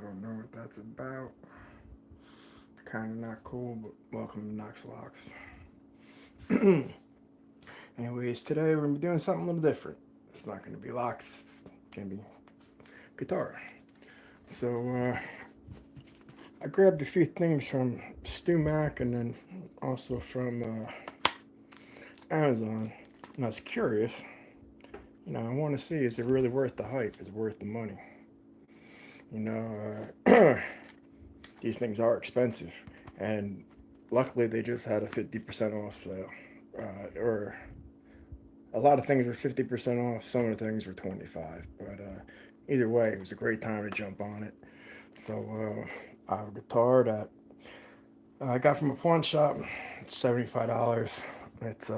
Don't know what that's about. Kind of not cool, but welcome to knoxlocks. Anyways, today we're going to be doing something a little different. It's not going to be locks, it's going to be guitar. So, I grabbed a few things from Stu Mac and then also from Amazon. And I was curious, I want to see, is it really worth the hype? Is it worth the money? These things are expensive. And luckily, they just had a 50% off sale. Or a lot of things were 50% off, some of the things were 25. But either way, it was a great time to jump on it. So I have a guitar that I got from a pawn shop. It's $75. It's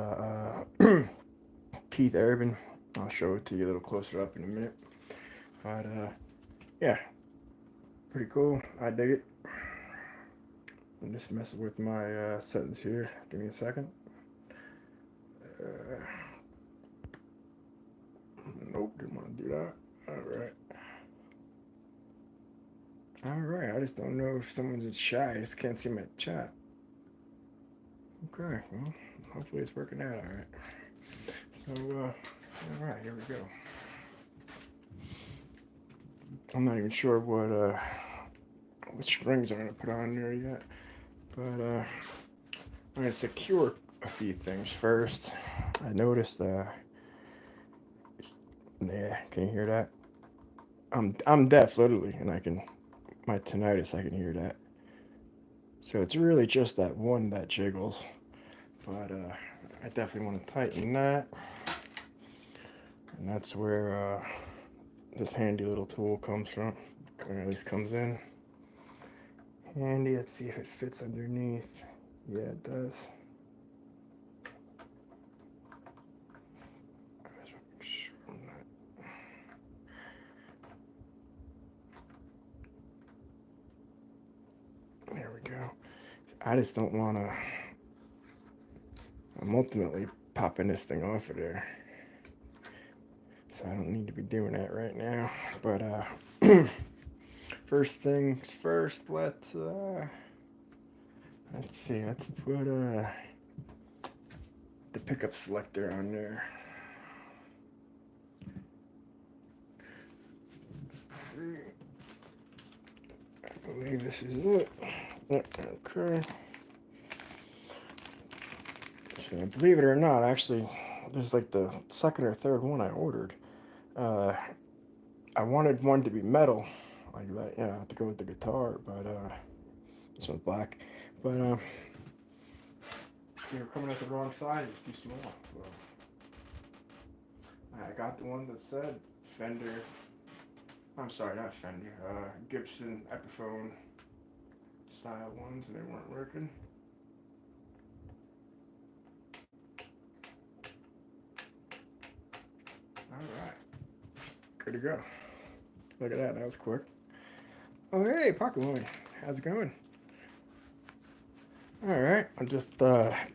Keith Urban. I'll show it to you a little closer up in a minute. But yeah, pretty cool. I dig it. I'm just messing with my settings here. Give me a second. Uh, nope, didn't want to do that. Alright, I just don't know if someone's in chat. I just can't see my chat. Okay, well, hopefully it's working out alright. So, alright, here we go. I'm not even sure what strings I'm going to put on there yet. But, I'm going to secure a few things first. I noticed, yeah, can you hear that? I'm deaf, literally, and my tinnitus, I can hear that. So it's really just that one that jiggles. But I definitely want to tighten that. And that's where this handy little tool comes from. Or at least comes in. Handy, let's see if it fits underneath. Yeah, it does. There we go. I just don't want to. I'm ultimately popping this thing off of there. So I don't need to be doing that right now. But first things first, let's see, let's put the pickup selector on there. Let's see. I believe this is it. Okay. So believe it or not, actually, this is like the second or third one I ordered. I wanted one to be metal, like that, yeah, to go with the guitar, but this one's black. But they were coming at the wrong size. It's too small. So I got the one that said Fender. I'm sorry, not Fender. Gibson Epiphone style ones, and they weren't working. Alright. Good to go. Look at that, that was quick. Oh hey, Pocket Boy. How's it going? Alright, I just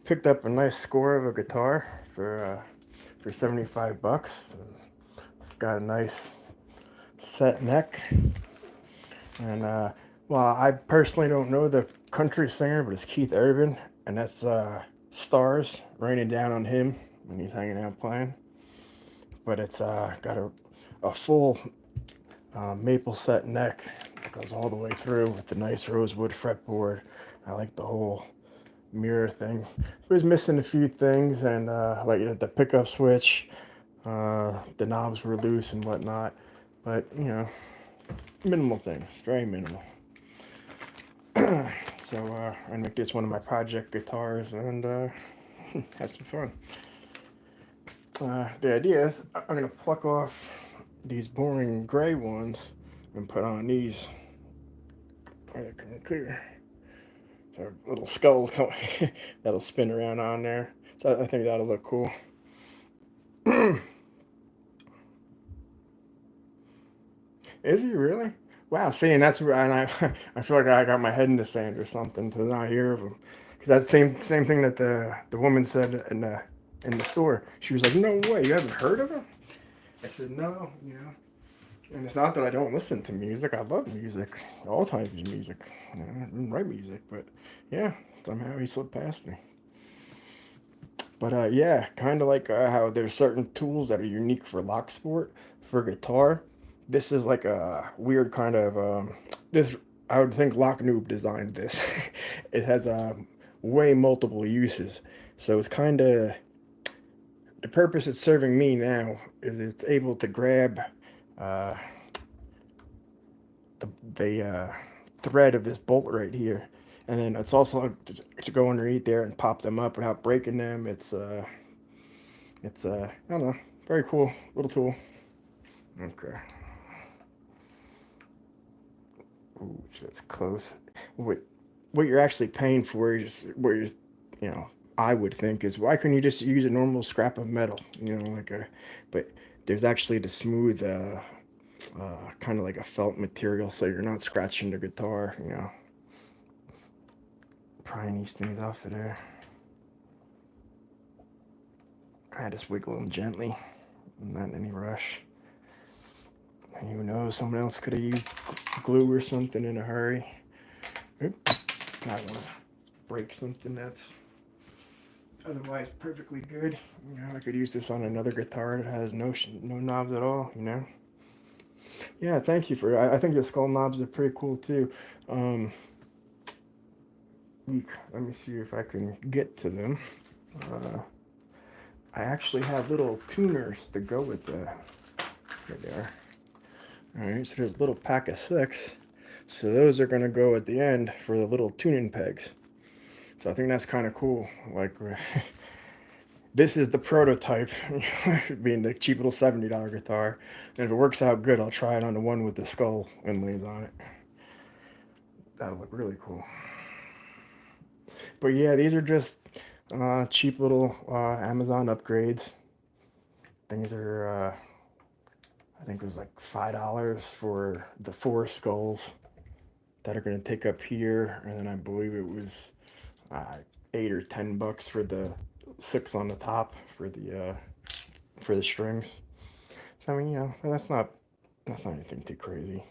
picked up a nice score of a guitar for $75. It's got a nice set neck. And well, I personally don't know the country singer, but it's Keith Urban, and that's Stars raining down on him when he's hanging out playing. But it's got a full maple set neck that goes all the way through with the nice rosewood fretboard. I like the whole mirror thing. It was missing a few things, and like the pickup switch, the knobs were loose and whatnot. But minimal things, very minimal. So I'm gonna make this one of my project guitars and have some fun. The idea is I'm gonna pluck off these boring gray ones and put on these. Clear. So little skulls that'll spin around on there. So I think that'll look cool. Is he really? Wow. See, and that's and I feel like I got my head in the sand or something to not hear of him, because that's the same thing that the woman said in the store. She was like, "No way, you haven't heard of him?" I said, "No, And it's not that I don't listen to music. I love music, all types of music. I don't write music, but yeah, somehow he slipped past me. But yeah, kind of like how there's certain tools that are unique for lock sport for guitar. This is like a weird kind of this. I would think Lock Noob designed this. It has way multiple uses, so it's kind of the purpose it's serving me now is it's able to grab uh, the thread of this bolt right here, and then it's also to go underneath there and pop them up without breaking them. It's I don't know, very cool little tool. Okay. Ooh, that's close. What what you're actually paying for is where you know, I would think is why couldn't you just use a normal scrap of metal? You know, like a, but there's actually the smooth, kind of like a felt material, so you're not scratching the guitar. You know, prying these things off of there. I just wiggle them gently, not in any rush. And who knows, someone else could have used glue or something in a hurry. Oop, I want to break something that's otherwise perfectly good. You know, I could use this on another guitar that has no knobs at all. You know. Yeah, thank you for. I think the skull knobs are pretty cool too. Um, Let me see if I can get to them. Uh, I actually have little tuners to go with the. Here they are. All right, so there's a little pack of 6. So those are gonna go at the end for the little tuning pegs. So I think that's kind of cool. Like, this is the prototype, being the cheap little $70 guitar. And if it works out good, I'll try it on the one with the skull inlays on it. That'll look really cool. But yeah, these are just cheap little Amazon upgrades. Things are, I think it was like $5 for the 4 skulls that are going to take up here. And then I believe it was 8 or $10 for the 6 on the top for the strings. So I mean, you know, that's not anything too crazy.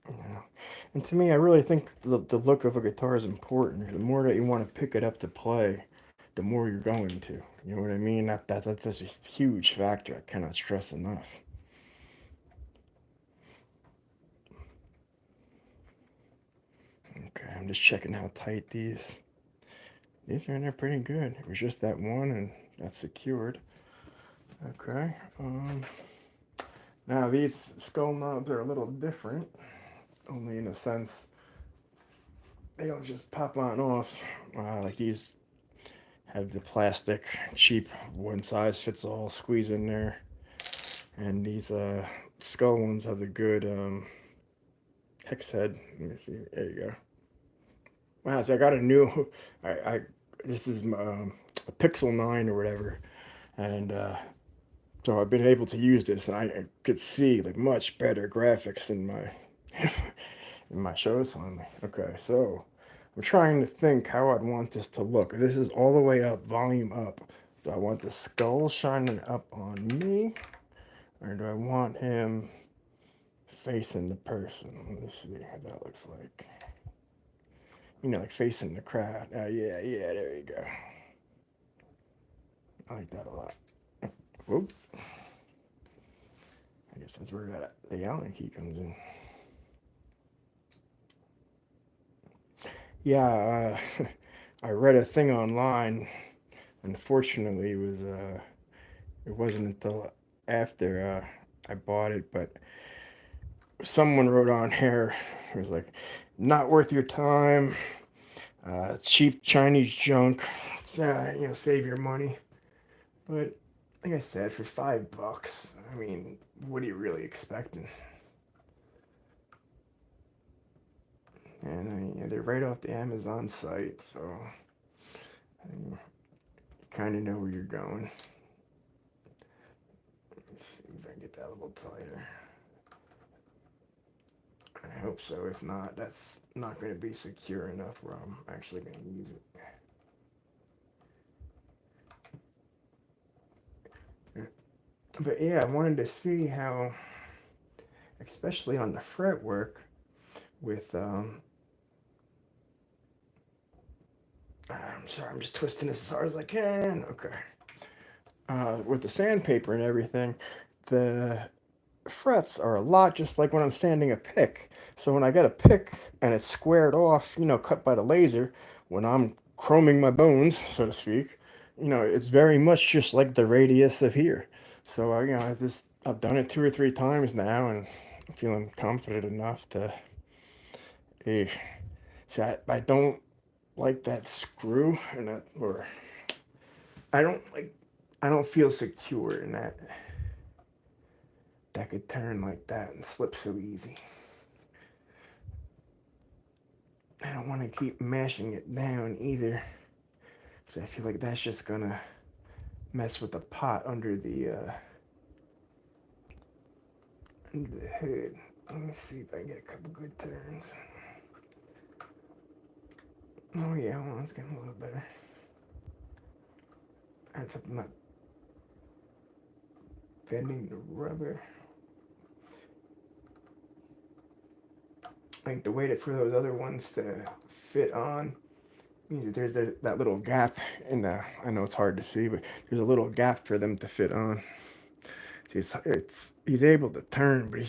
You know. And to me, I really think the look of a guitar is important. The more that you want to pick it up to play, the more you're going to. You know what I mean? That's a huge factor. I cannot stress enough. Okay, I'm just checking how tight these are in there pretty good. It was just that one, and that's secured. Okay. Now these skull knobs are a little different, only in a sense they don't just pop on off. Like these have the plastic, cheap, one size fits all squeeze in there, and these skull ones have the good hex head. Let me see. There you go. Wow, so I got a new. I This is a Pixel 9 or whatever, and so I've been able to use this, and I could see like much better graphics in my in my shows finally. Okay, so I'm trying to think how I'd want this to look. This is all the way up, volume up. Do I want the skull shining up on me, or do I want him facing the person? Let me see how that looks like. You know, like facing the crowd. Yeah, there you go. I like that a lot. Whoop. I guess that's where the Allen key comes in. Yeah, I read a thing online. Unfortunately, it wasn't until after I bought it, but someone wrote on here, it was like, not worth your time, cheap Chinese junk, you know, save your money. But like I said, for $5, I mean, what are you really expecting? And you know, they're right off the Amazon site, so you kind of know where you're going. Let's see if I can get that a little tighter. I hope so. If not, that's not going to be secure enough where I'm actually going to use it. But yeah, I wanted to see how, especially on the fretwork, with I'm sorry, I'm just twisting this as hard as I can. Okay. With the sandpaper and everything, the frets are a lot just like when I'm sanding a pick. So when I get a pick and it's squared off, cut by the laser, when I'm chroming my bones, so to speak, it's very much just like the radius of here. So I've done it 2 or 3 times now, and I'm feeling confident enough to. Eh, see, I don't like that screw, and or I don't like. I don't feel secure in that could turn like that and slip so easy. I don't want to keep mashing it down either, because I feel like that's just gonna mess with the pot under the hood. Let me see if I can get a couple good turns. Oh yeah, well, it's getting a little better. I have to not bending the rubber. Like the way that for those other ones to fit on, there's that little gap in the. I know it's hard to see, but there's a little gap for them to fit on. He's able to turn, but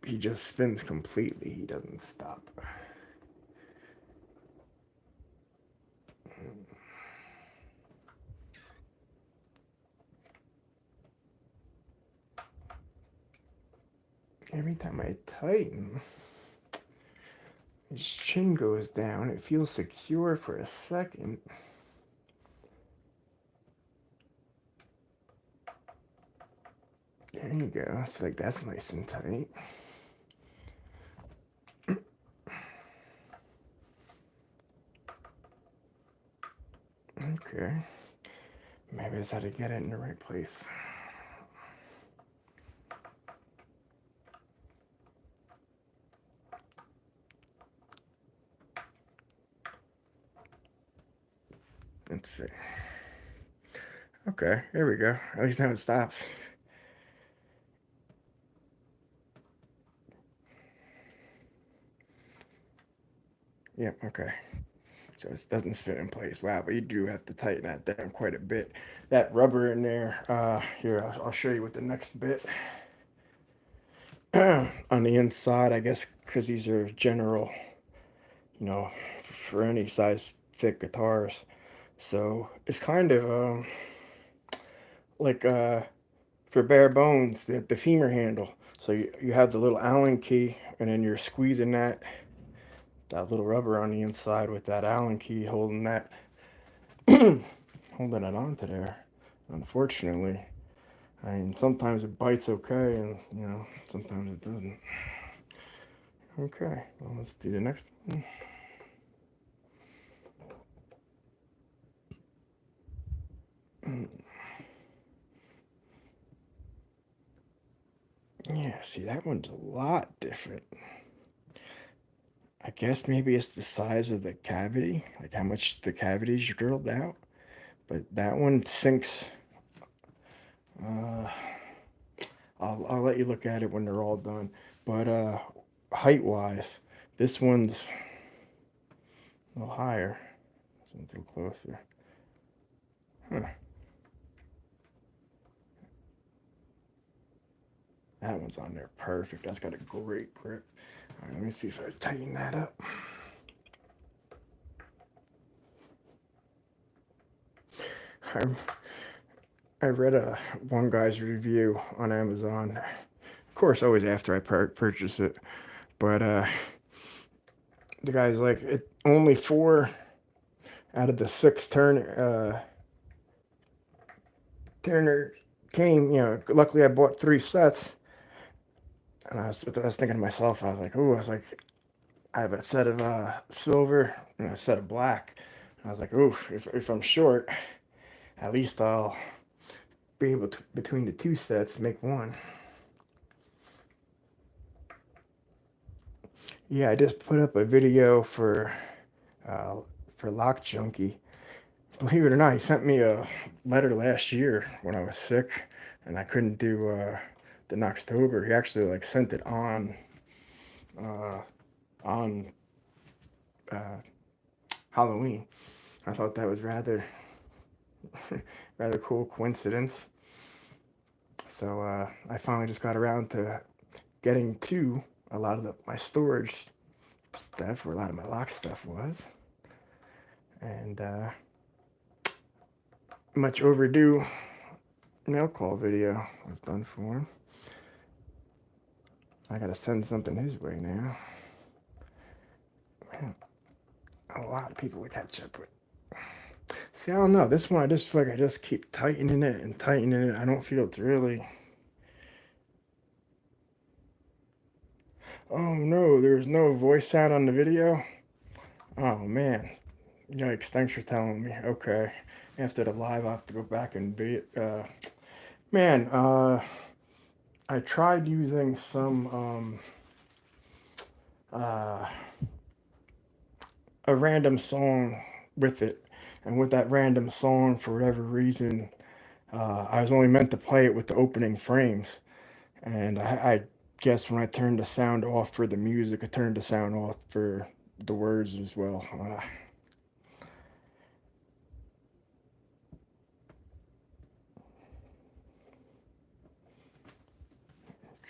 he just spins completely. He doesn't stop. Every time I tighten, his chin goes down. It feels secure for a second. There you go. It's like that's nice and tight. Okay. Maybe that's how to get it in the right place. Let's see. Okay, here we go. At least now it stops. Yep, okay. So it doesn't fit in place. Wow, but you do have to tighten that down quite a bit. That rubber in there, here, I'll show you with the next bit. On the inside, I guess, because these are general, you know, for any size thick guitars. So it's kind of like for bare bones, the femur handle. So you have the little Allen key, and then you're squeezing that little rubber on the inside with that Allen key holding that holding it onto there. Unfortunately, I mean sometimes it bites okay, and sometimes it doesn't. Okay, well let's do the next one. Yeah, see that one's a lot different. I guess maybe it's the size of the cavity, like how much the cavity's drilled out. But that one sinks. Uh, I'll let you look at it when they're all done. But height wise, this one's a little higher. This one's a little closer. Huh. That one's on there perfect. That's got a great grip. All right, let me see if I tighten that up. I read one guy's review on Amazon. Of course, always after I purchase it. But the guy's like, it only 4 out of the 6 Turner came. Luckily I bought 3 sets. And I was thinking to myself, I was like, ooh, I have a set of silver and a set of black. And I was like, ooh, if I'm short, at least I'll be able to, between the 2 sets, make one. Yeah, I just put up a video for Lock Junkie. Believe it or not, he sent me a letter last year when I was sick, and I couldn't do the Knoxtober. He actually like sent it uh, on Halloween. I thought that was rather cool coincidence. So I finally just got around to getting to a lot of my storage stuff, where a lot of my lock stuff was, and much overdue mail call video was done for him. I gotta send something his way now. Man, a lot of people to catch up with. See, I don't know. This one, I just keep tightening it and tightening it. I don't feel it's really. Oh no, there's no voice sound on the video. Oh man, yikes! Thanks for telling me. Okay, after the live, I have to go back and be it. Man, I tried using some uh, a random song with it, and with that random song, for whatever reason, I was only meant to play it with the opening frames, and I guess when I turned the sound off for the music, I turned the sound off for the words as well.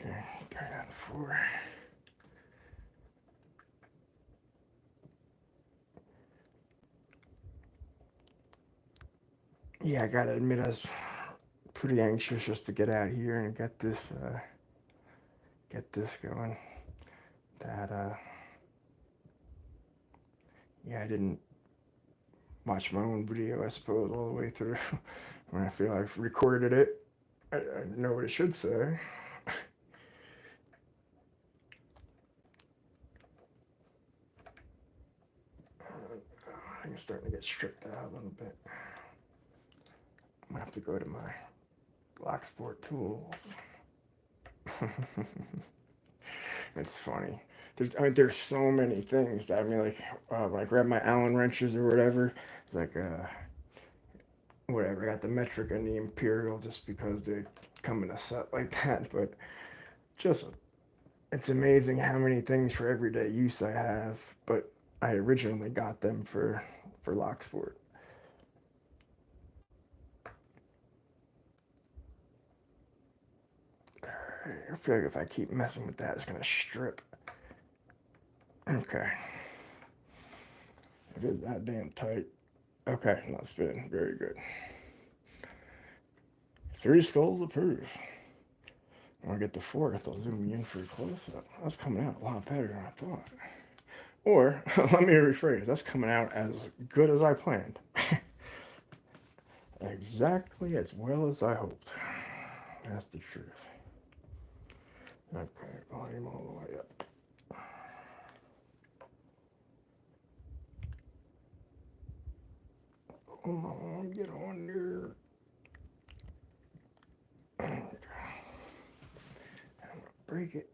Okay, turn on 4. Yeah, I gotta admit, I was pretty anxious just to get out here and get this going. That yeah, I didn't watch my own video, I suppose, all the way through. When I feel I've recorded it, I know what it should say. I'm starting to get stripped out a little bit. I'm gonna have to go to my Locksport tools. It's funny. There's so many things that like when I grab my Allen wrenches or whatever, it's like whatever. I got the metric and the imperial just because they come in a set like that. But just it's amazing how many things for everyday use I have. But I originally got them for Locksport. I feel like if I keep messing with that, it's gonna strip. Okay. It is that damn tight. Okay, not spinning. Very good. 3 skulls approved. When I get the 4th, I'll zoom you in for a close-up. That's coming out a lot better than I thought. Or, let me rephrase, that's coming out as good as I planned. Exactly as well as I hoped. That's the truth. Okay, volume all the way up. Come on, get on there. I'm gonna break it.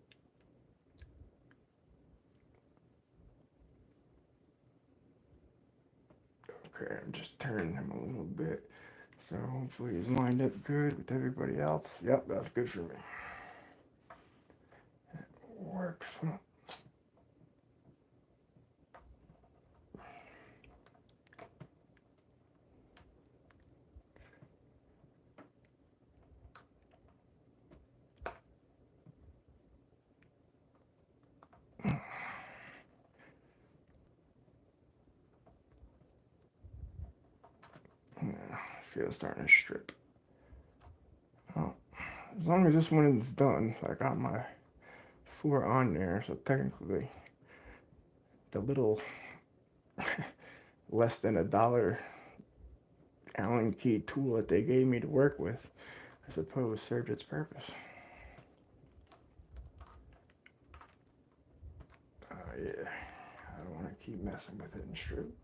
Okay, I'm just turning him a little bit. So hopefully he's lined up good with everybody else. Yep, that's good for me. It works. Yeah, I feel it's starting to strip. Oh, as long as this one is done, I got my 4 on there, so technically the little less than $1 Allen key tool that they gave me to work with, I suppose, served its purpose. Yeah, I don't want to keep messing with it and strip.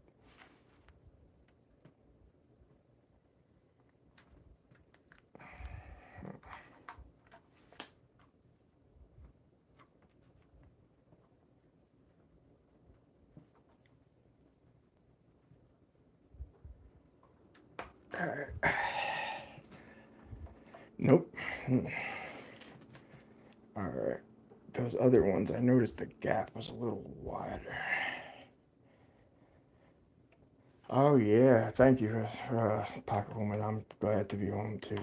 All right. Nope. All right. Those other ones, I noticed the gap was a little wider. Oh yeah, thank you, Pocket Woman. I'm glad to be home too.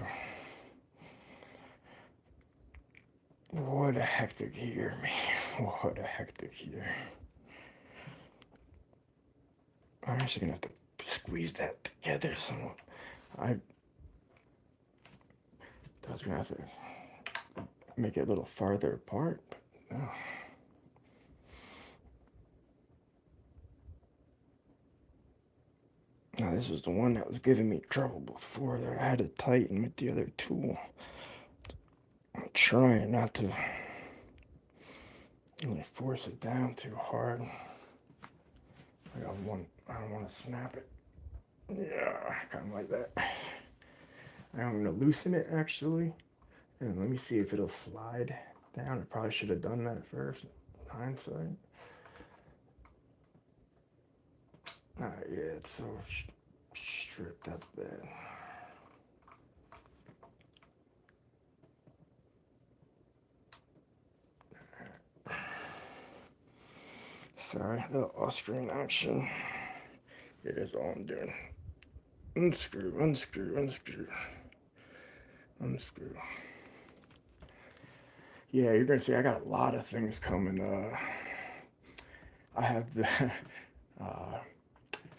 What a hectic year, man. What a hectic year. I'm actually gonna have to squeeze that together somewhat. I was gonna have to make it a little farther apart, but no. Now this was the one that was giving me trouble before that I had to tighten with the other tool. I'm trying not to really force it down too hard. I don't want to snap it. Yeah, kind of like that. I'm gonna loosen it actually, and let me see if it'll slide down. I probably should have done that first. Hindsight. Yeah, it's so stripped. That's bad. Sorry, little Austrian action. Here's all I'm doing. Unscrew, unscrew, unscrew, unscrew. Yeah, you're gonna see I got a lot of things coming. I have the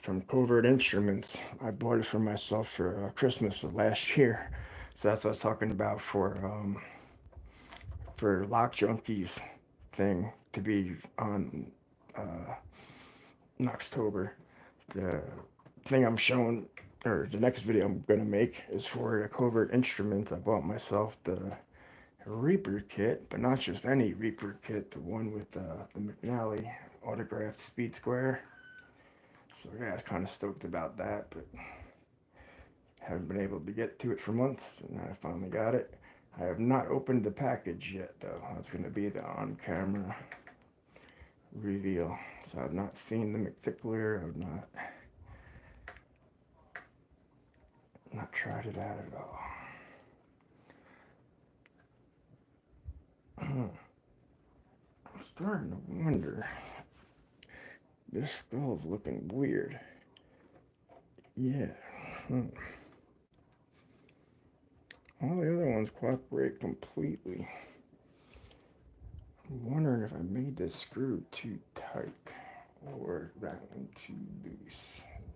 from Covert Instruments. I bought it for myself for Christmas of last year. So that's what I was talking about for Lock Junkies thing to be on in October. The thing I'm showing, or the next video I'm gonna make, is for the Covert Instruments. I bought myself the Reaper kit, but not just any Reaper kit, the one with the McNally autographed Speed Square. So yeah, I was kind of stoked about that, but haven't been able to get to it for months, and I finally got it. I have not opened the package yet, though. That's going to be the on-camera reveal. So I've not seen the McTickler. I've not tried it out at all. I'm starting to wonder. This skull's looking weird. Yeah. All the other ones cooperate completely. I'm wondering if I made this screw too tight or that one too loose.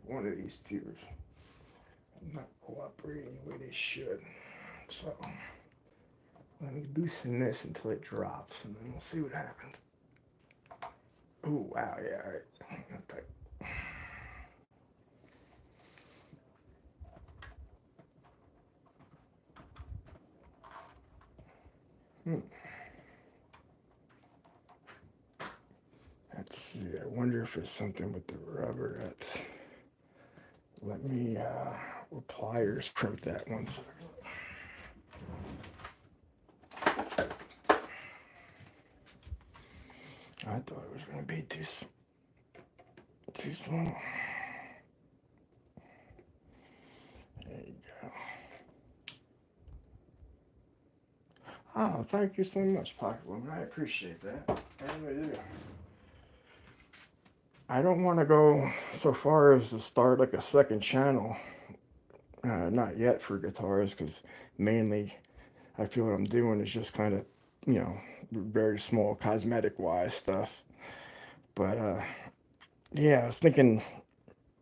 One of these two is not cooperating the way they should. So let me loosen this until it drops, and then we'll see what happens. Oh wow, yeah, all right. Okay. Let's see. I wonder if it's something with the rubber. Let me with pliers crimp that one second. I thought it was going to be too small. There you go. Oh, thank you so much, Pocket Woman. I appreciate that. I really do. I don't want to go so far as to start like a second channel. Not yet for guitars, because mainly I feel what I'm doing is just kind of, very small cosmetic wise stuff. But yeah, I was thinking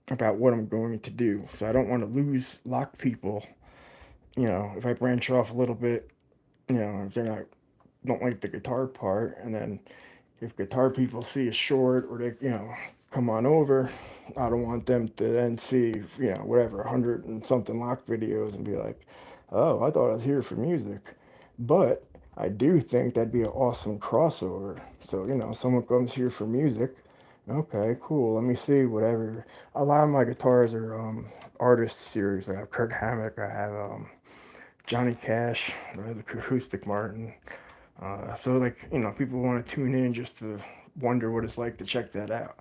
about what I'm going to do. So I don't want to lose lock people. If I branch off a little bit, if they're not don't like the guitar part, and then if guitar people see a short or they come on over, I don't want them to then see whatever 100 and something lock videos and be like, oh, I thought I was here for music. But I do think that'd be an awesome crossover. So someone comes here for music. Okay, cool. Let me see whatever. A lot of my guitars are artist series. I have Kurt Hammock. I have Johnny Cash. I have the acoustic Martin. So like people want to tune in just to wonder what it's like to check that out.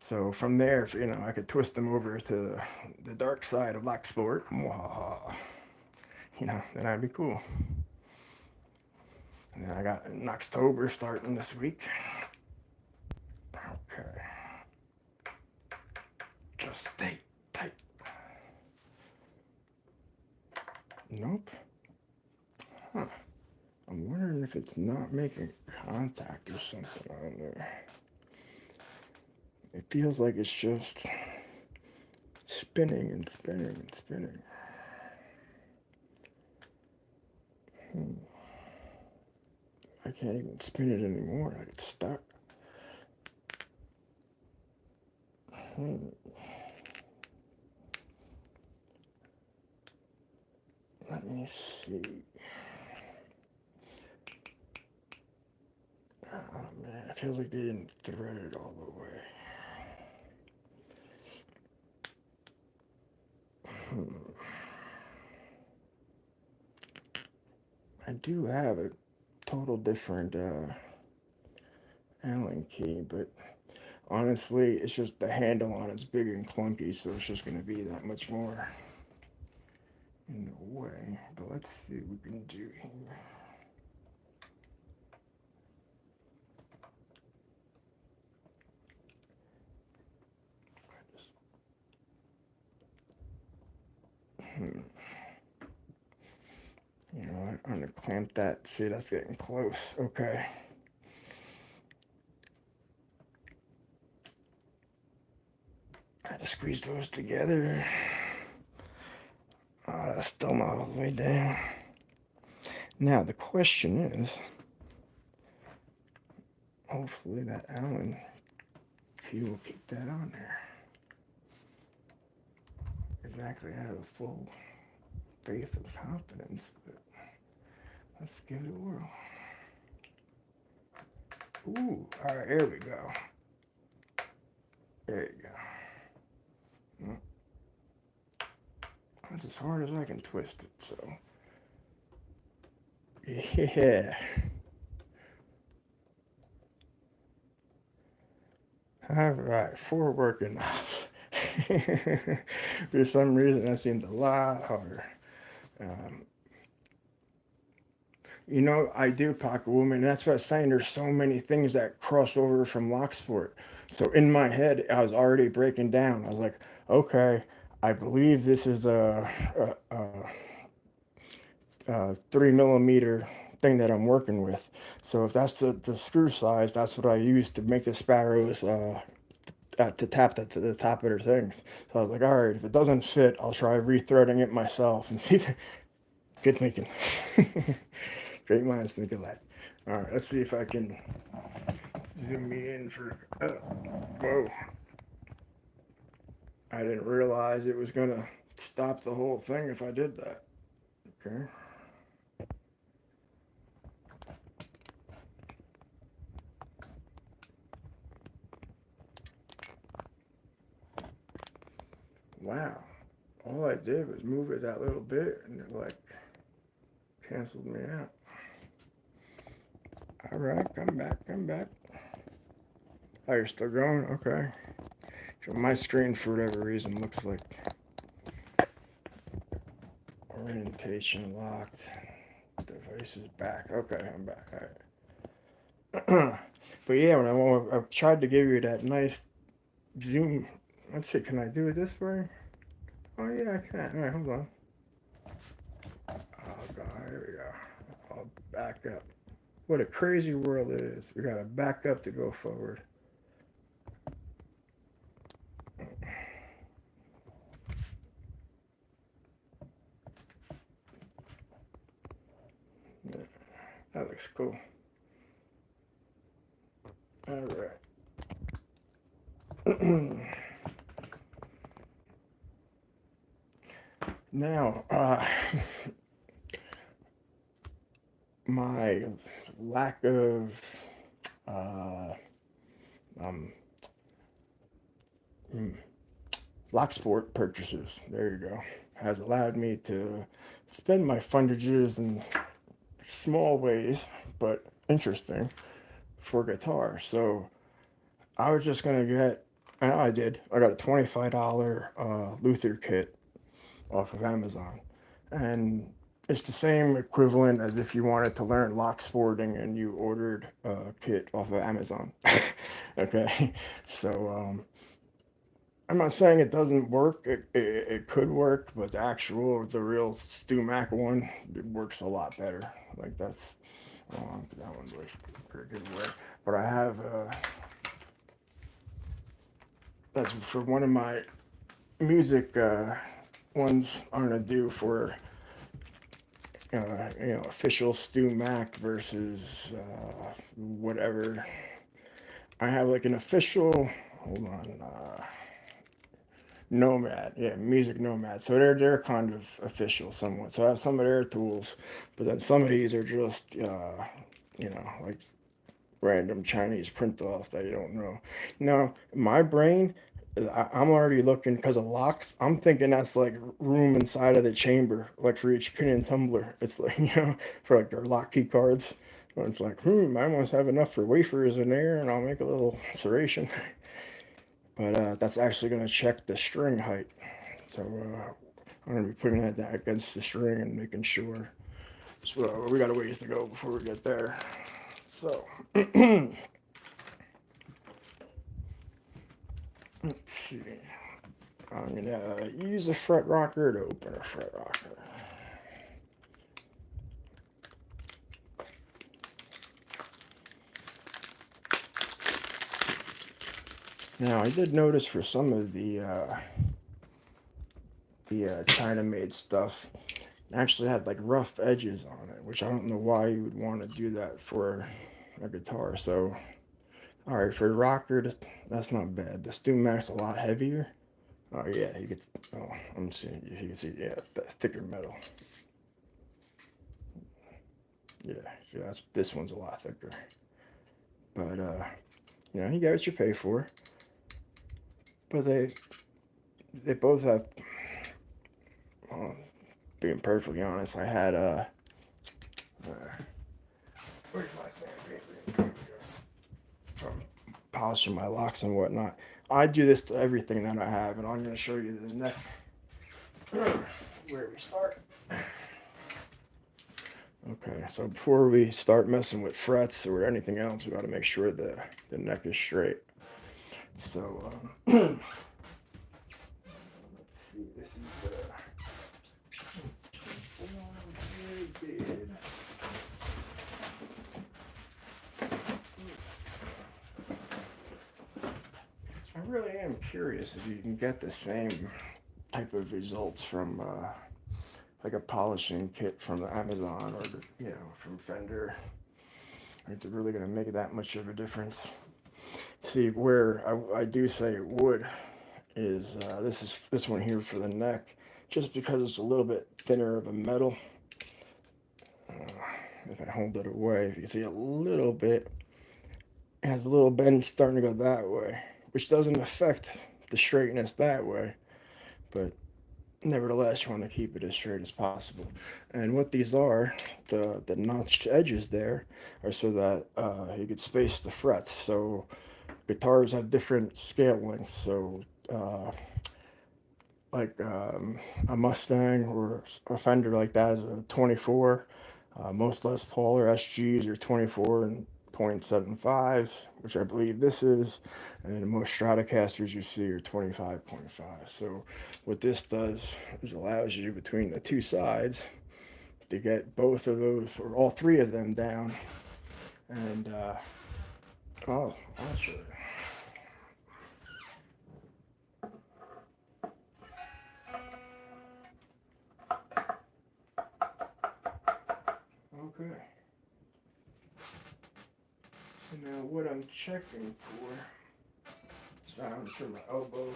So from there, I could twist them over to the dark side of lock sport. Then that'd be cool. And then I got an October starting this week. Okay. Just stay tight. Nope. Huh. I'm wondering if it's not making contact or something on there. It feels like it's just spinning and spinning and spinning. I can't even spin it anymore. Like it's stuck. Let me see. Oh man, it feels like they didn't thread it all the way. I do have a total different Allen key, but honestly, it's just the handle on it's big and clunky, so it's just going to be that much more in the way. But let's see what we can do here. You know what? I'm going to clamp that. See, that's getting close. Okay. I had to squeeze those together. Oh, that's still not all the way down. Now, the question is, hopefully that Allen key will keep that on there. Exactly, I have a full faith and confidence, but let's give it a whirl. Ooh, all right, there we go. There you go. That's as hard as I can twist it, so. Yeah. All right, 4 working off. For some reason, that seemed a lot harder. You know, I do pocket woman, and that's what I was saying. There's so many things that cross over from Locksport. So in my head, I was already breaking down. I was like, okay, I believe this is a 3 millimeter thing that I'm working with. So if that's the screw size, that's what I use to make the sparrows to tap the top of their things. So I was like, all right, if it doesn't fit, I'll try rethreading it myself and see. Good thinking. Great minds think alike. All right, let's see if I can zoom me in for. Whoa! I didn't realize it was gonna stop the whole thing if I did that. Okay. Wow. All I did was move it that little bit and it like canceled me out. All right, come back, come back. Oh, you're still going? Okay. So my screen, for whatever reason, looks like orientation locked. Device is back. Okay, I'm back. All right. But yeah, when I tried to give you that nice zoom. Let's see, can I do it this way? Oh yeah, I can. All right, hold on. Oh god, here we go. I'll back up. What a crazy world it is. We gotta back up to go forward. Yeah, that looks cool. All right. Now, my lack of um, Locksport purchases, there you go, has allowed me to spend my fundages in small ways, but interesting, for guitar. So I was just gonna get, and I did. I got a $25 Luther kit off of Amazon, and It's the same equivalent as if you wanted to learn lock sporting and you ordered a kit off of Amazon. Okay, so I'm not saying it doesn't work. It could work, but the real Stu Mac one, it works a lot better. Like that one was pretty good way. But I have that's for one of my music ones I'm gonna do for official Stu Mac versus whatever. I have like an official. Hold on. Nomad, yeah, music nomad. So they're kind of official somewhat. So I have some of their tools, but then some of these are just like random Chinese print off that you don't know. Now, my brain, I'm already looking because of locks. I'm thinking that's like room inside of the chamber, like for each pin and tumbler. It's like for like their lock key cards. It's like, I must have enough for wafers in there, and I'll make a little serration. But that's actually going to check the string height. So I'm going to be putting that against the string and making sure. So we got a ways to go before we get there. So let's see. I'm going to use a fret rocker to open a fret rocker. Now I did notice for some of the China-made stuff actually had like rough edges on it, which I don't know why you would want to do that for a guitar. So, all right, for the rocker, that's not bad. The Stu Mac's a lot heavier. Oh yeah, you get. Oh, I'm seeing if you can see. Yeah, the thicker metal. Yeah, this one's a lot thicker. But you get what you pay for. But they both have. Being perfectly honest, I had where's my sandpaper? From polishing my locks and whatnot. I do this to everything that I have, and I'm going to show you the neck where we start. Okay, so before we start messing with frets or anything else, we got to make sure the neck is straight. So let's see, this is the I really am curious if you can get the same type of results from like a polishing kit from the Amazon or from Fender. It's really going to make that much of a difference. See, where I do say it would is this one here for the neck, just because it's a little bit thinner of a metal. If I hold it away, if you can see a little bit, it has a little bend starting to go that way, which doesn't affect the straightness that way, but nevertheless you want to keep it as straight as possible. And what these are, the notched edges there, are so that you could space the frets. So guitars have different scale lengths, so like a Mustang or a Fender like that is a 24. Most Les Paul or SGs are 24 and 0.75s, which I believe this is, and most Stratocasters you see are 25.5. So what this does is allows you between the two sides to get both of those or all three of them down. And I'll show you. Okay. So now what I'm checking for, sound for my elbow.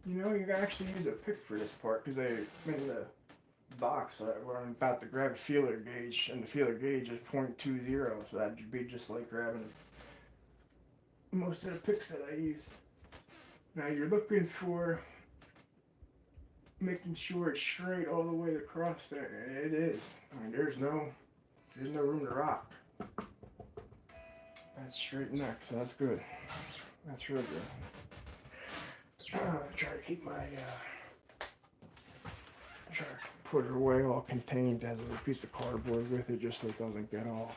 You can actually use a pick for this part because in the box where I'm about to grab a feeler gauge, and the feeler gauge is 0.20, so that'd be just like grabbing most of the picks that I use. Now you're looking for making sure it's straight all the way across there, and it is. I mean, there's no room to rock. That's straight neck, so that's good. That's real good. Try to keep my try to put it away all contained as a piece of cardboard with it, just so it doesn't get all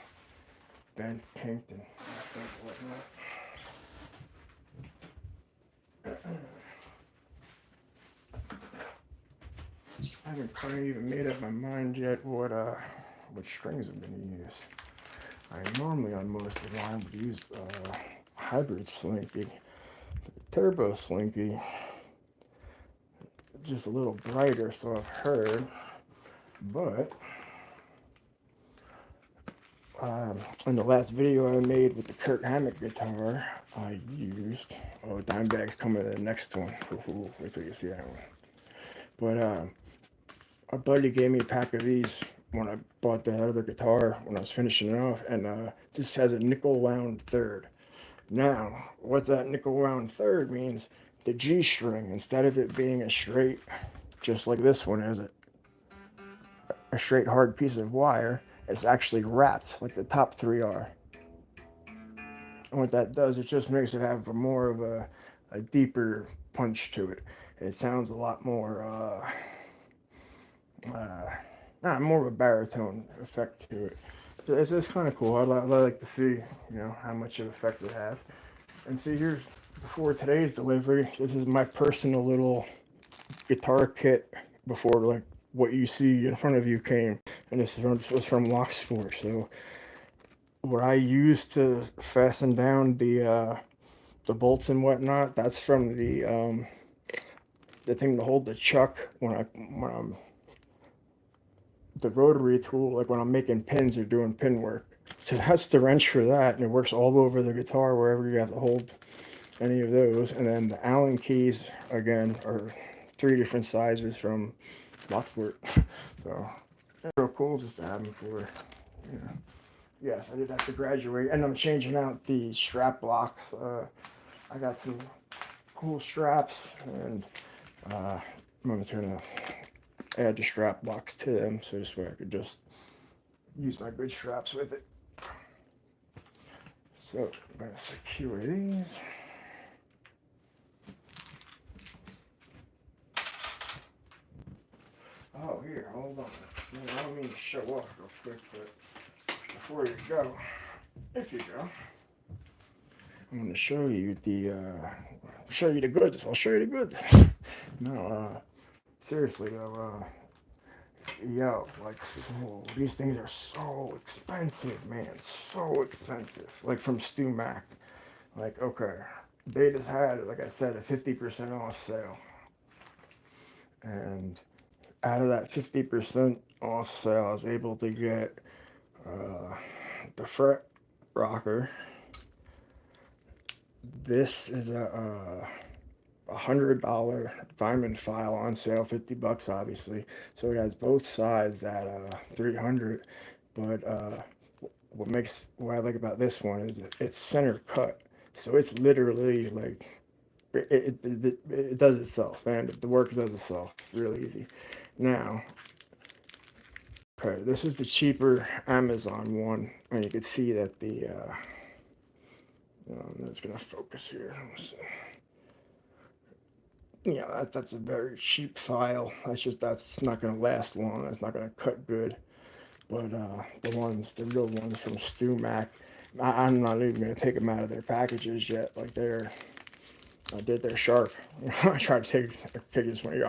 bent, kinked, and whatnot. I haven't quite even made up my mind yet what strings I'm going to use. I normally on most of mine would use hybrid slinky. The turbo slinky, just a little brighter, so I've heard. But in the last video I made with the Kurt Hammett guitar, I used, oh, Dimebag's coming to the next one. Ooh, wait till you see that one. But a buddy gave me a pack of these when I bought the other guitar when I was finishing it off, and this has a nickel wound third. Now, what that nickel wound third means, the G string, instead of it being a straight, just like this one is, a straight hard piece of wire, it's actually wrapped like the top three are. And what that does, it just makes it have more of a deeper punch to it. It sounds a lot more, more of a baritone effect to it. So it's kind of cool. I like to see, how much of effect it has. And see, here's, before today's delivery, this is my personal little guitar kit before, like, what you see in front of you came. And this was from Locksport. So what I use to fasten down the bolts and whatnot, that's from the thing to hold the chuck when I'm the rotary tool, like when I'm making pins or doing pin work. So that's the wrench for that, and it works all over the guitar wherever you have to hold any of those. And then the Allen keys, again, are 3 different sizes from Locksport. So they're real cool just to have them for, Yes, I did have to graduate, and I'm changing out the strap blocks. I got some cool straps, and I'm just gonna add the strap blocks to them, so this way I could just use my good straps with it. So I'm gonna secure these. Oh, here, hold on. I don't mean to show off real quick, but before you go, if you go, I'm going to show you the goods. I'll show you the goods. No, seriously though, like, these things are so expensive, man, so expensive. Like from Stu Mac, like, okay, they just had, like I said, a 50% off sale, and out of that 50% off sale, I was able to get the fret rocker. This is a $100 diamond file on sale, $50 obviously. So it has both sides at $300. But what I like about this one is it's center cut, so it's literally like it does itself, and the work does itself really easy. Now, okay, this is the cheaper Amazon one, and you can see that the that's gonna focus here. Yeah, that's a very cheap file. That's not gonna last long. That's not gonna cut good. But the real ones from Stu Mac, I'm not even gonna take them out of their packages yet. Like they're sharp. I tried to take this one.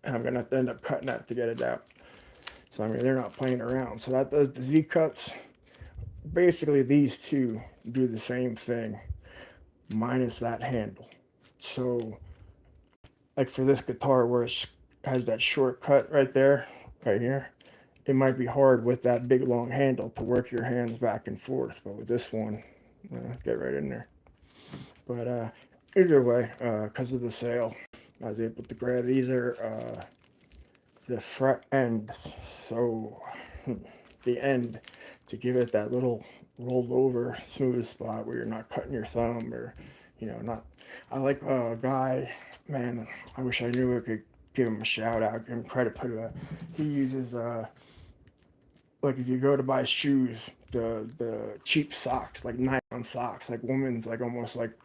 I'm gonna have to end up cutting that to get it out. So I mean, they're not playing around. So that does the Z cuts. Basically, these two do the same thing, minus that handle. So, like for this guitar where it has that short cut right there, right here, it might be hard with that big long handle to work your hands back and forth. But with this one, get right in there. But either way, because of the sale, I was able to grab these. Are the fret ends, so the end, to give it that little rolled over smooth spot where you're not cutting your thumb, or not. I like a guy, man, I wish I knew I could give him a shout out, give him credit, but he uses like if you go to buy shoes, the cheap socks, like nylon socks, like women's, like almost like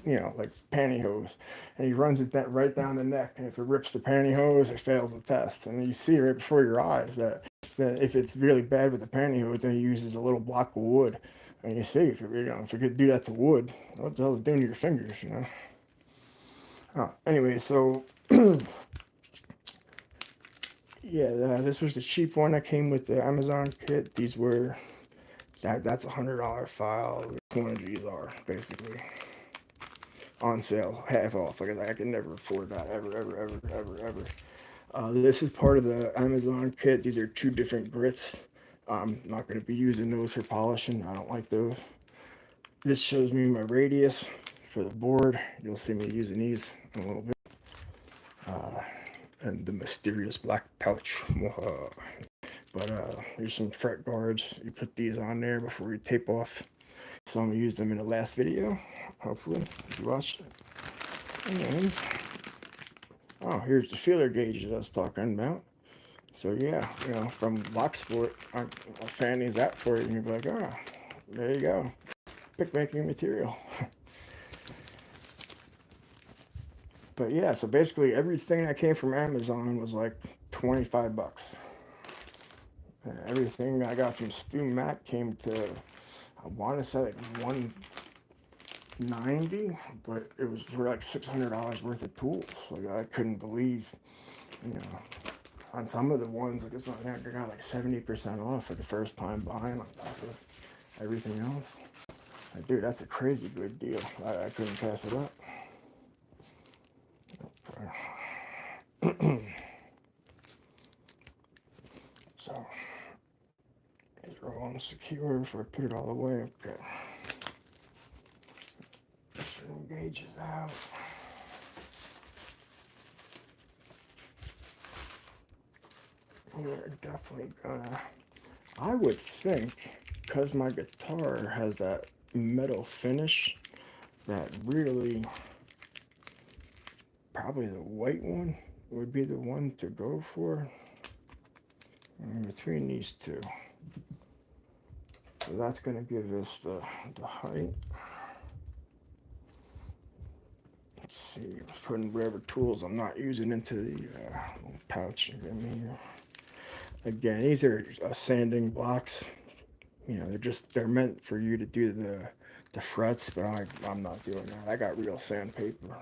like pantyhose, and he runs it that right down the neck. And if it rips the pantyhose, it fails the test. And you see right before your eyes that if it's really bad with the pantyhose, then he uses a little block of wood. And you see, if you could do that to wood, what the hell is it doing to your fingers? Oh, anyway, so yeah, this was the cheap one that came with the Amazon kit. These were that's $100 file. The quantities are basically on sale, half off. Like I could never afford that ever. This is part of the Amazon kit. These are 2 different grits. I'm not going to be using those for polishing. I don't like those. This shows me my radius for the board. You'll see me using these in a little bit. And the mysterious black pouch. But here's some fret guards. You put these on there before you tape off. So I'm going to use them in the last video. Hopefully, if you watched it. And, oh, here's the feeler gauges I was talking about. So yeah, from Locksport, I'll fan these out for you, and you'll be like, oh, there you go. Pick making material. But yeah, so basically everything that came from Amazon was like 25 bucks. Everything I got from Stu Mac came to, I want to say like 190, but it was for like $600 worth of tools. Like I couldn't believe, on some of the ones, like this one, I got like 70% off for the first time buying on top of everything else. Like, dude, that's a crazy good deal. I couldn't pass it up. So, these are all secure before I put it all away. Okay. Some gauges out. We're definitely gonna, I would think, because my guitar has that metal finish, that really, probably the white one would be the one to go for. Between these 2. So that's going to give us the height. Let's see, I'm putting whatever tools I'm not using into the little pouch. Again, these are sanding blocks. They're meant for you to do the frets, but I'm not doing that. I got real sandpaper,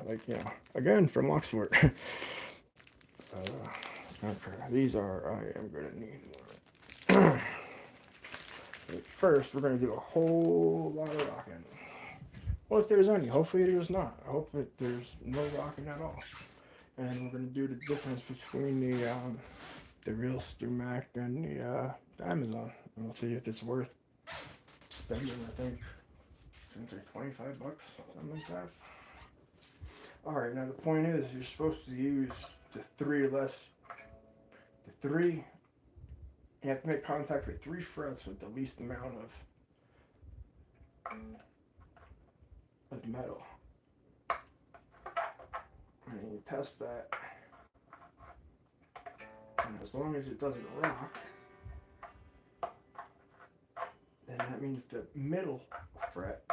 again, from Locksport. Okay, these are, I am going to need one. But first, we're going to do a whole lot of rocking. Well, if there's any, hopefully there's not. I hope that there's no rocking at all. And we're going to do the difference between the real Stu Mac and the Amazon. And we'll see if it's worth spending, I think, like 25 bucks, something like that. Alright, now the point is, you're supposed to use the 3 less, you have to make contact with 3 frets with the least amount of metal. And you test that, and as long as it doesn't rock, then that means the middle fret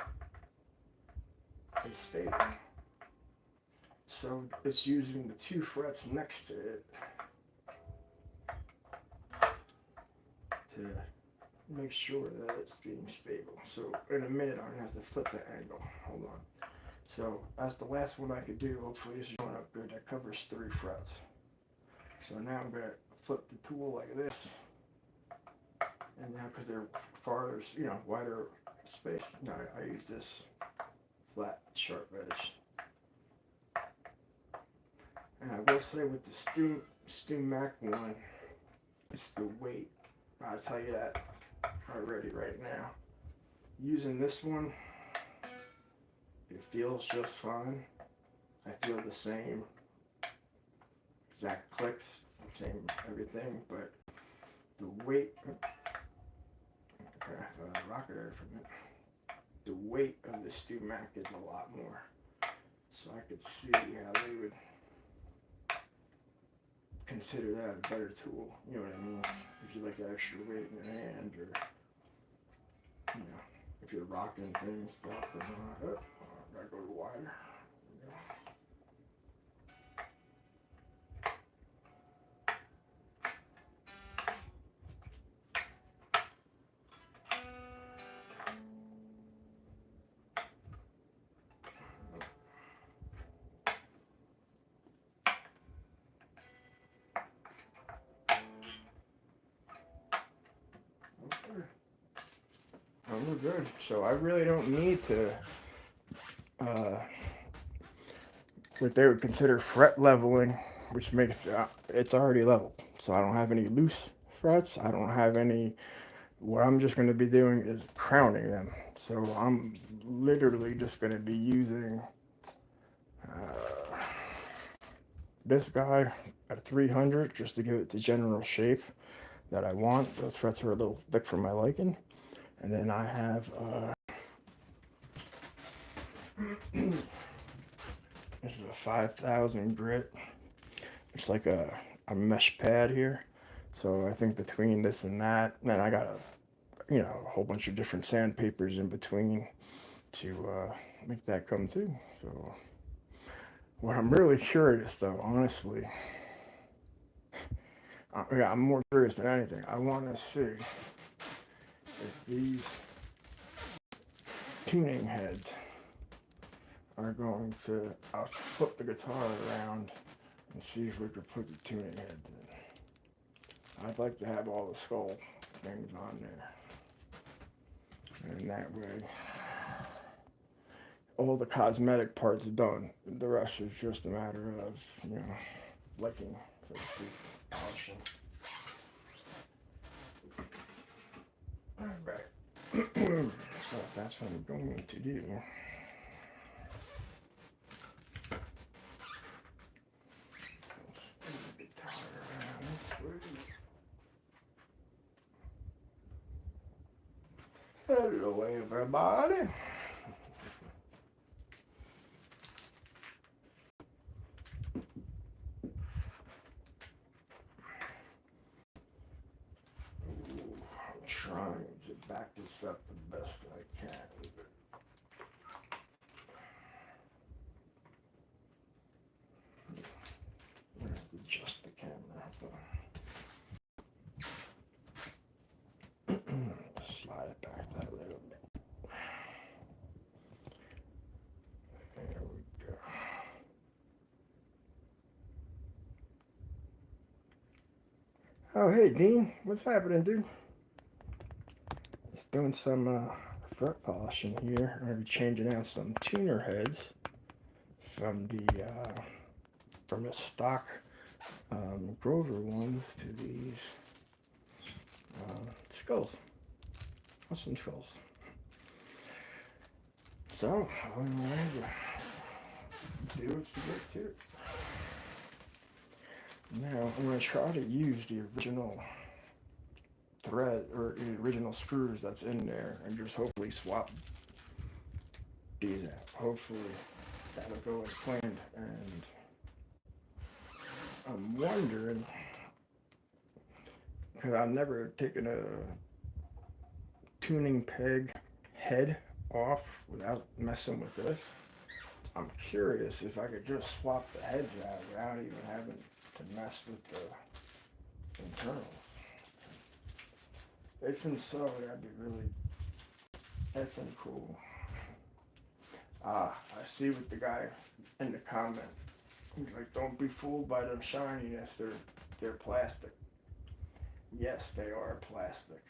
is stable. So it's using the 2 frets next to it to make sure that it's being stable. So in a minute I'm gonna have to flip the angle. Hold on. So that's the last one I could do. Hopefully this is going up good. That covers 3 frets. So now I'm gonna flip the tool like this. And now because they're farther, wider spaced, now I use this flat, sharp edge. And I will say with the Stu Mac one, it's the weight. I'll tell you that already right now. Using this one, it feels just fine. I feel the same exact clicks, same everything, but the weight, okay, so I rocket there for a minute. The weight of the Stu Mac is a lot more. So I could see how they would consider that a better tool, you know what I mean? If you like the extra weight in your hand, or if you're rocking things, stuff, Gotta go to wider. We're good. So I really don't need to, what they would consider fret leveling, which makes it's already leveled. So I don't have any loose frets. I don't have any. What I'm just going to be doing is crowning them. So I'm literally just going to be using this guy at 300 just to give it the general shape that I want. Those frets are a little thick for my liking. And then I have this is a 5000 grit. It's like a mesh pad here. So I think between this and that, then I got a whole bunch of different sandpapers in between to make that come through. So what I'm really curious though, honestly, I'm more curious than anything. I want to see if these tuning heads are going to, I'll flip the guitar around and see if we could put the tuning heads in. I'd like to have all the skull things on there. And that way, all the cosmetic parts done. The rest is just a matter of, liking, so to speak, polishing. Alright. So that's what I'm going to do. Hello, everybody. I'm trying to back this up the best I can. Let's adjust the camera. Slide it back that little bit. There we go. Oh, hey, Dean. What's happening, dude? Just doing some fret polishing here. I'm going to be changing out some tuner heads from the stock Grover ones to these skulls. Awesome skulls. So, I'm ready to do what's to get to it. Now, I'm going to try to use the original thread or the original screws that's in there and just hopefully swap these out. Hopefully that'll go as planned. And I'm wondering, because I've never taken a tuning peg head off without messing with this. I'm curious if I could just swap the heads out without even having to mess with the internals. If so, that'd be really effing cool. I see what the guy in the comment. He's like, don't be fooled by them shininess. They're plastic. Yes, they are plastic.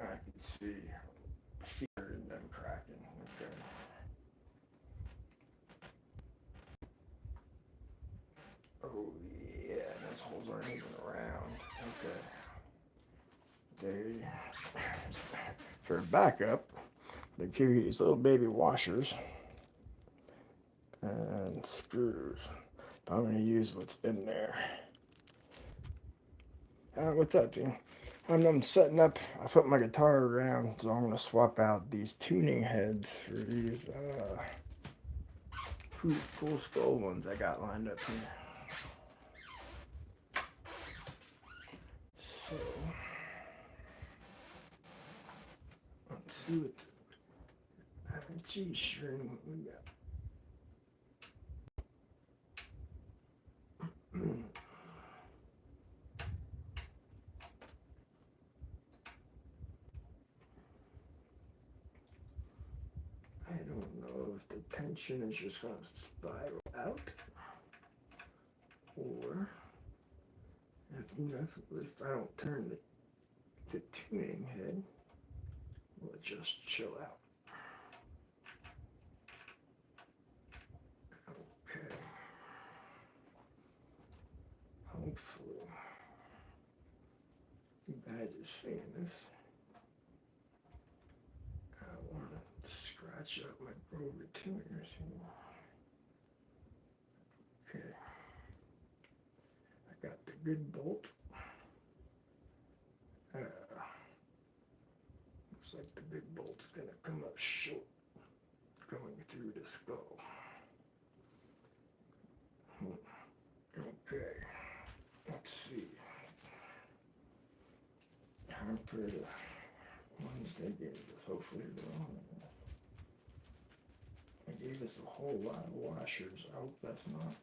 I can see fear in them cracking. Okay. Oh yeah, those holes aren't even around. Okay. For backup, they give you these little baby washers and screws. But I'm going to use what's in there. What's up, Dean? I'm setting up. I flip my guitar around, so I'm going to swap out these tuning heads for these cool skull ones I got lined up here. So, let's see what the G string we got. I don't know if the tension is just going to spiral out, or if I don't turn the tuning head, will it just chill out? Okay. Hopefully. You guys are seeing this. I don't want to scratch up my rover tuners here. Okay. I got the good bolt. Looks like the big bolt's gonna come up short, going through the skull. Okay, let's see. Time for the ones they gave us. Hopefully they're on. They gave us a whole lot of washers. I hope that's not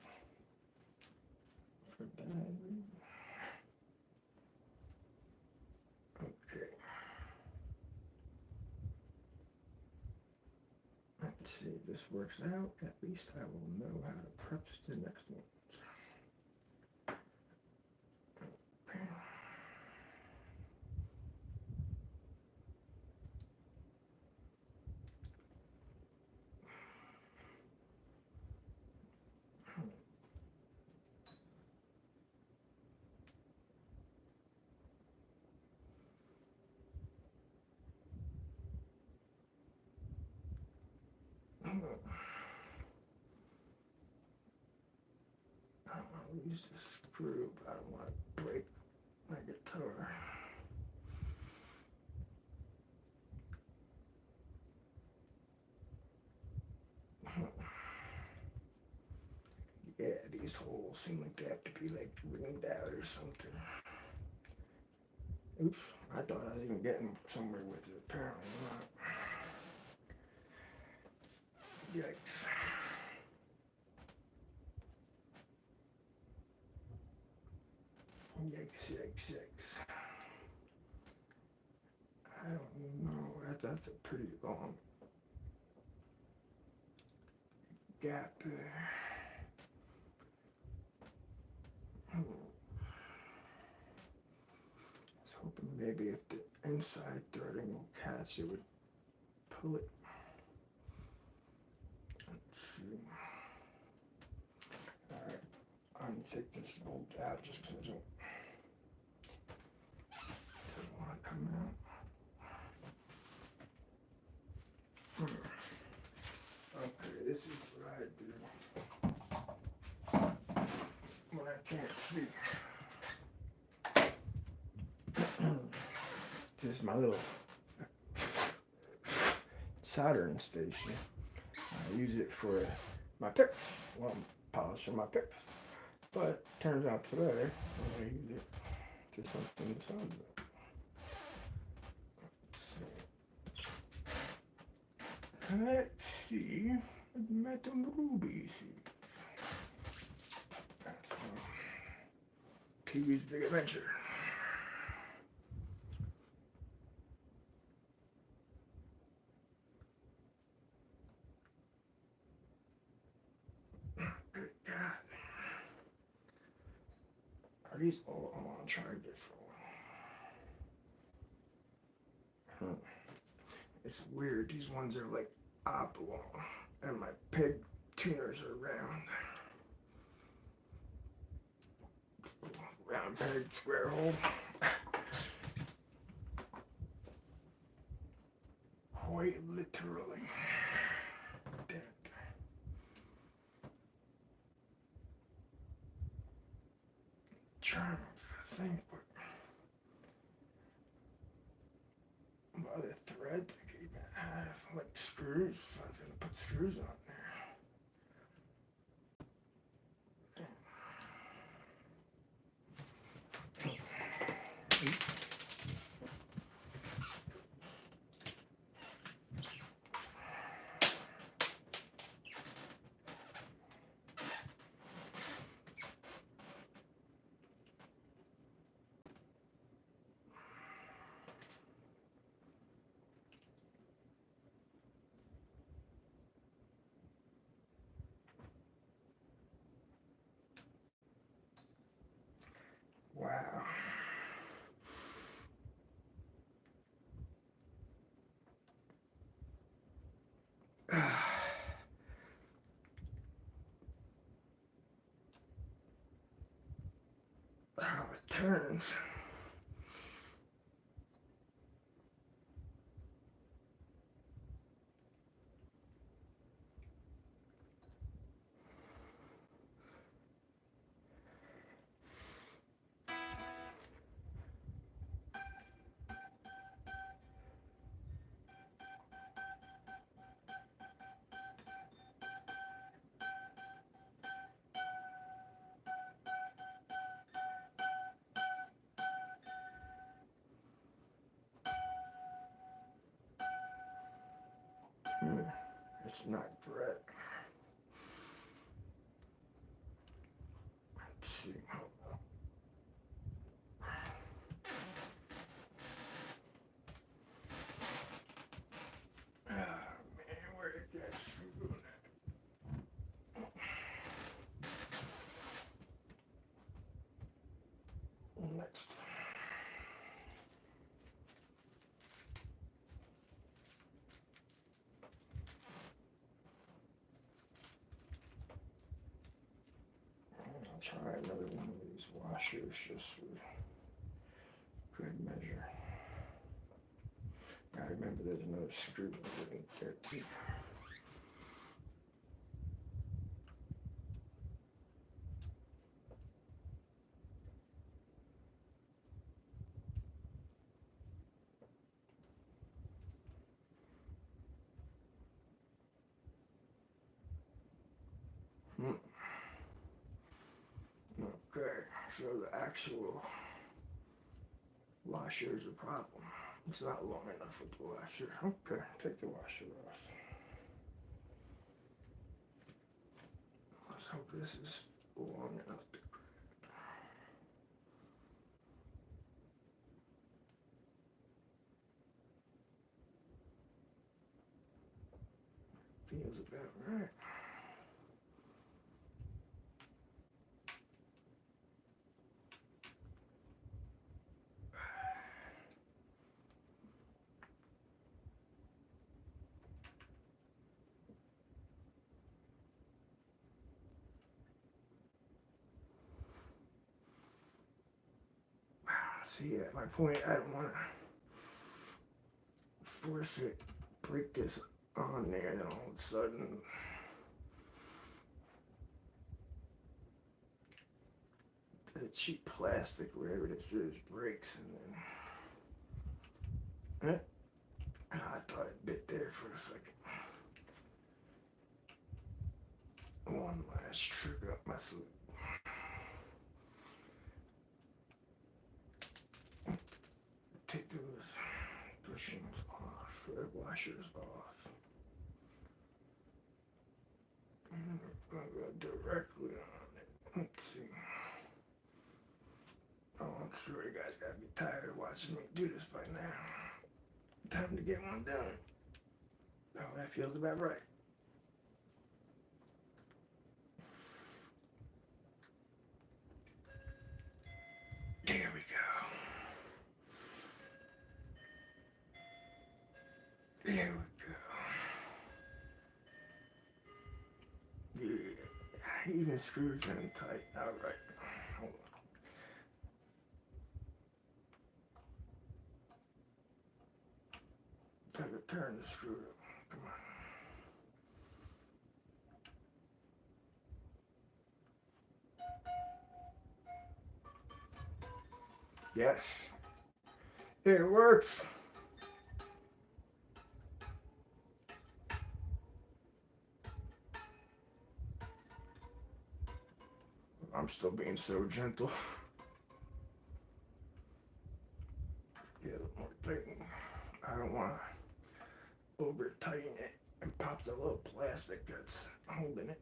for bad reason. Okay. Let's see if this works out. At least I will know how to prep the next one. Okay. I'll use the screw, but I don't want to break my guitar. Yeah, these holes seem like they have to be like ringed out or something. Oops, I thought I was even getting somewhere with it. Apparently not. Yikes. Yikes, yikes, yikes. I don't know. That's a pretty long gap there. I was hoping maybe if the inside threading will catch, it would pull it. Let's see. Alright, I'm going to take this bolt out just because I don't want to come out. Okay, this is what I do when I can't see. Just my little soldering station. I use it for my picks. Well, I'm polishing my picks. But turns out today, I'm going to use it to something besides that. Let's see. Metal rubies. That's Pee-wee's Big Adventure. Good God. Are these all? I want to try a different one. It's weird. These ones are like oblong, and my pig tuners are round. Round peg, square hole. Quite literally. Damn it. Trying to think what other thread I could even have, like screws. I was gonna put screws on there. turns. It's not thread. Let's see. Ah, man, where did that screw go? Next. I'll try another one of these washers just for good measure. I remember there's another screw in there too. Okay, so the actual washer is a problem. It's not long enough with the washer. Okay, take the washer off. Let's hope this is long enough to feels about right. See, at my point, I don't want to force it, break this on there, and then all of a sudden, the cheap plastic, wherever this is, breaks, and then, I thought it bit there for a second. One last trick up my sleeve. Take those bushings off, the washers off. And we're going to go directly on it. Let's see. Oh, I'm sure you guys got to be tired of watching me do this by now. Time to get one done. Oh, that feels about right. There we go. There we go. Yeah, even screws in tight. All right. Hold on. Time to turn the screw. Come on. Yes. It works. I'm still being so gentle. Get a little more tighten. I don't want to over tighten it and pop the little plastic that's holding it.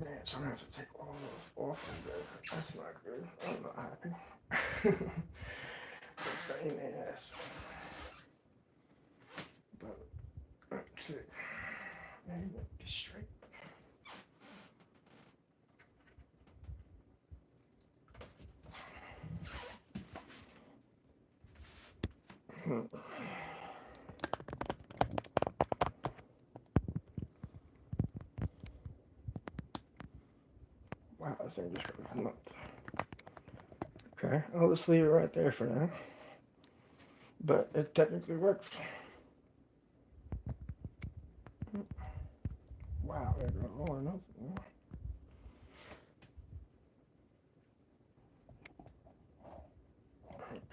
Man, so I'm gonna have to take all those off of there. That's not good. I'm not happy. Pain in the ass. But let's see. Wow, this thing just goes nuts. Okay, I'll just leave it right there for now. But it technically works. Wow, there goes all or nothing.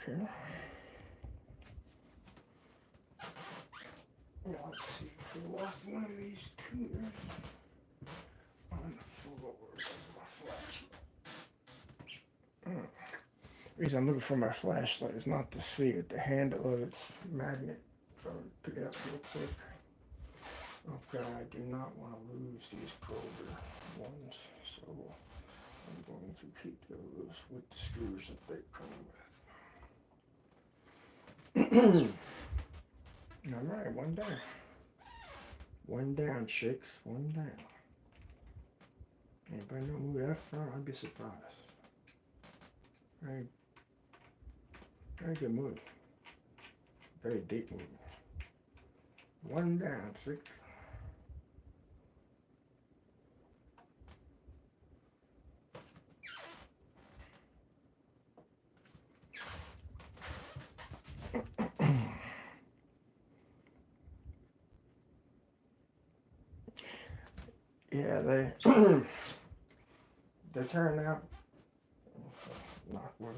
Okay. Now let's see if we lost one of these tuners on the floor. My flashlight. The reason I'm looking for my flashlight is not to see it, the handle of its magnet. So I'll pick it up real quick. Okay, I do not want to lose these prober ones, so I'm going to keep those with the screws that they come with. Alright, one down. One down, chicks. One down. Anybody know who that from? I'd be surprised. Very good movie. Very deep movie. One down, chicks. Yeah, they turned out, knock wood,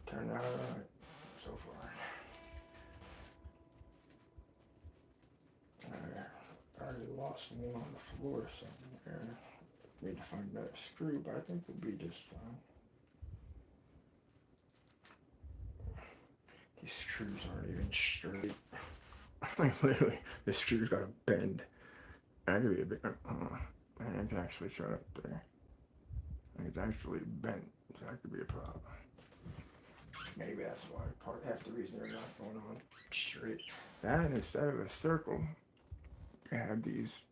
turned out alright so far. I already lost one on the floor somewhere. Need to find that screw, but I think we'll be just fine. These screws aren't even straight. Like literally, the screw's got a bend. I could be a bit. And it's actually shut up there. And it's actually bent, so that could be a problem. Maybe that's why half the reason they're not going on straight. That instead of a circle, you have these,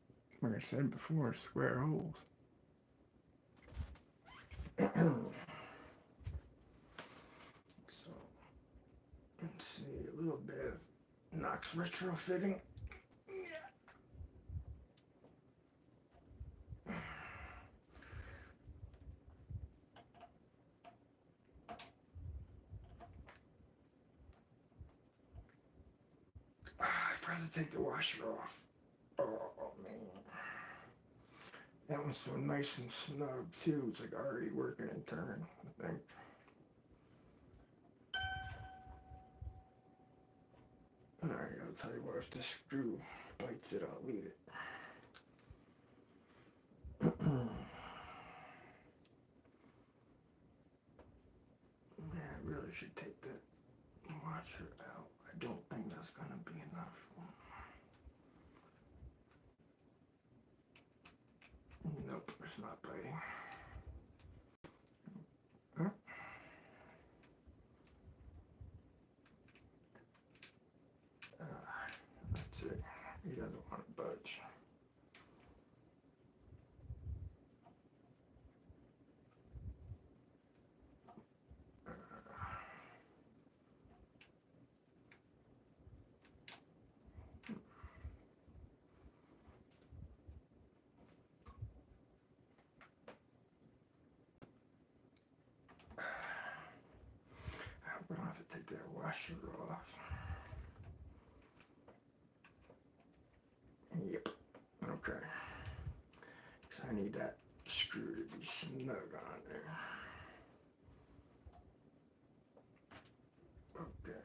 like I said before, square holes. So let's see a little bit of Knox retrofitting. I'd rather take the washer off. Oh man. That one's so nice and snug too. It's like already working in turn, I think. Alright, I'll tell you what, if the screw bites it, I'll leave it. Yeah, I really should take that washer out. I don't think that's gonna be enough. Nope, it's not biting. Huh? That's it. He doesn't want to budge. I'm gonna have to take that washer off. Yep. Okay. Because I need that screw to be snug on there. Okay.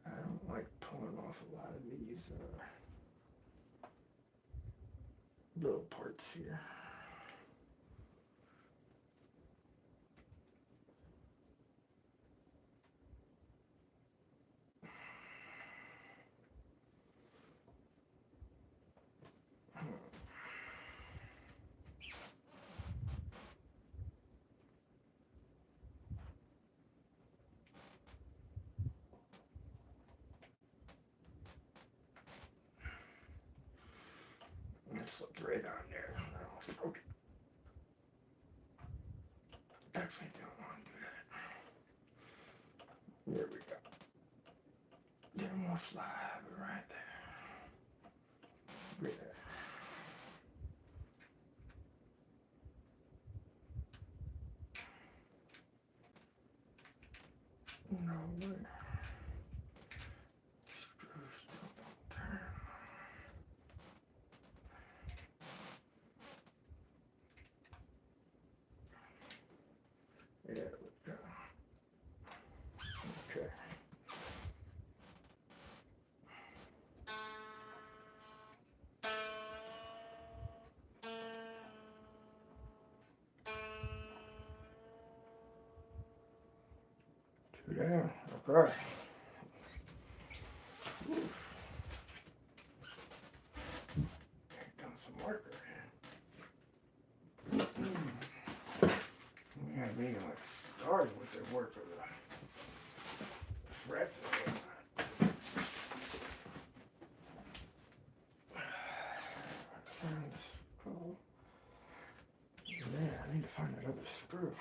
I don't like pulling off a lot of these little parts here. It slipped right on there. Okay. Definitely don't want to do that. There we go. I'll slide it right there. Yeah. No way. Screws don't turn. There we go. Okay. Two down. Okay. Done some work. We haven't even like started with the work of the frets. Man, I need to find that other screw.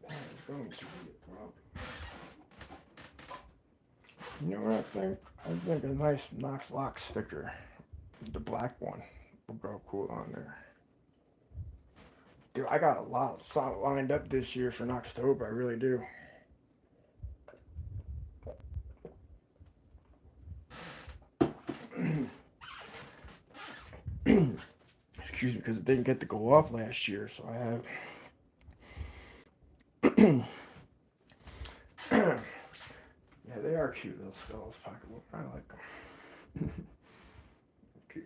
That is going to be a problem. You know what I think? I think a nice knoxlocks sticker, the black one, will go cool on there. Dude, I got a lot lined up this year for October. I really do. Excuse me, because it didn't get to go off last year, so I have. Yeah, they are cute, those skulls. Pocketbook. I like them. Okay.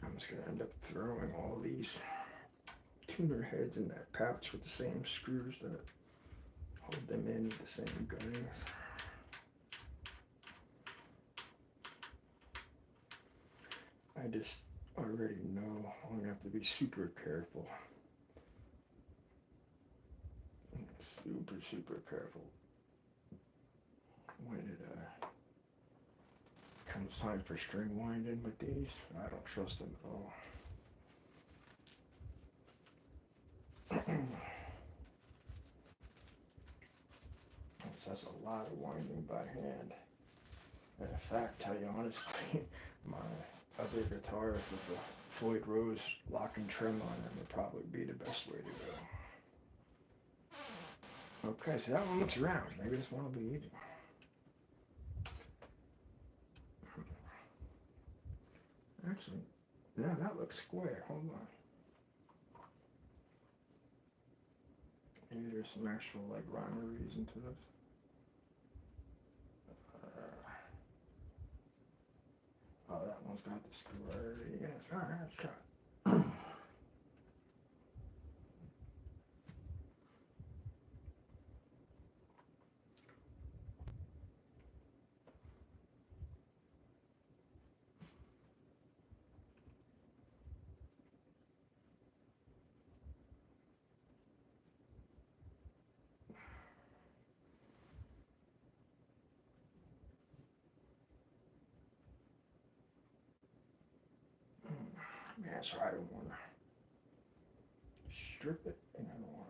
I'm just going to end up throwing all these tuner heads in that pouch with the same screws that hold them in with the same guttings. I just already know I'm gonna have to be super careful. Super careful when it comes time for string winding with these. I don't trust them at all. That's a lot of winding by hand. And in fact, tell you honestly, my other guitars with the Floyd Rose lock and trim on them would probably be the best way to go. Okay, so that one looks round. Maybe this one will be easy. Actually, yeah, that looks square. Hold on. Maybe there's some actual like rhyme or reason to this. Oh, that one's got the screw already. Yeah, alright, let's try it. Yeah, so I don't want to strip it, and I don't want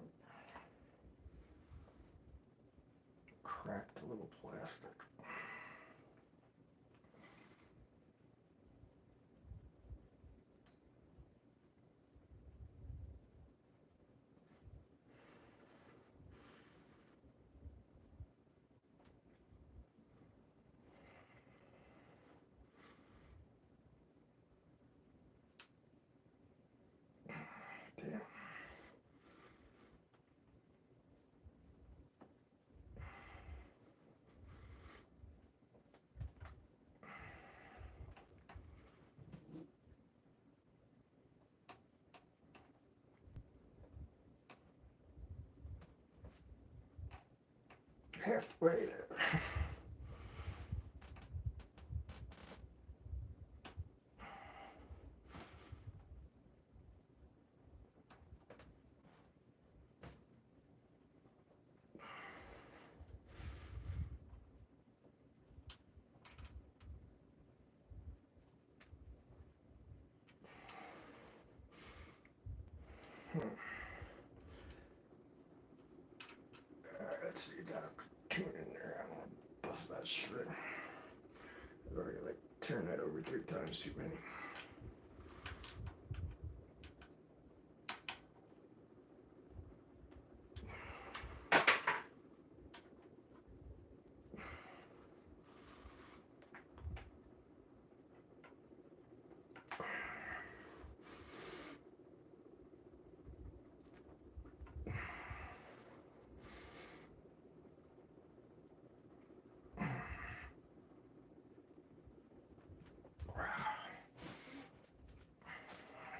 to crack the little plastic. Damn. Halfway there. 3 times too many.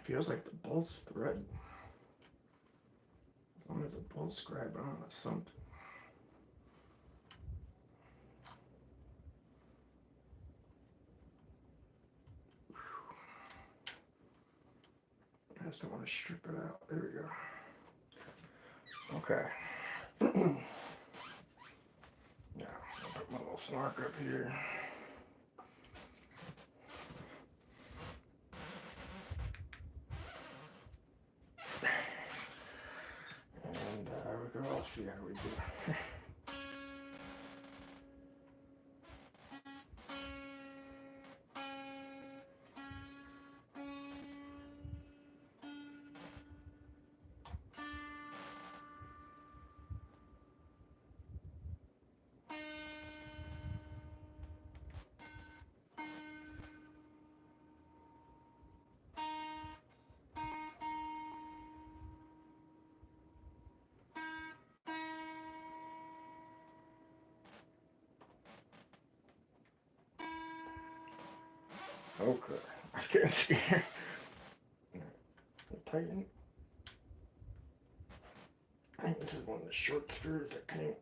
Feels like the bolt's thread. I wonder if the bolt's grabbing on something. I just don't want to strip it out. There we go. Okay. Now, I'll put my little snark up here. And we can all see how we do. Okay, I was getting scared. Tighten. I think this is one of the short screws that came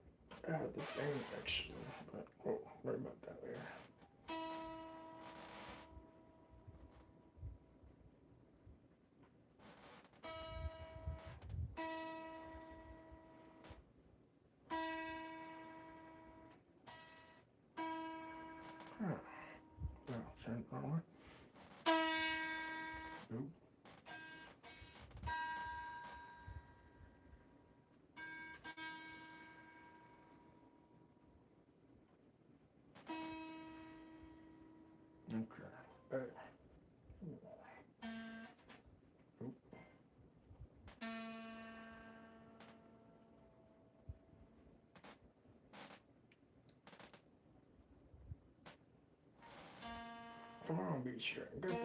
out of the thing actually, but we'll worry about that later. Huh. No, turn it on. Nope. Okay. Oop. Come on, be sure. Get there.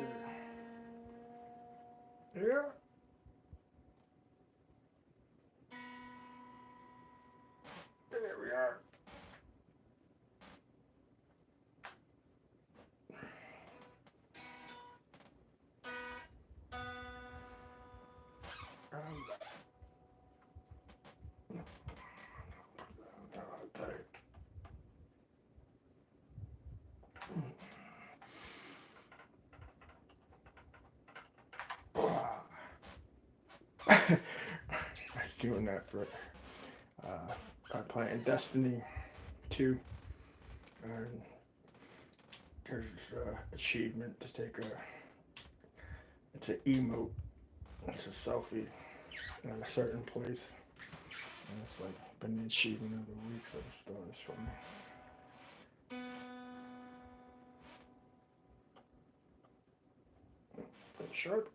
Yeah. There we are. I was doing that for I'm playing Destiny 2, and there's this achievement to take it's an emote, it's a selfie in a certain place, and it's like been the achievement of the week, so it's doing this for me. Pretty sharp.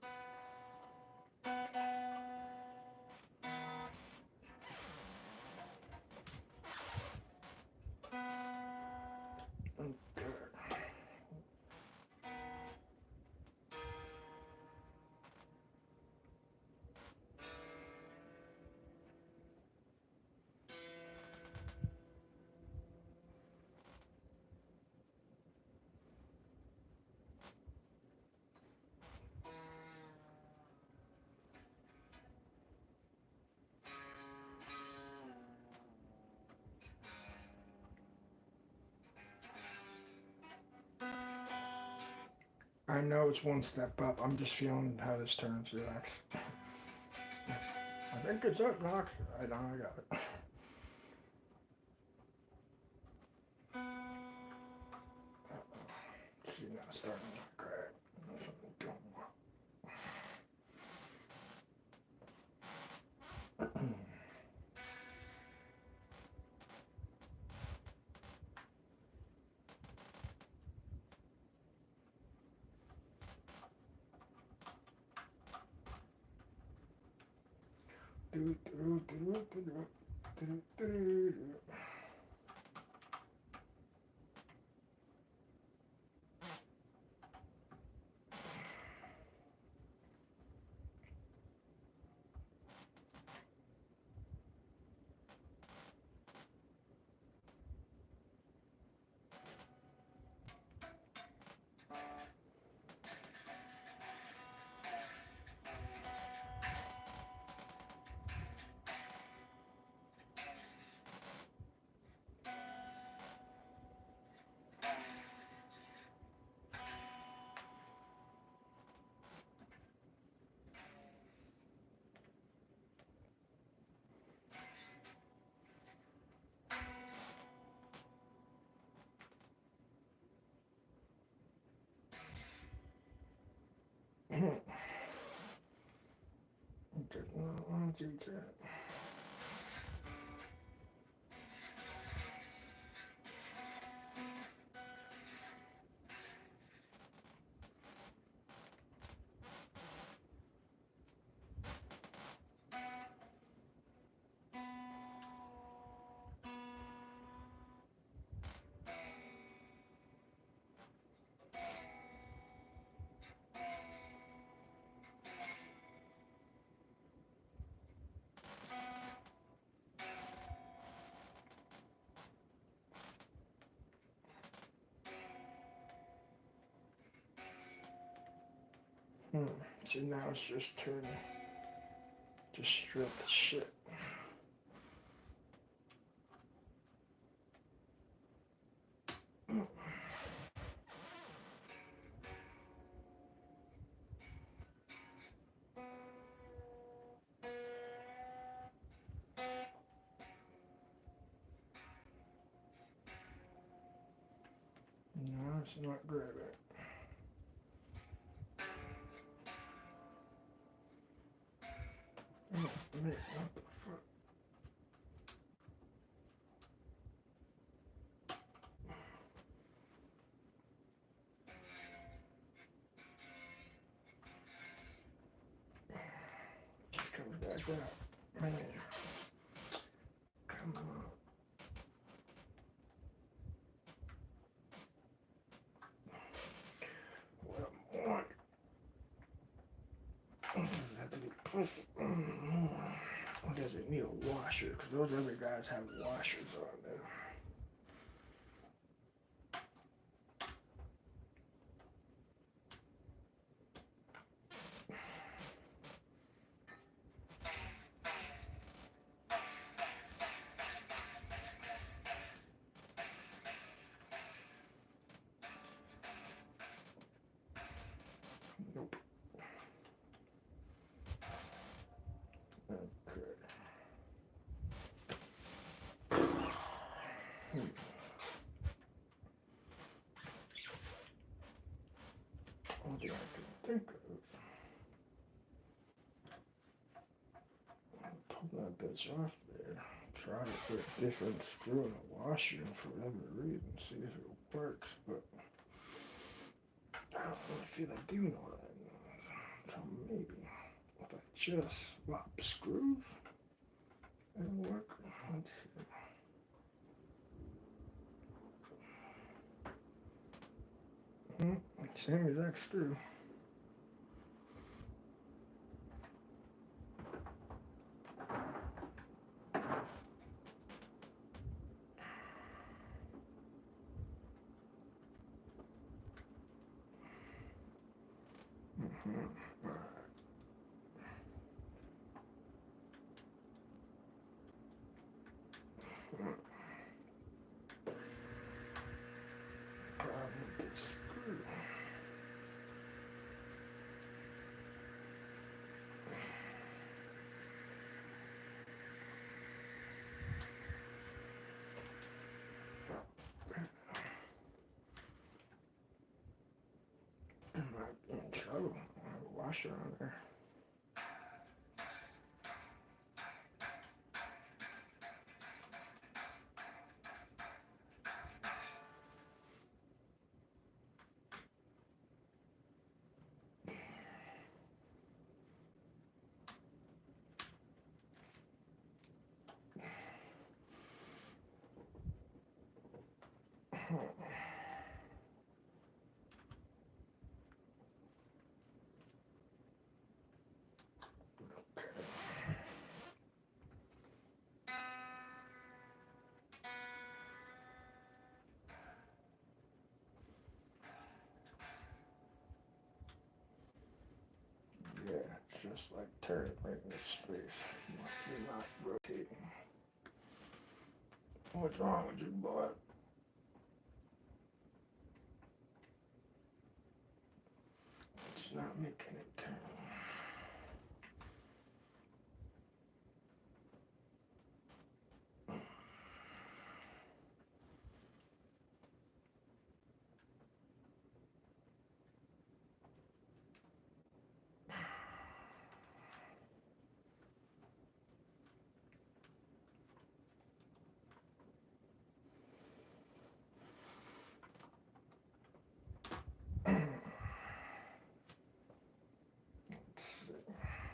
I know it's one step up. I'm just feeling how this turns. Relax. I think it's up, Knox. I know, I got it. See, now it's starting to crack. Does not want to do that. So now it's just turning. Just strip the shit. No, it's not grabbing. Oh, man, what the fuck? Just coming back out. Man. Come on. What I want. Does it have to be perfect? Or does it need a washer? Because those other guys have washers on them. Nope. Okay. Only thing I can think of. Pull that bitch off there. Try to put a different screw in a washer for whatever reason. See if it works, but I don't really feel like doing all that. So maybe if I just swap screws, it'll work. Let's see. Same exact screw. Problem with this screw. I might be in trouble. I have a washer on there. just like turn it right in this space. You're not rotating. What's wrong with you, boy? It's not making it turn.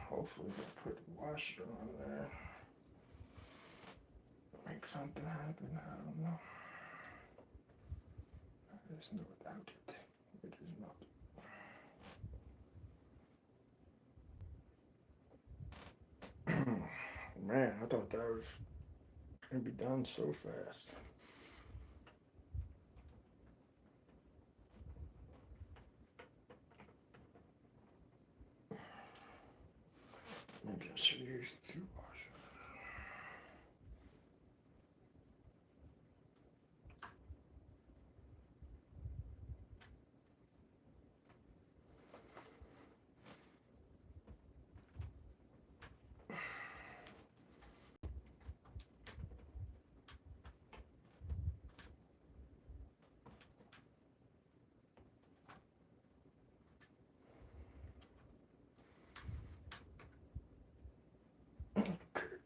Hopefully they'll put the washer on there. Make something happen, I don't know. There's no doubt it. It is not. Man, I thought that was gonna be done so fast. Maybe I should use two washers.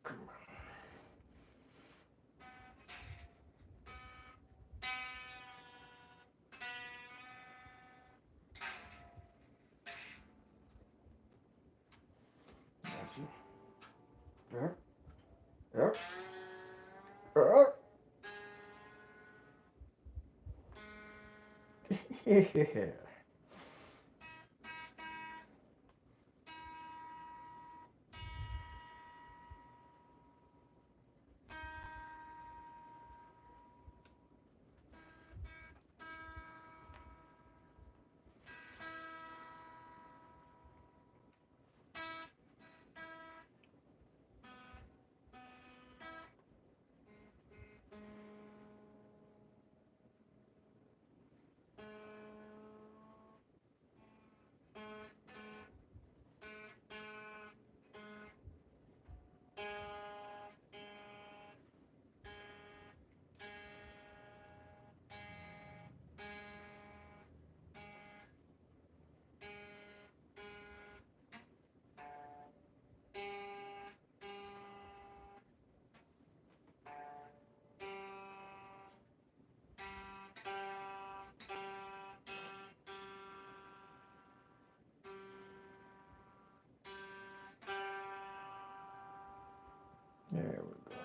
Come on. That's it. Yep. Yep. Yeah. There we go.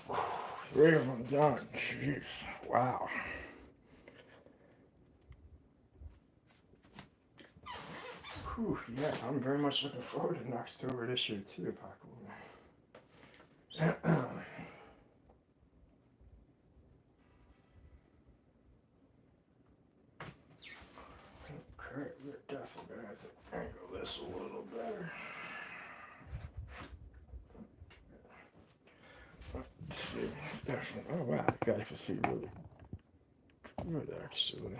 All right. 3 of them done. Jeez. Wow. Whew, yeah, I'm very much looking forward to October this year too, Paco. Okay, we're definitely gonna have to angle this a little better. Let's see. Definitely. Oh wow, you guys can see really good actually.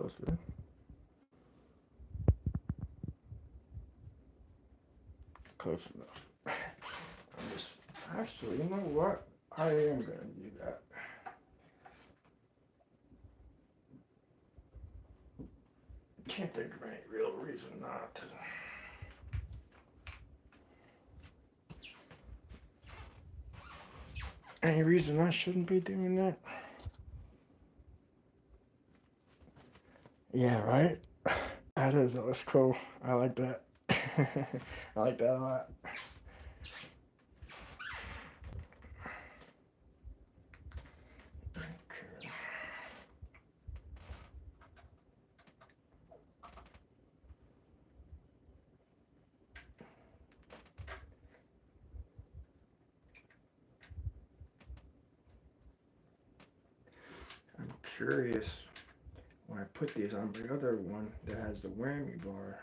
closer. Close enough. Actually, you know what? I am gonna do that. Can't think of any real reason not to. Any reason I shouldn't be doing that? Yeah, right? That looks cool. I like that. I like that a lot. Okay. I'm curious, when I put these on my other one that has the whammy bar,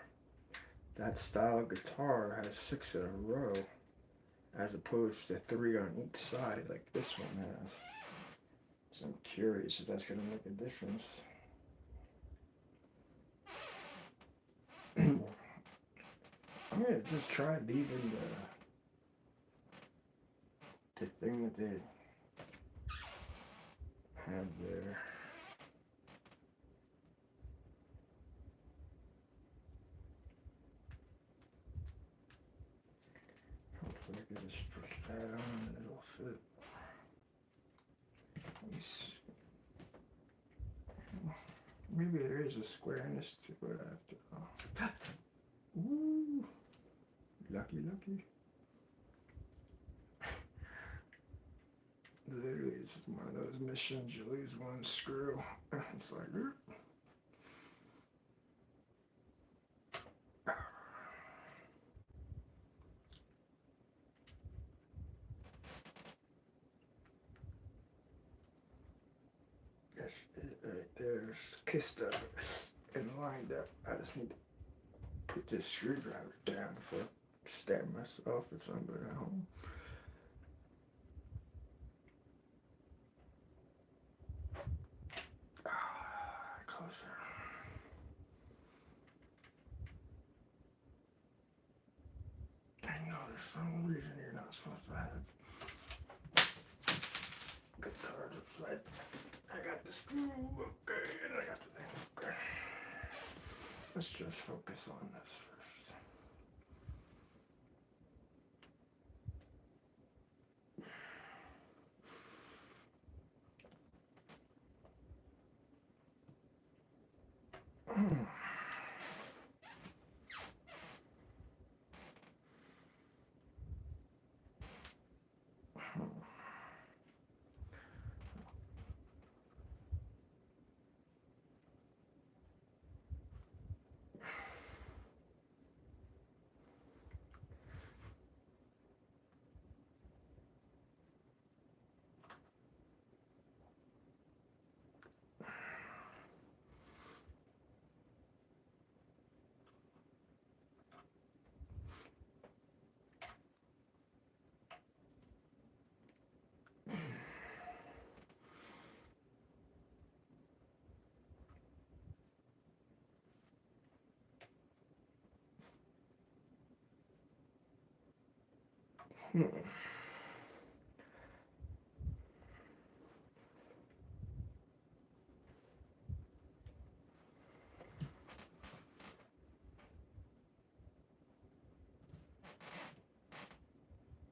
that style of guitar has 6 in a row as opposed to 3 on each side like this one has. So I'm curious if that's going to make a difference. I'm going to just try leaving the thing that they have there. Hopefully I can just push that on and it'll fit. Maybe there is a squareness to it after all. Ooh, lucky. Literally, it's one of those missions you lose one screw. It's like, that's it right there. It's kissed up and lined up. I just need to put this screwdriver down before I stab myself or somebody at home. Closer. I know there's some reason you're not supposed to have guitars upside. I got the screw, okay, and I got the thing, okay. Let's just focus on this first.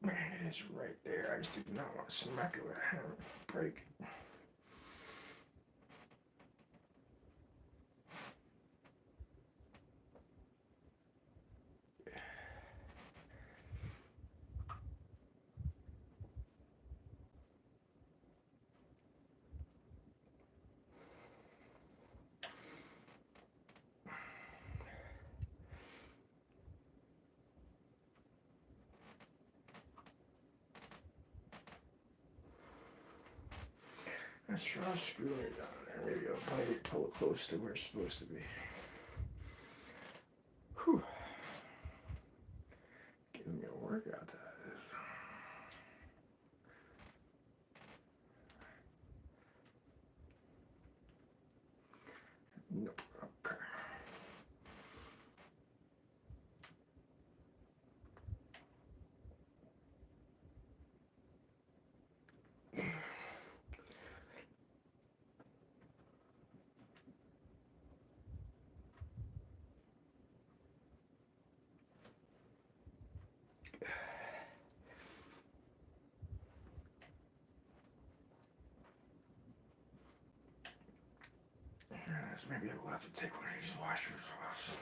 Man, it is right there. I just do not want to smack it with a hammer and break it. Let's try screwing it down there. Maybe I'll probably pull it close to where it's supposed to be. Whew. Giving me a workout, that is. Nope. guess maybe I will have to take one of these washers off.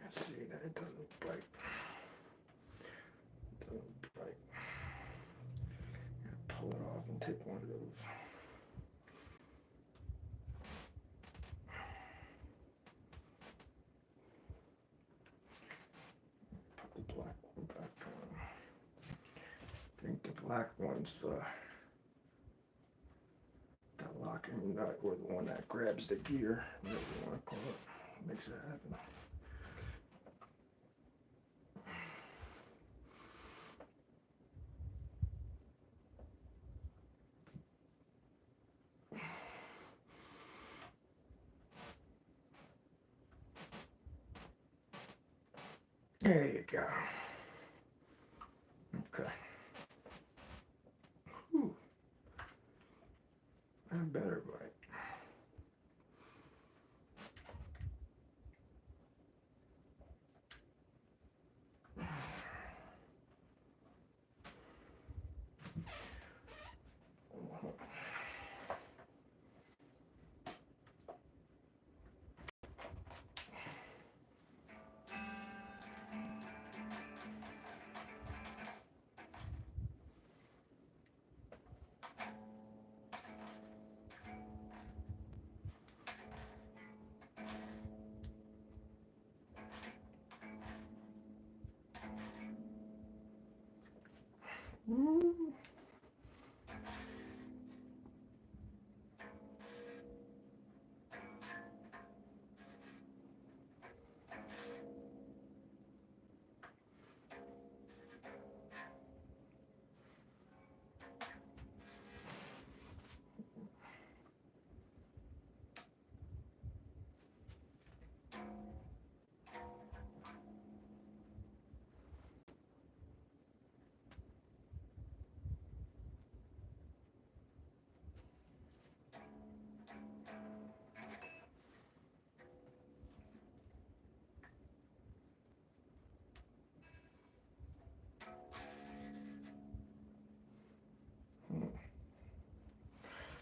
Let's see that it doesn't bite. It doesn't bite. Pull it off and take one of those. Put the black one back on. I think the black one's the locking nut, or the one that grabs the gear, whatever you want to call it, makes it happen. There you go. Okay. Whew. That better bite. Ooh.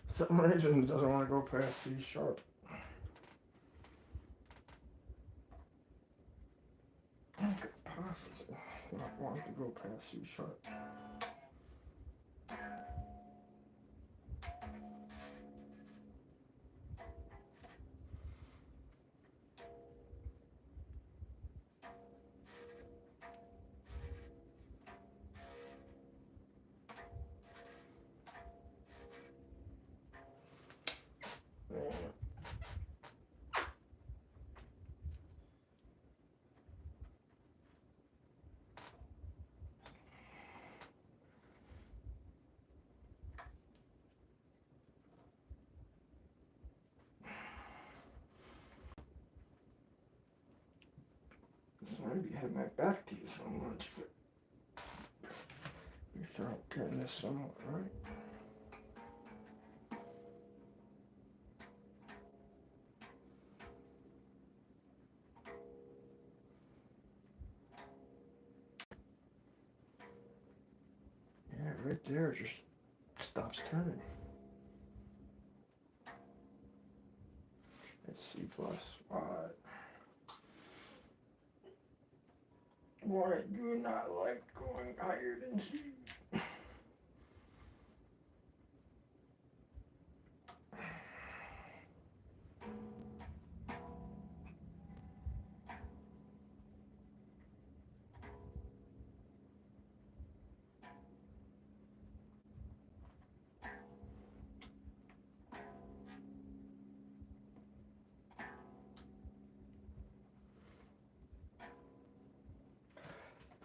For some reason it doesn't want to go past C sharp. I could possibly not want to go past C sharp. So maybe I had my back to you so much, but make sure I'm getting this somewhat right. Yeah, right there it just stops turning. It's C plus. Why do you not like going higher than C?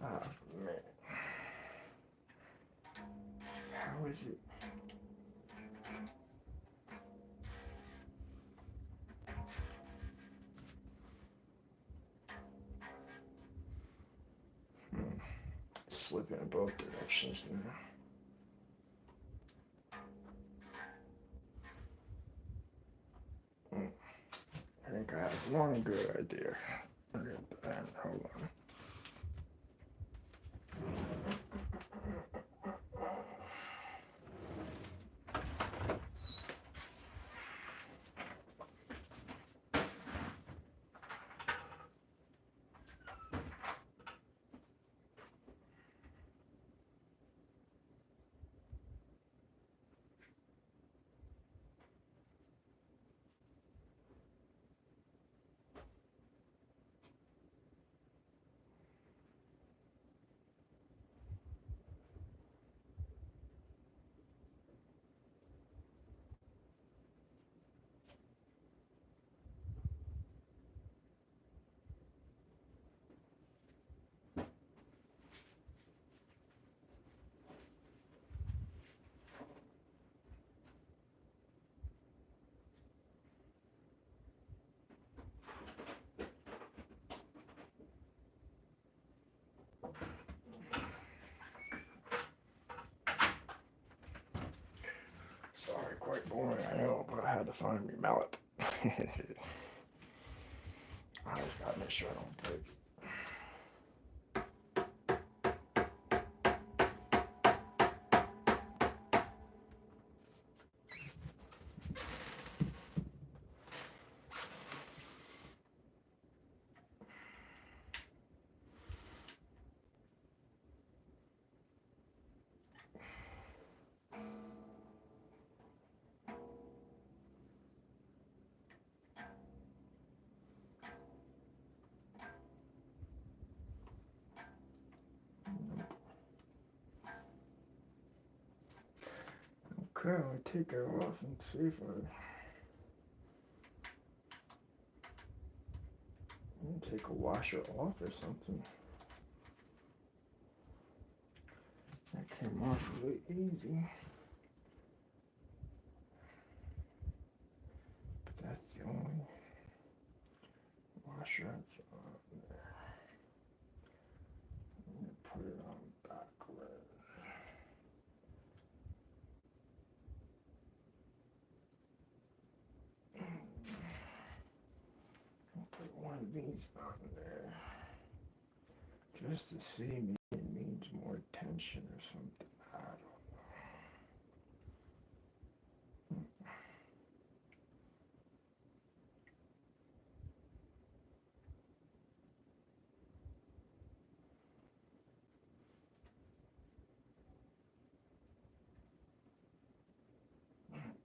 Oh man. How is it? looking in both directions now. I think I have one good idea. Hold on. Sorry, quite boring, I know, but I had to find me mallet. I just gotta make sure I don't break it. Okay, I'll take it off and see if I take a washer off or something. That came off really easy. But that's the only washer that's on there. I'm gonna put it on backward. I'll put one of these on there. Just to see, maybe it needs more tension or something. I don't know.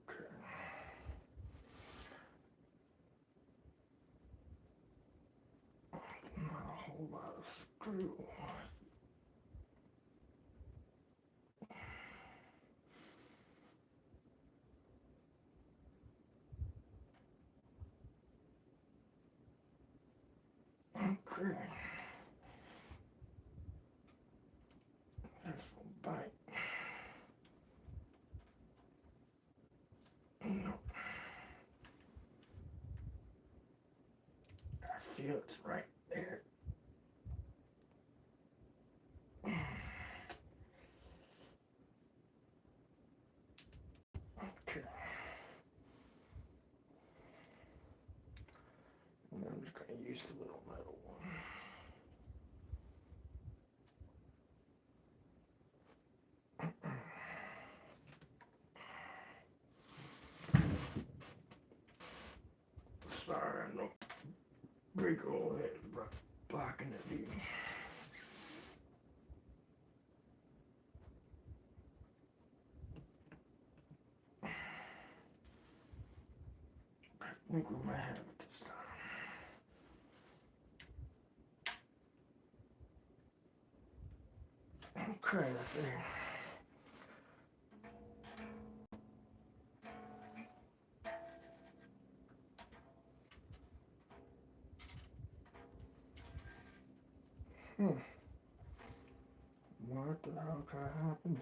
Okay. Not a whole lot of screw. Okay. This will bite. Nope. I feel it's right there. Okay. And I'm just going to use the little metal one. Sorry, I know. Break all that blocking the view. I think we might have it this time. Okay, let's see. What the hell could have happened?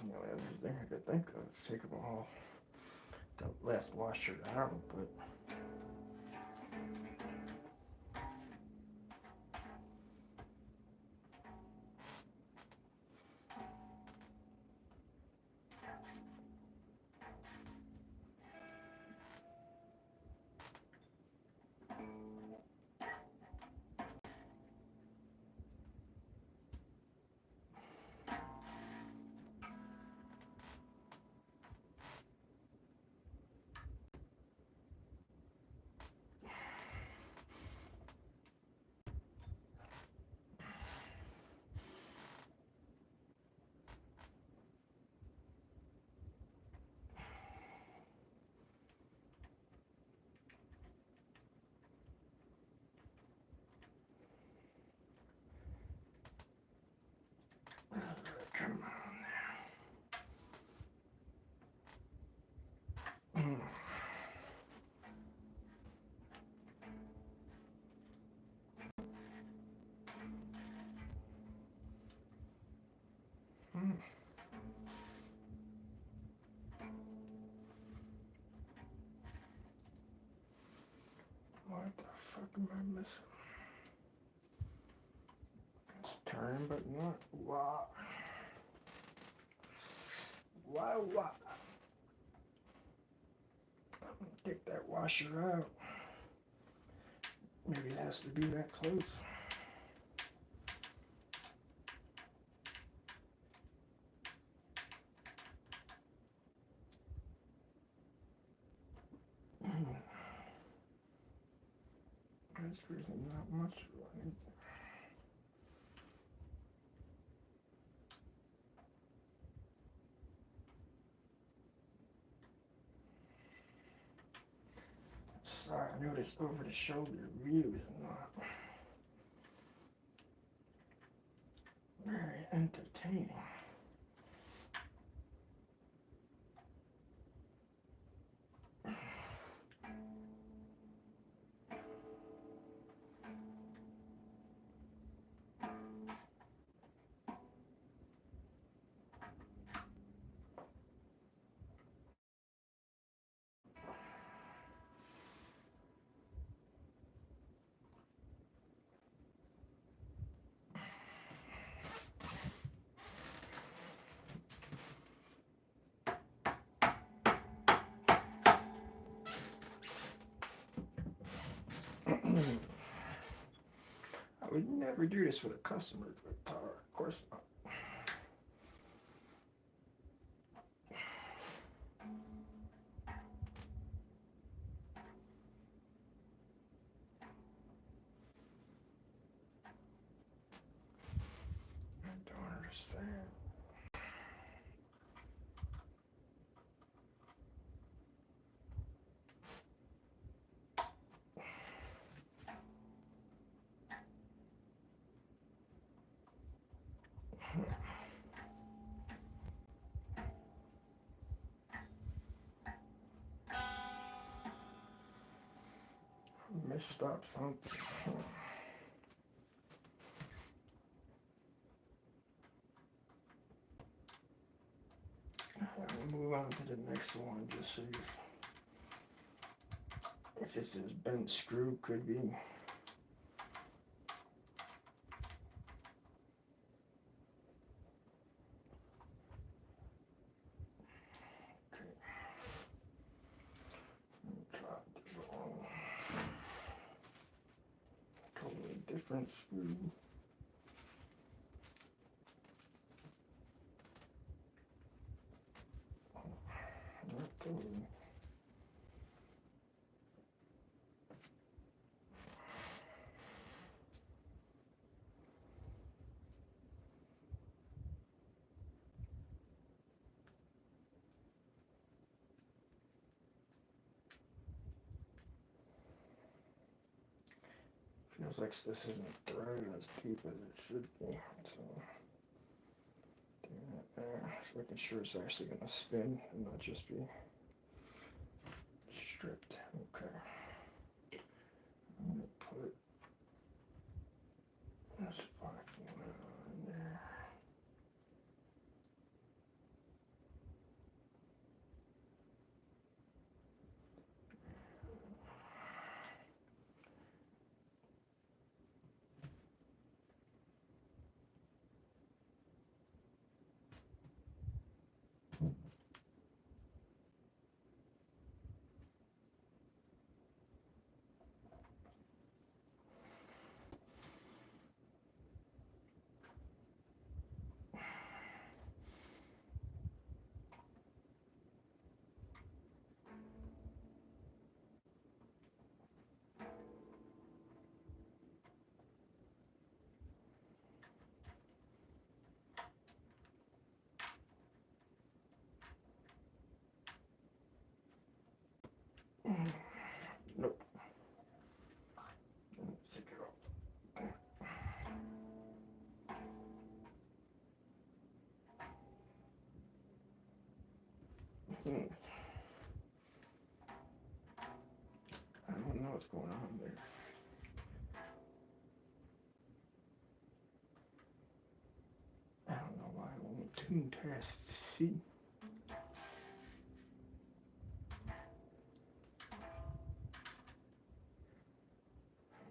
The only other thing I could think of is take them all, the last washer out, but come on. What the fuck am I missing? It's turn, but not why. Why? I'm gonna take that washer out. Maybe it has to be that close. That's really not much right. Sorry, I know this over the shoulder view is not very entertaining. I would never do this with a customer's guitar, of course not. I don't understand. Messed up something. We'll move on to the next one, just see if it's this bent screw, could be. Totally different screw. Not totally. Feels like this isn't threaded as deep as it should be, so doing that there, so making sure it's actually going to spin and not just be stripped. Okay, I'm going to put this black one on there. Nope. Let's take it off. I don't know what's going on there. I don't know why I won't tune test C.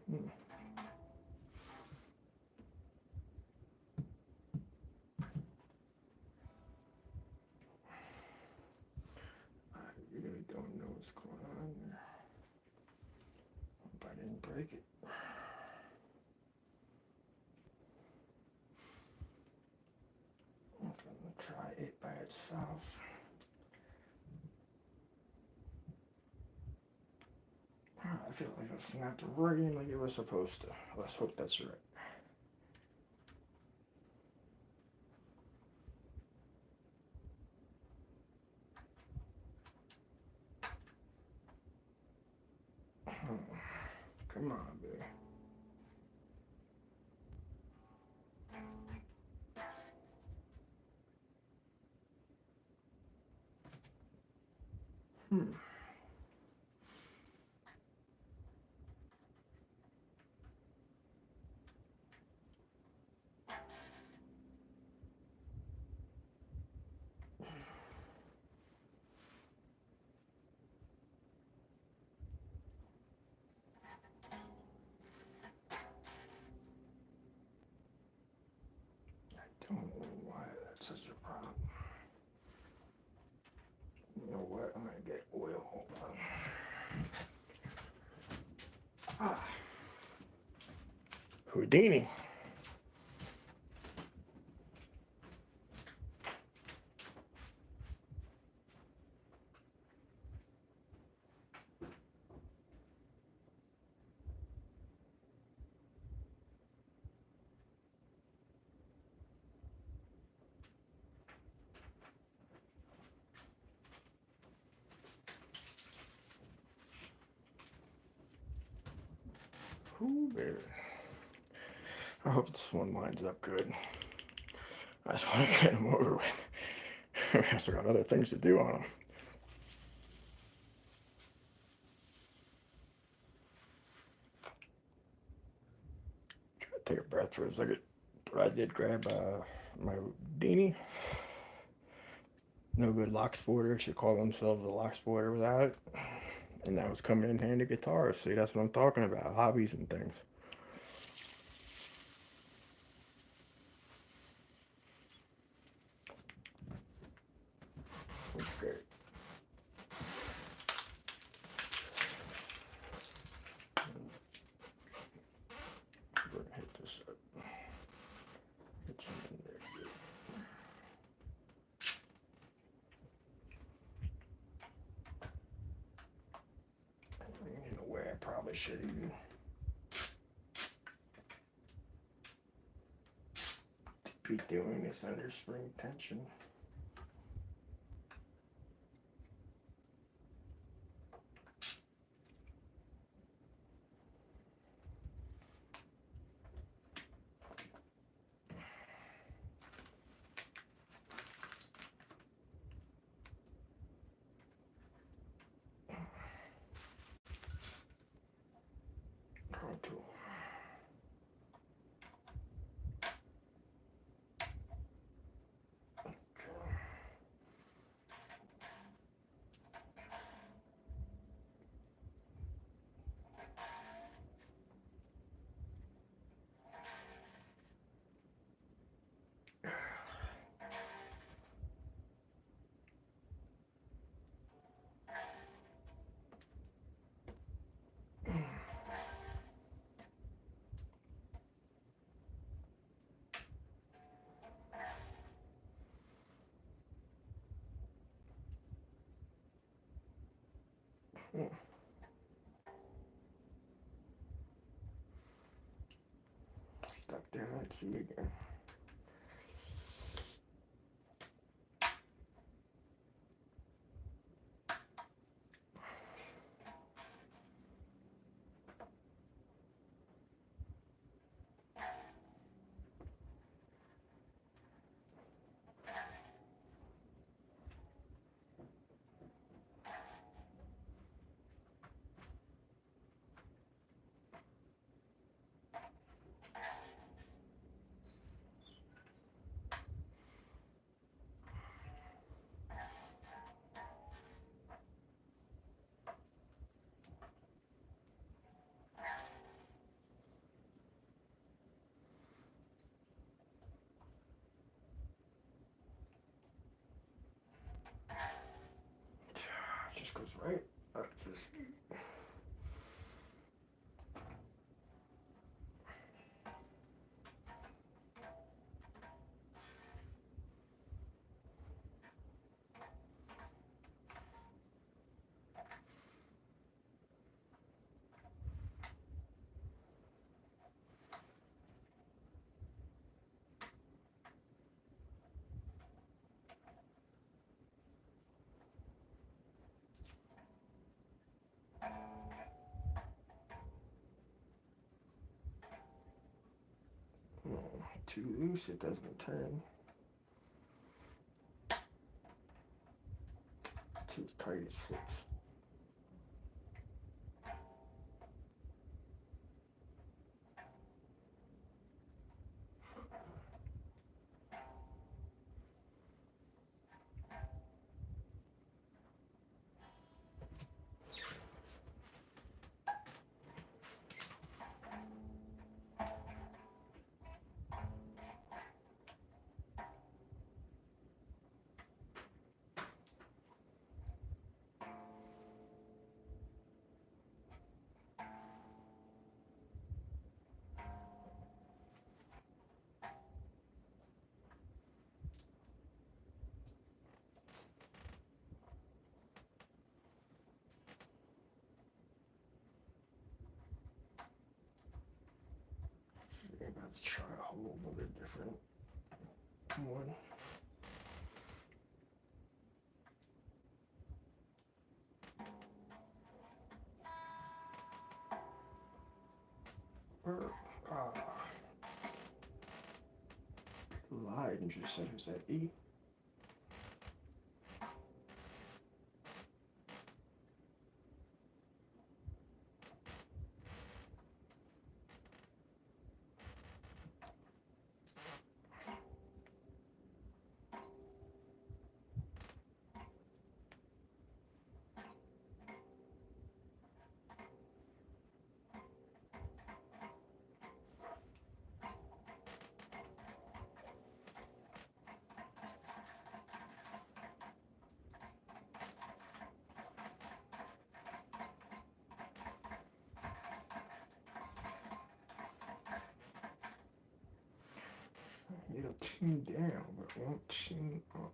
I really don't know what's going on there. Hope I didn't break it. I'm gonna try it by itself. I feel like it snapped right in like it was supposed to. Let's hope that's right. Come on, baby. I don't know why that's such a problem. You know what? I'm gonna get oil. Hold on. Ah. Houdini. Ooh, baby. I hope this one lines up good. I just want to get them over with. I still got other things to do on them. Gotta take a breath for a second. But I did grab my Houdini. No good lock sporter should call themselves a lock sporter without it. And that was coming in handy guitars. See, that's what I'm talking about. Hobbies and things. Okay. We're gonna hit this up. Get some in there. In a way, I probably should even be doing this under spring tension. Tool. Stuck there, let's see again. right up this. Too loose, it doesn't turn. Too tight, it sits. Let's try a whole other different one. Or, lied and just said, who's that E? It'll tune down, but it won't tune up.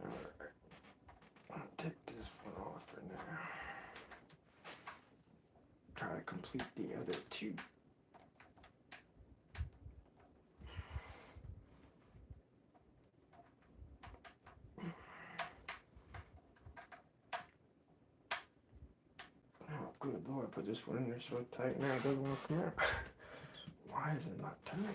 Alright, I'll take this one off for now. Try to complete the other two. Oh, good lord, I put this one in there so tight now it doesn't want to come out. Why is it not turning?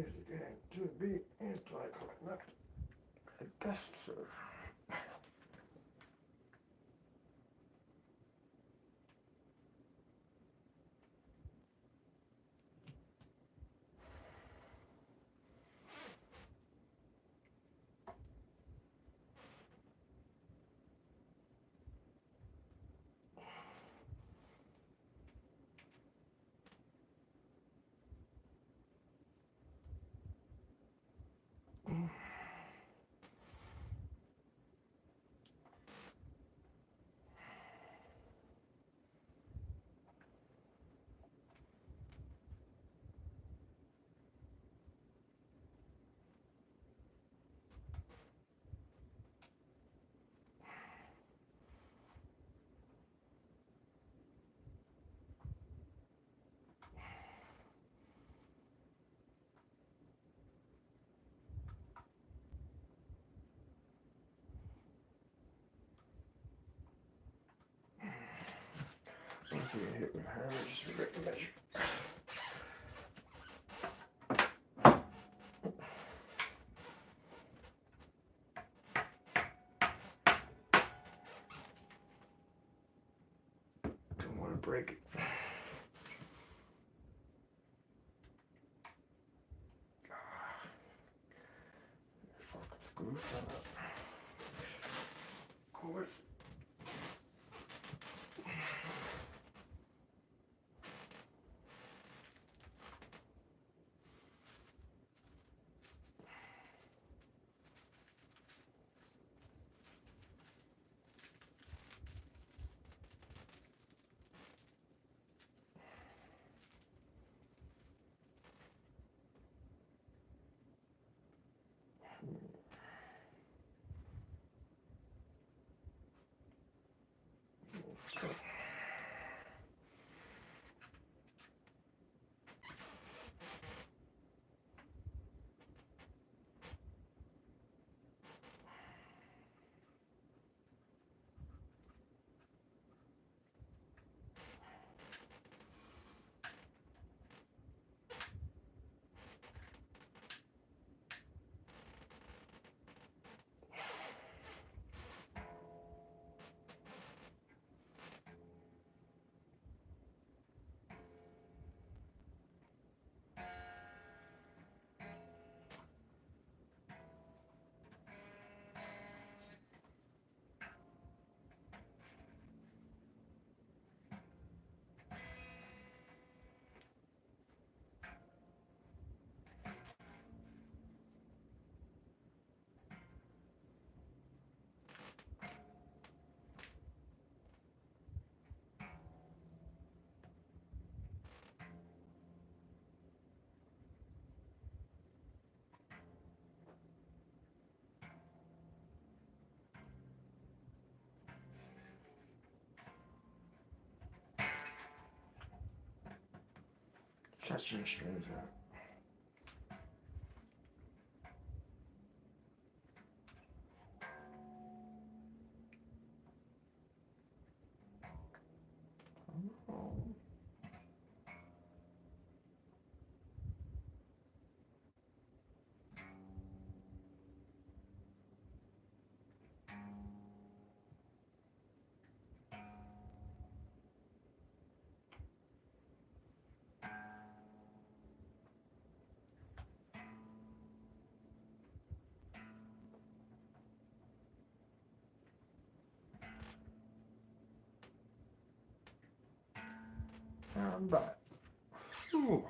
music and to the beat anti-climactic at best serve. Don't get hit with hammer, just forget to measure. Don't want to break it. Fucking screw shut up. Of course. Shut your strings out. Oh. I'm back. Ooh.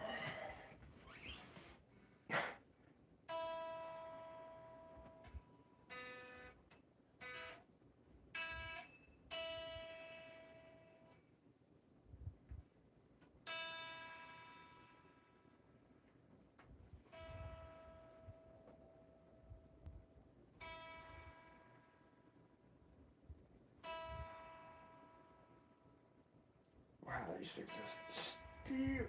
Wow, these things are stiff.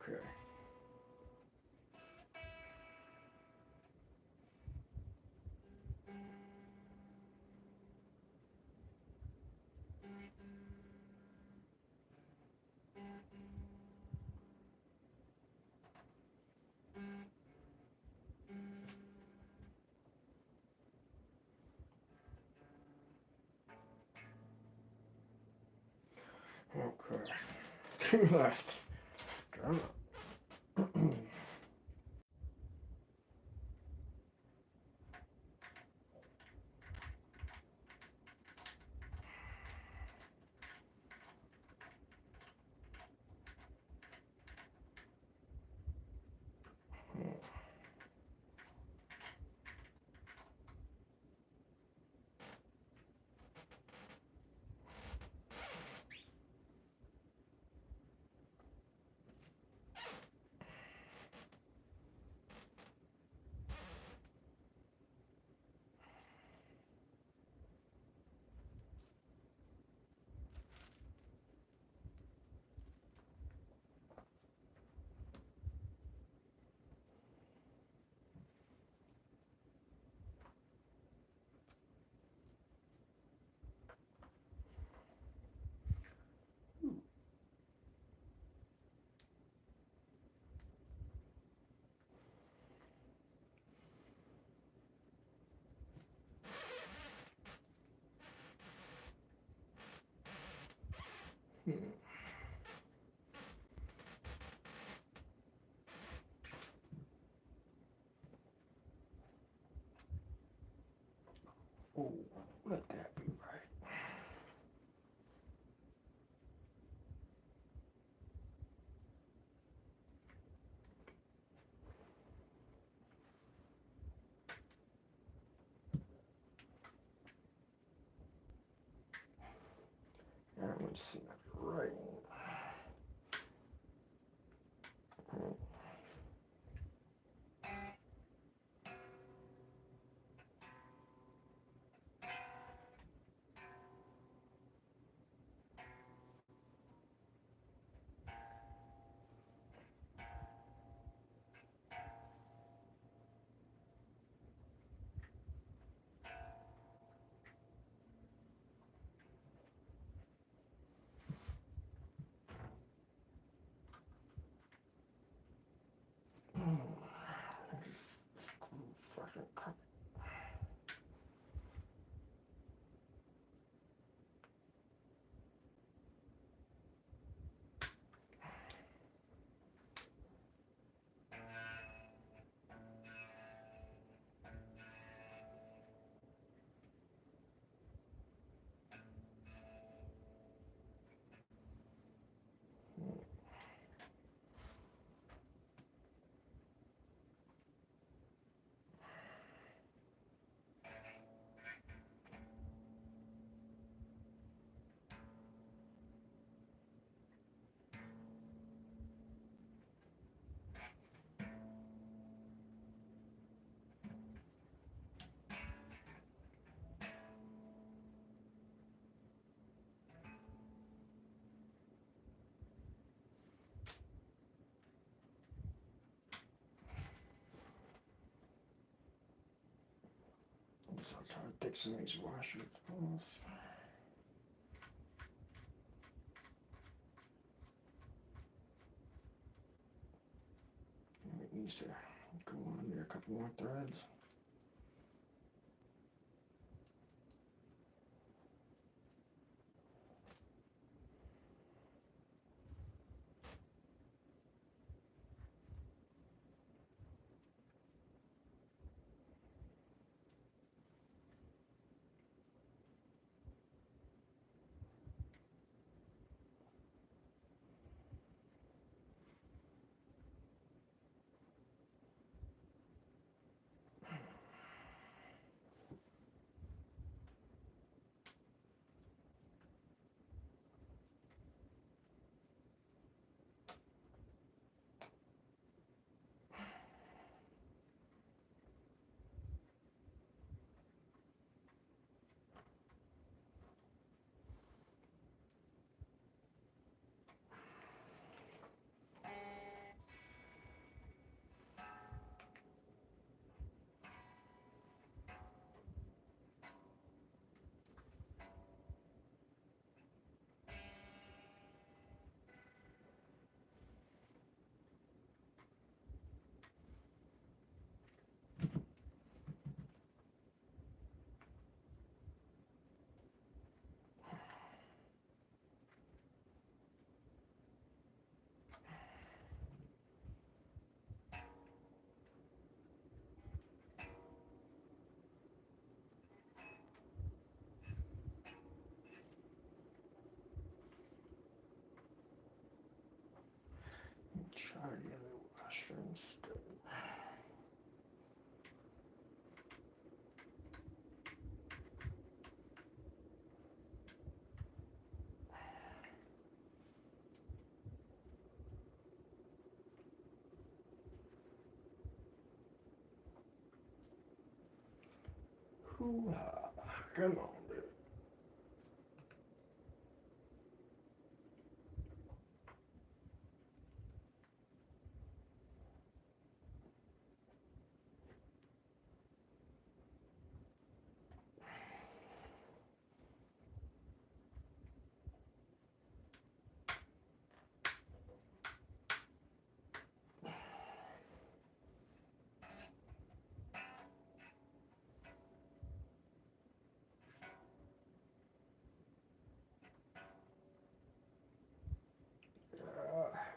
Okay. Okay. Two left. Come on. Oh, let that be right. That one's snapped right. Fucking crap. I guess I'll try to take some of these washers off. It needs to go on there a couple more threads. try the other washer instead. Hoo-ha. Come on, dude.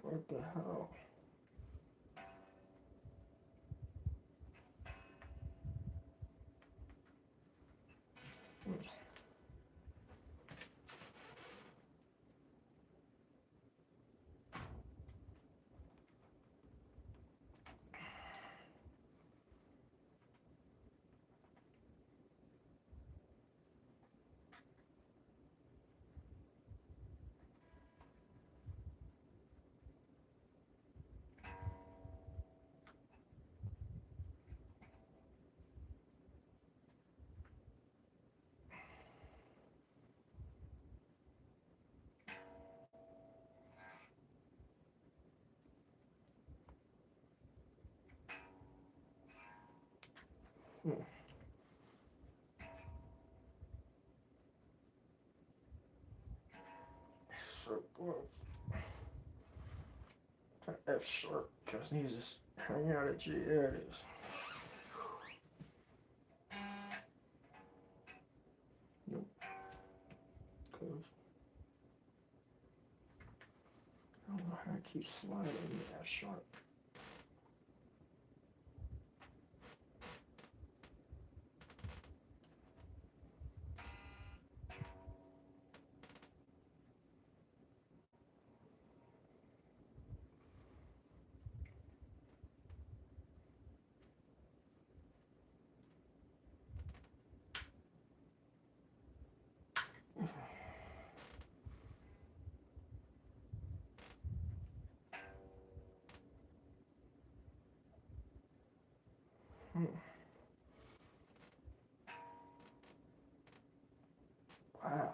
What the hell? So close. F sharp, because he's just hanging out at G. There it is. Nope. Close. I don't know how to keep sliding the F sharp. Wow.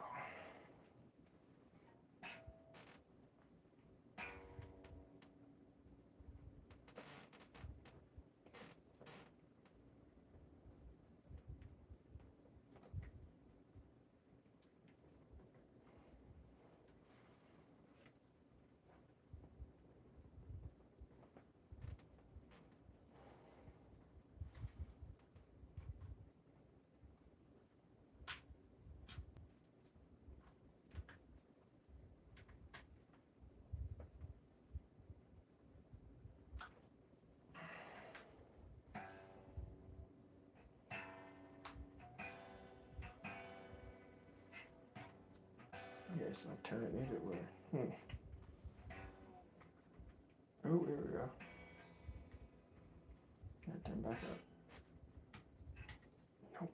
Yes, I turn it either way. Oh, there we go. Gotta turn back up. Nope.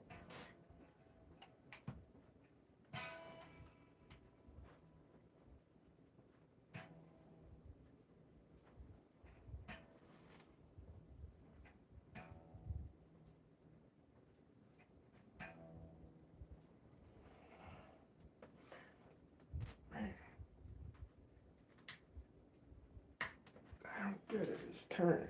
Man. I don't get it. It's turning.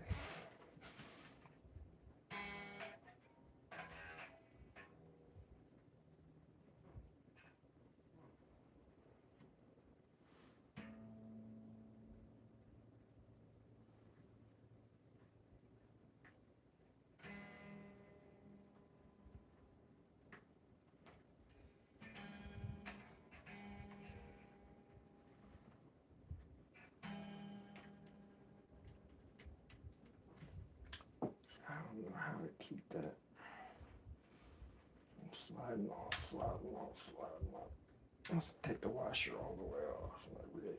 I don't know how to keep that. I'm sliding off, sliding off, sliding off. Let's take the washer all the way off. Like really.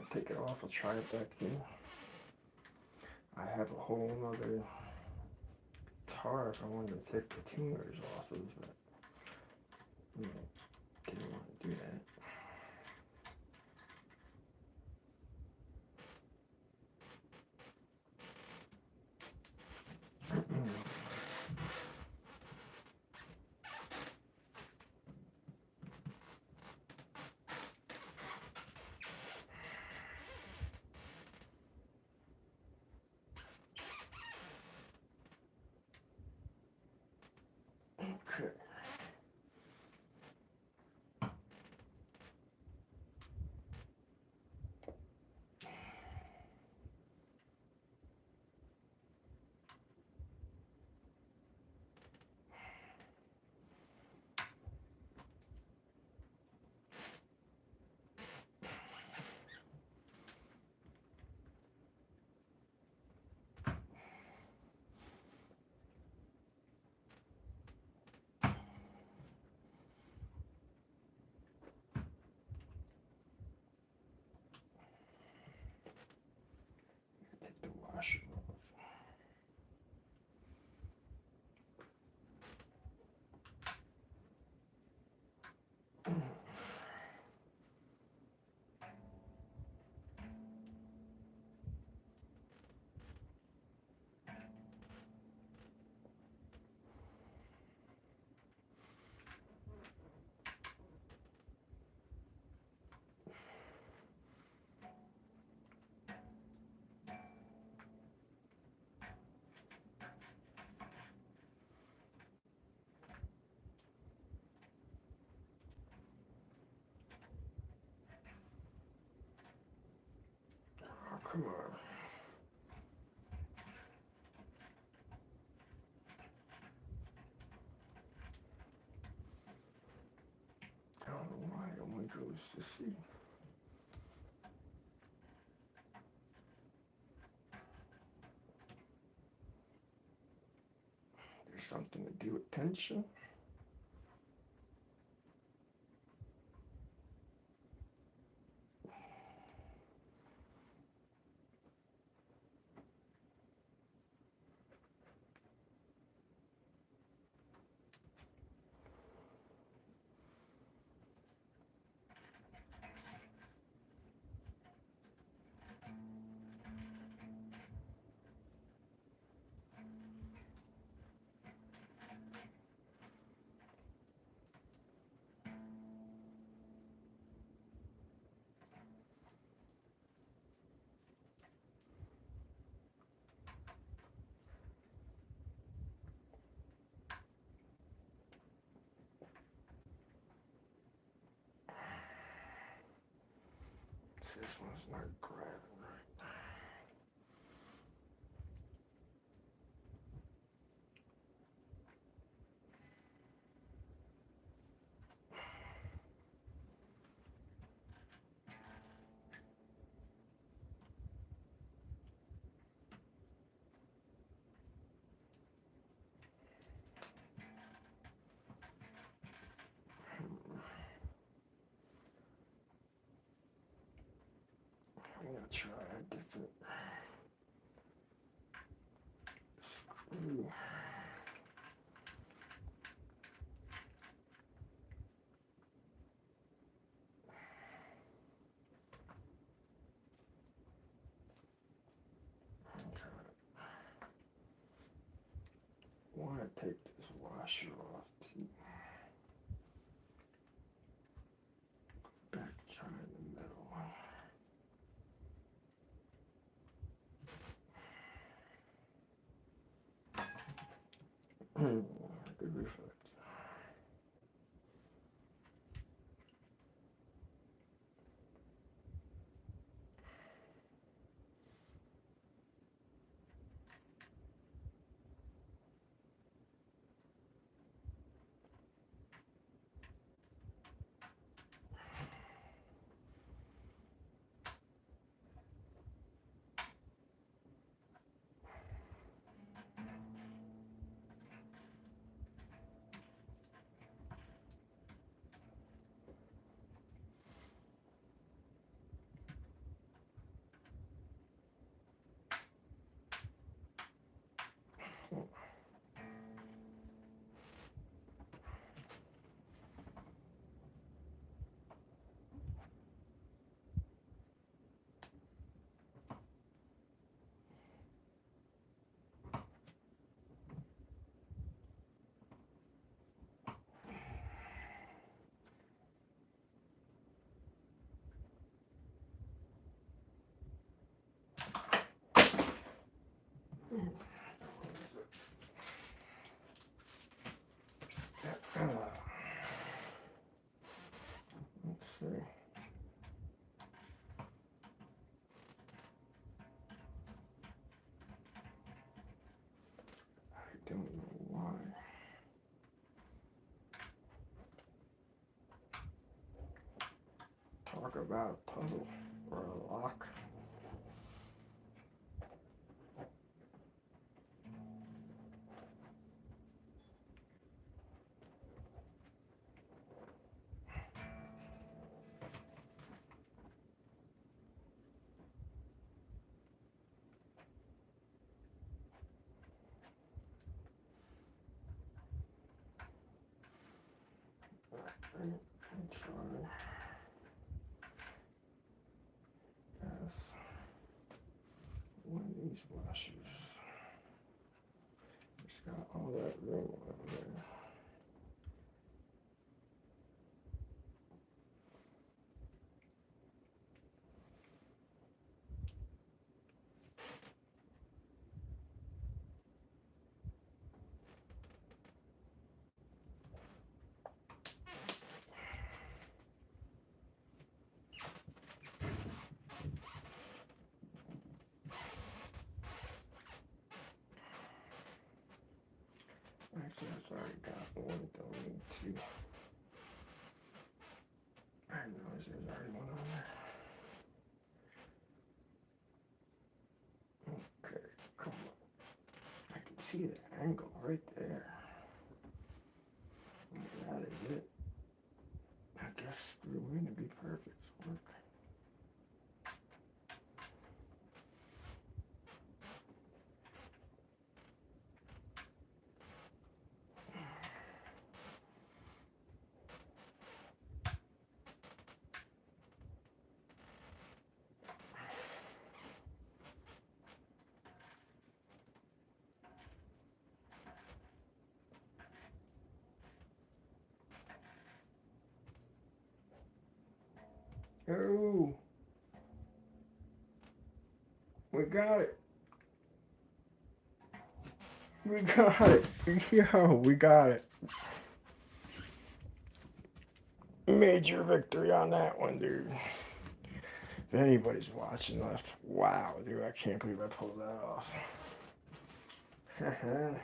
take it off. I'll try it back in. I have a whole nother guitar if I wanted to take the tuners off of, but didn't want to do that. Okay. Take the washer off. Oh, come on. I don't know why it only goes to C. There's something to do with tension. This one's not grabbing right. I'm gonna try a different screw. I want to take this washer off too. Back to try in the middle. Good reflex. Let's see. I don't know why. Talk about a puzzle or a lock. And try as one of these washers. It's got all that room on there. Actually, I've already got one, don't need two. I didn't realize there's already one on there. Okay, come on. I can see the angle right there. That is it. I guess screw in to be perfect. Work. Oh, we got it. We got it. Yo, we got it. Major victory on that one, dude. If anybody's watching left, wow, dude, I can't believe I pulled that off. Good.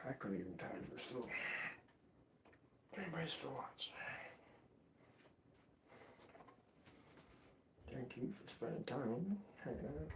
I couldn't even tell you were still. Anybody's still watching. Thank you for spending time hanging out.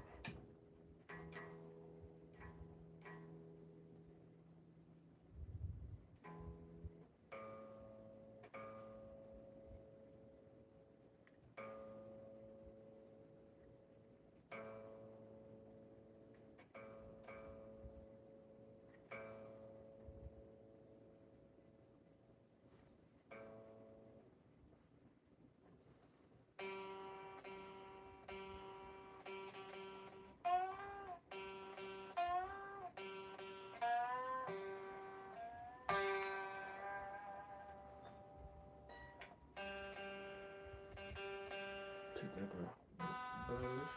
Take that buzz.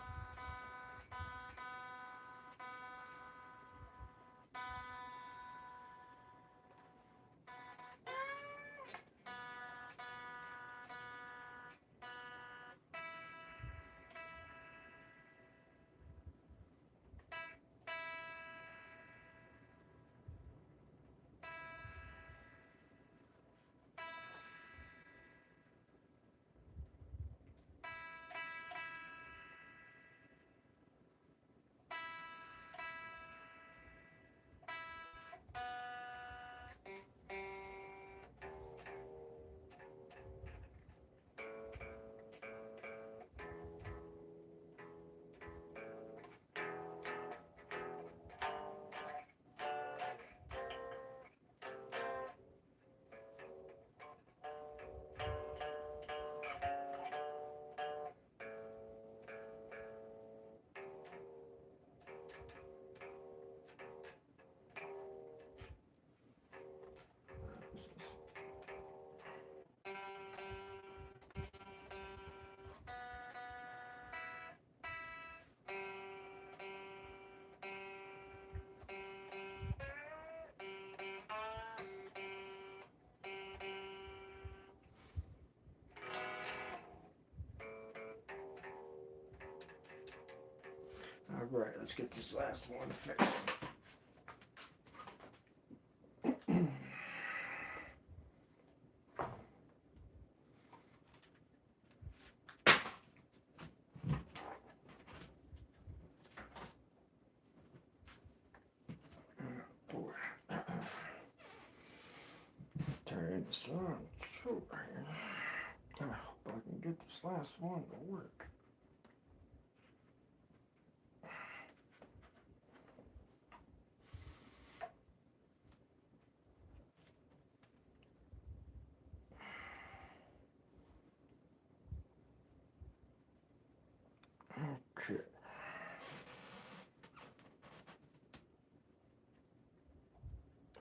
Alright, let's get this last one fixed. Turn this on. Sure. I hope I can get this last one to work. Okay.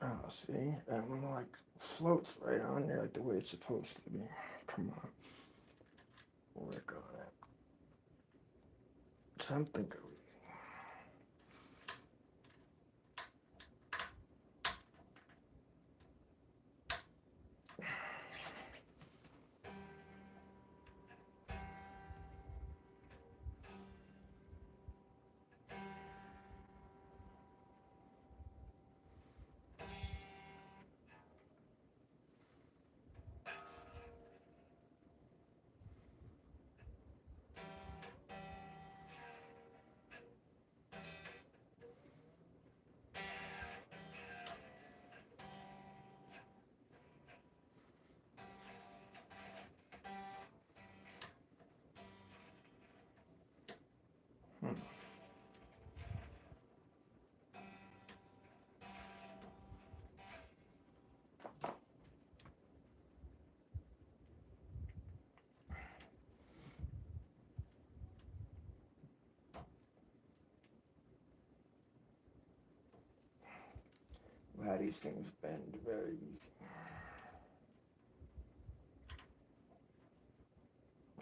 Oh, see? That one like floats right on there like the way it's supposed to be. Come on. Work on it. Something goes easy. Wow, these things bend very easy.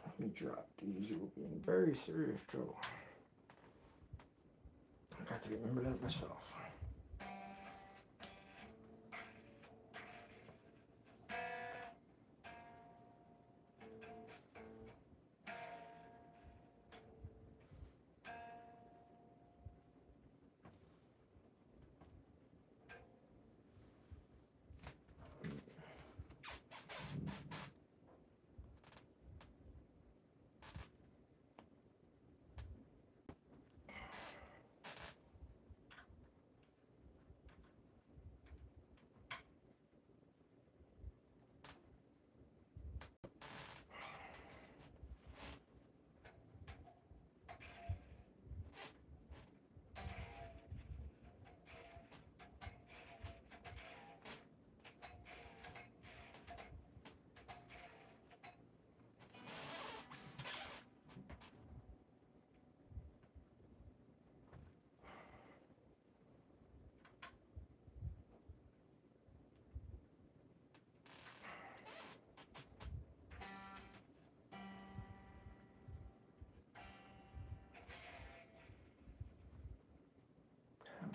Let me drop these, you will be in very serious trouble. I got to remember that myself.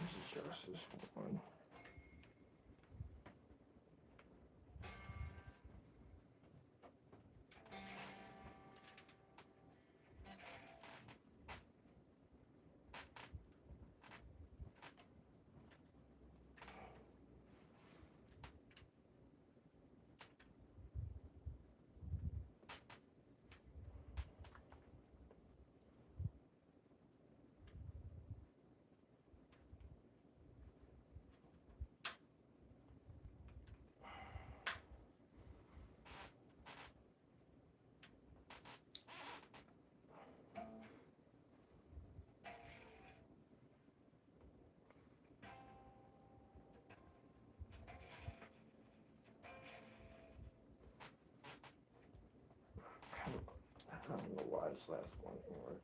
Let's adjust this one. I don't know why this last one ain't working.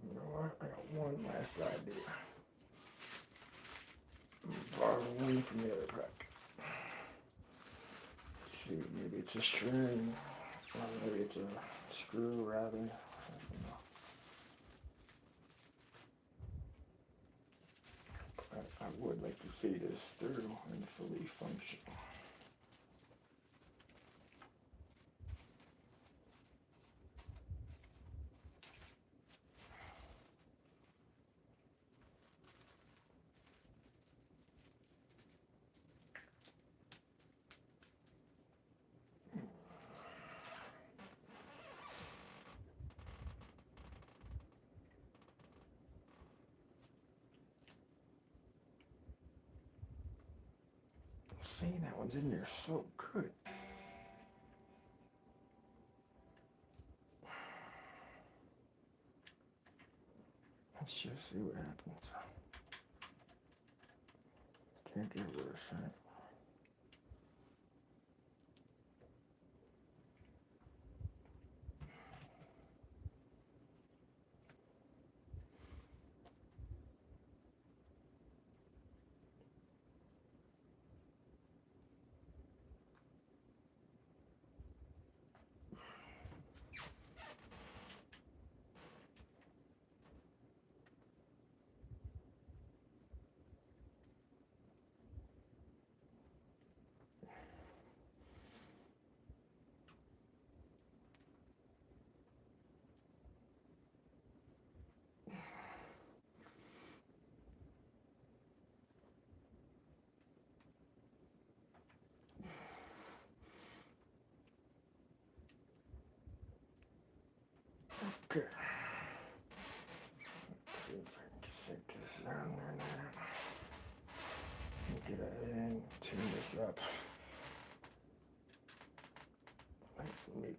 You know what? I got one last idea. Borrow one from the other pack. Let's see, Maybe it's a string, or maybe it's a screw rather. I don't know. I would like to feed this through and fully function. Saying that one's in there so good. Let's just see what happens. Can't get worse, right? Okay. Let's see if I can stick this down there now. Get it in, tune this up. Nice and neat.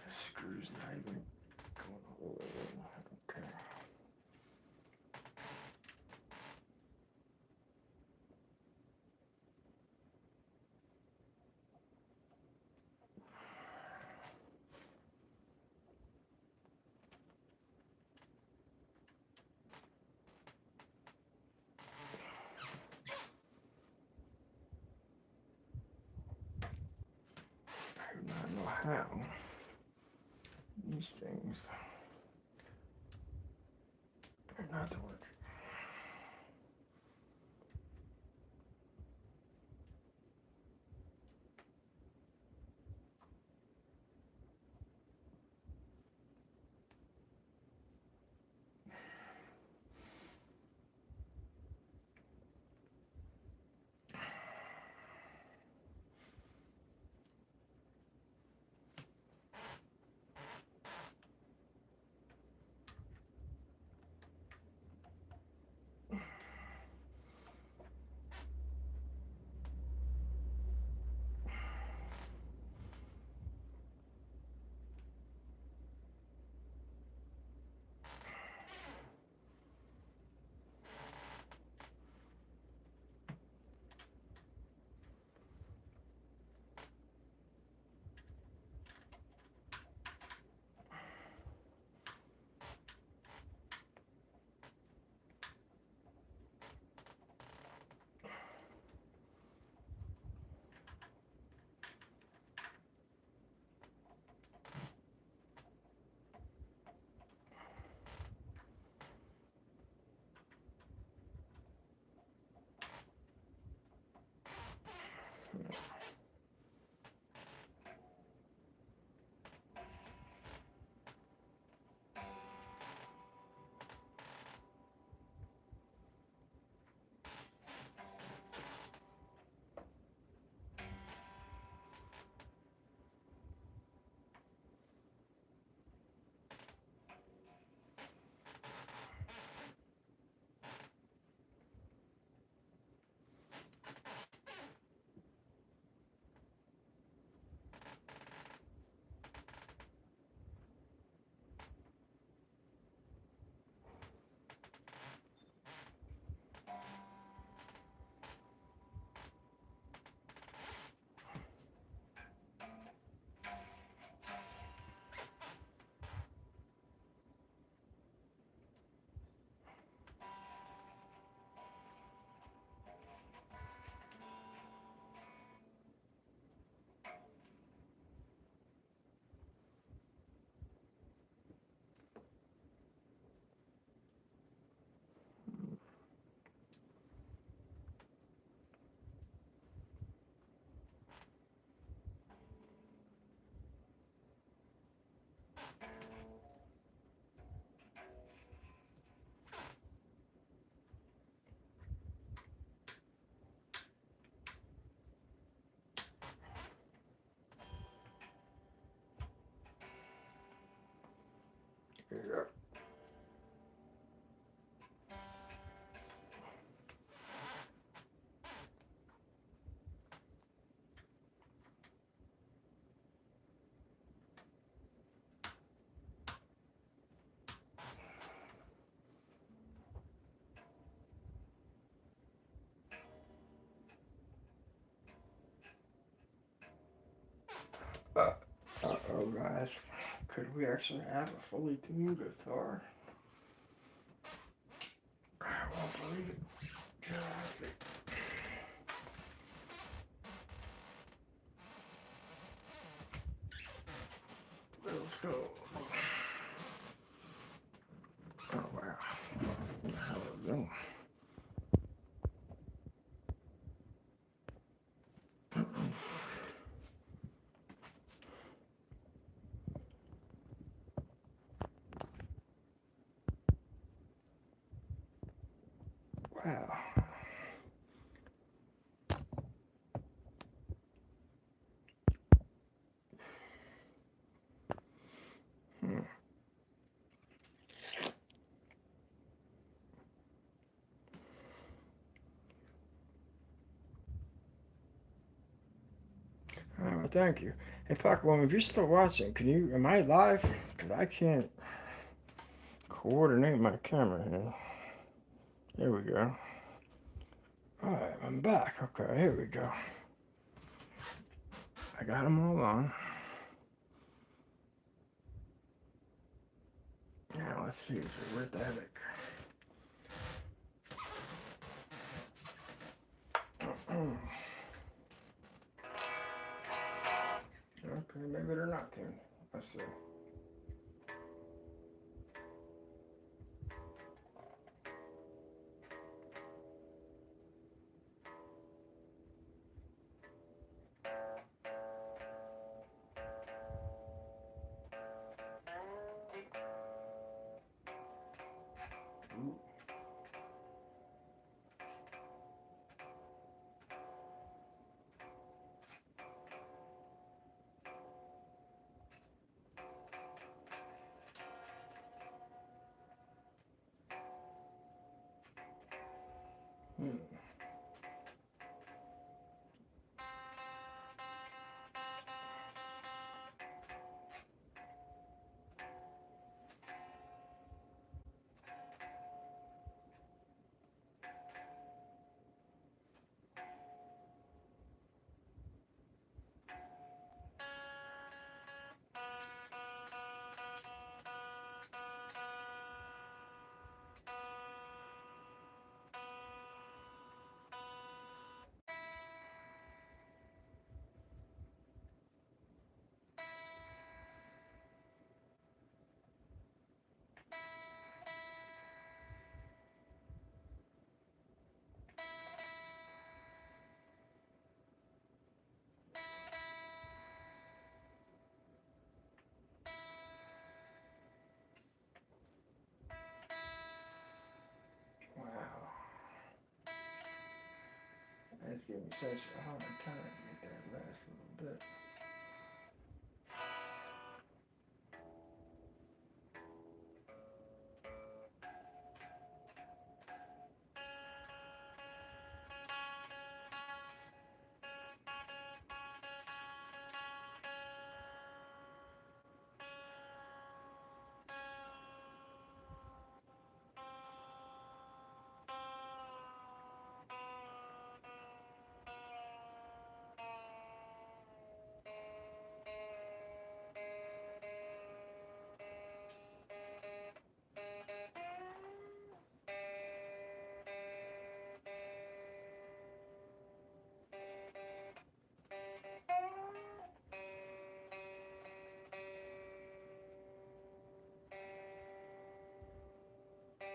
The screw's not even going all the way in. Okay. I do not know how these things are not to work. There you go. Uh-oh, guys. Could we actually have a fully tuned guitar? I won't believe it. Traffic. Let's go. Oh, wow. What the hell is that? Wow. Well, thank you. Hey, Pac-Woman, if you're still watching, am I live? Because I can't coordinate my camera here. There we go. Alright, I'm back. Okay, here we go. I got them all on. Now let's see if it's worth the headache. Okay, maybe they're not tuned. Let's see. Ooh. Hmm. Wow. That's giving me such a hard time to get that last little bit.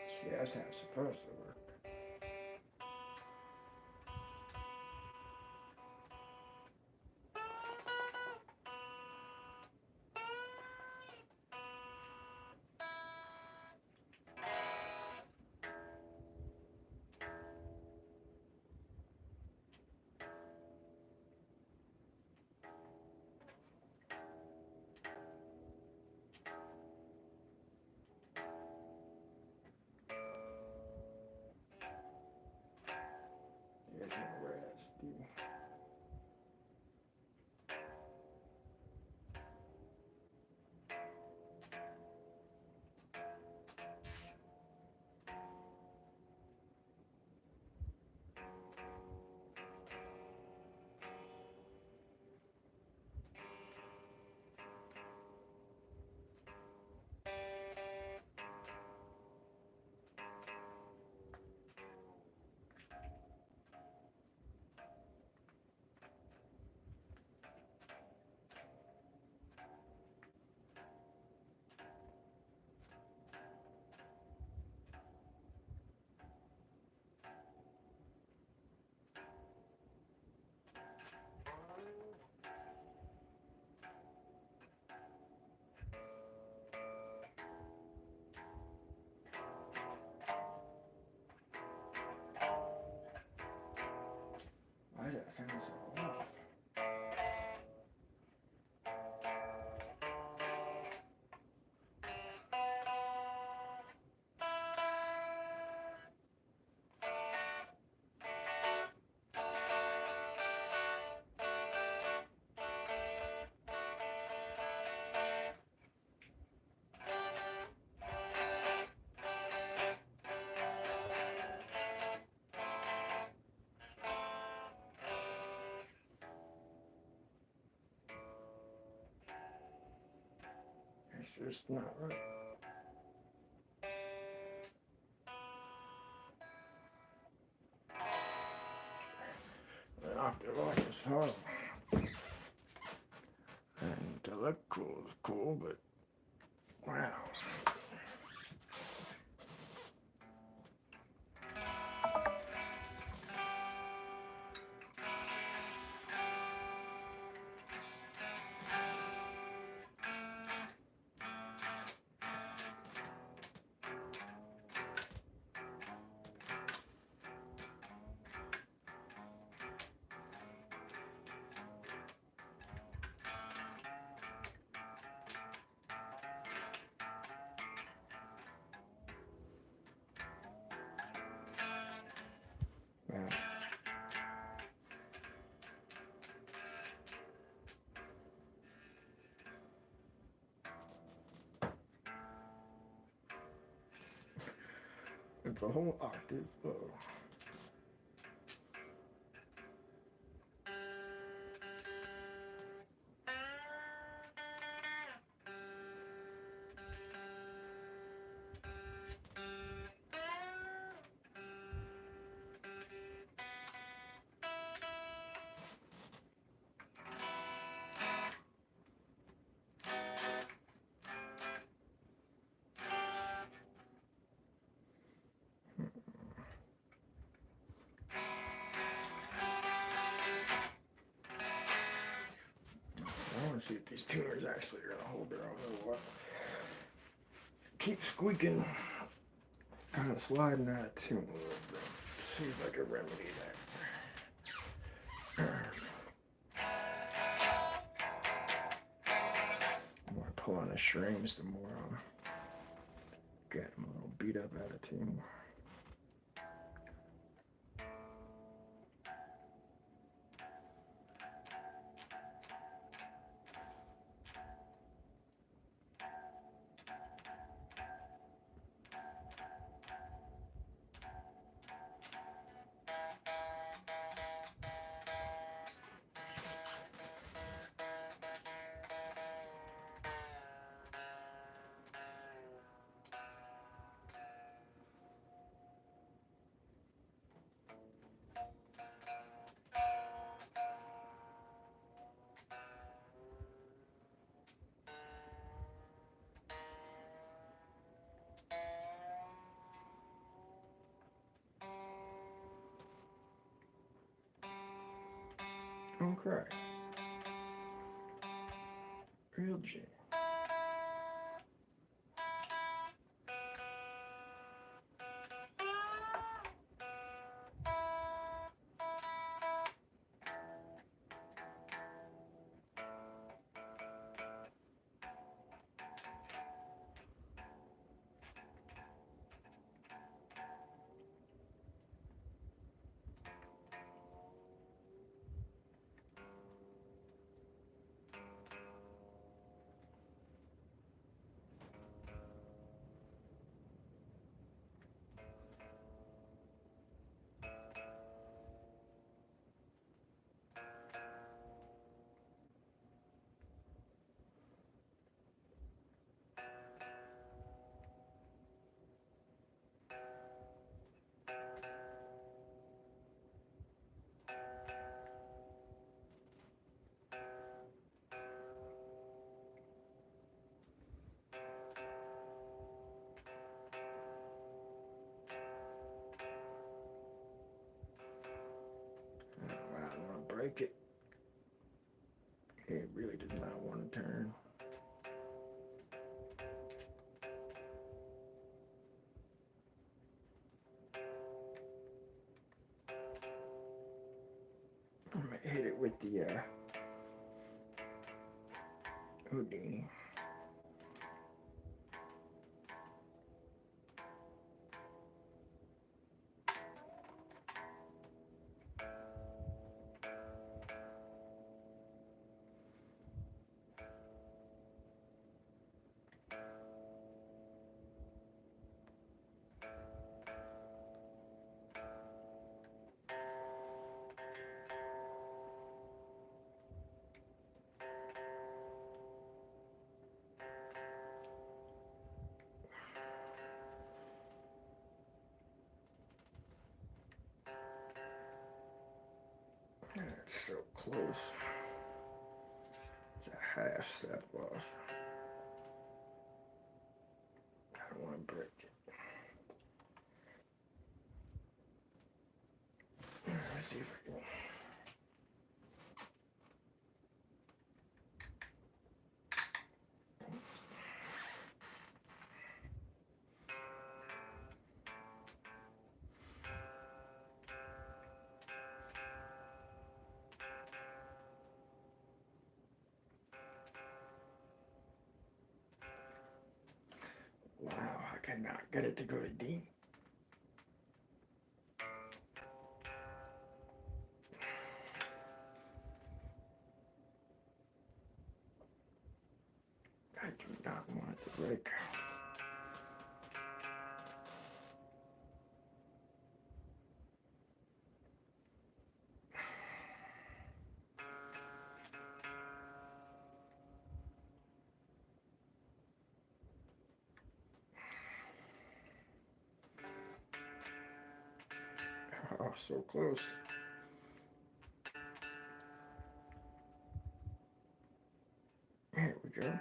See, that's how it's supposed to work. Rusty. Why does that sound so off? It's just not right. The octave on is horrible. And to look cool is cool, but wow. Wow. It's a whole octave low. I want to see if these tuners actually are going to hold their own or what. Keep squeaking, kind of sliding out of tune a little bit. See if I can remedy that. The more I pull on the strings, the more I'm getting a little beat up out of tune. Okay. Real G. like it. It really does not want to turn. I'm gonna hit it with the Houdini. That's so close. It's a half step off. I don't want to break it. Let's see if I can. Wow, I cannot get it to go to D. I do not want it to break. Oh, so close. Here we go.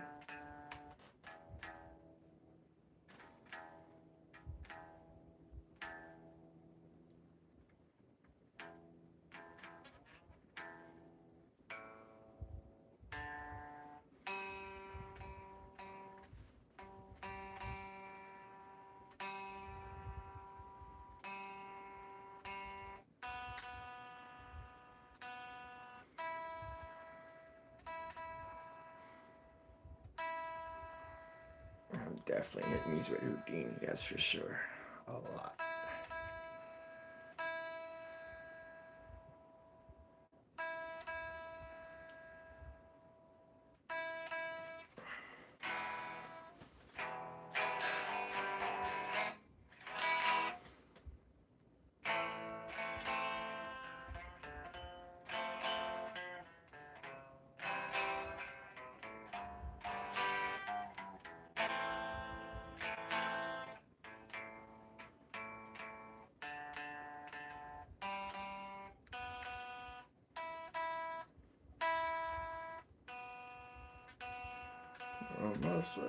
I'm definitely hitting these with Houdini, that's for sure. A lot. Almost.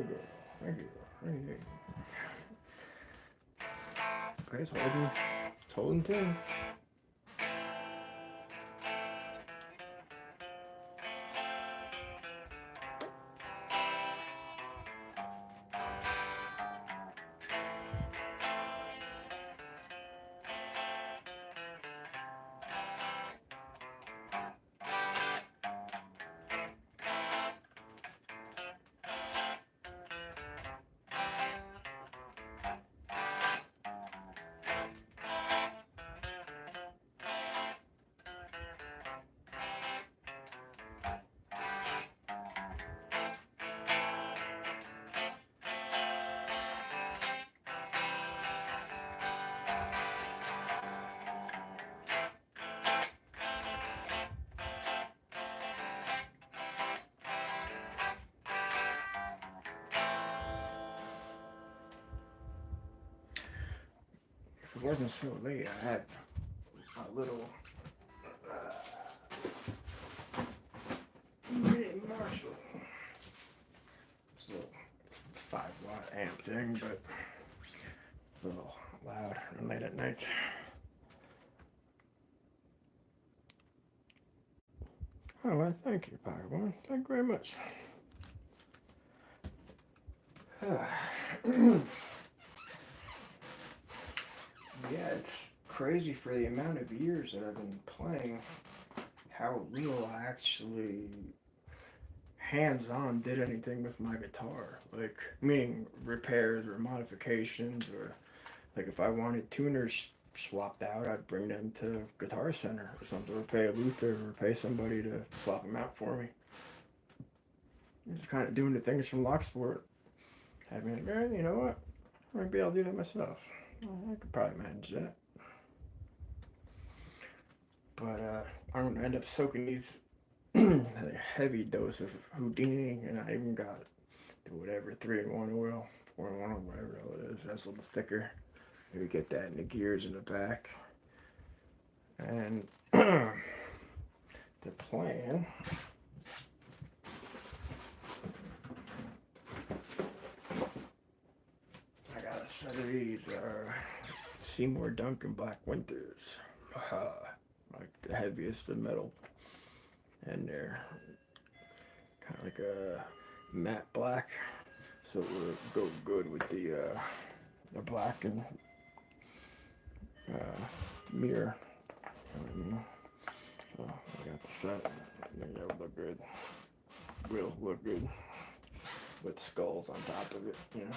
There you go. Thank you. Thank you. Okay, it's holding too. If it wasn't so late, I had a little mini Marshall. It's a little 5-watt amp thing, but a little loud and late at night. Oh, well, thank you, Pokemon. Thank you very much. Yeah, it's crazy for the amount of years that I've been playing, how little I actually hands-on did anything with my guitar. Like, meaning repairs or modifications, or like if I wanted tuners swapped out, I'd bring them to Guitar Center or something, or pay a luthier, or pay somebody to swap them out for me. Just kind of doing the things from Locksport. I'd be like, you know what? Maybe I'll do that myself. I could probably manage that. But I'm going to end up soaking these a heavy dose of Houdini, and I even got the whatever 3-in-1 oil, 4-in-1, whatever it is. That's a little thicker. Maybe get that in the gears in the back. And the plan, I got a set of these Seymour Duncan Black Winters. Like the heaviest of metal. And they're kind of like a matte black, so it would go good with the black and mirror. So I got the set. I think that would look good. Will look good with skulls on top of it, you know.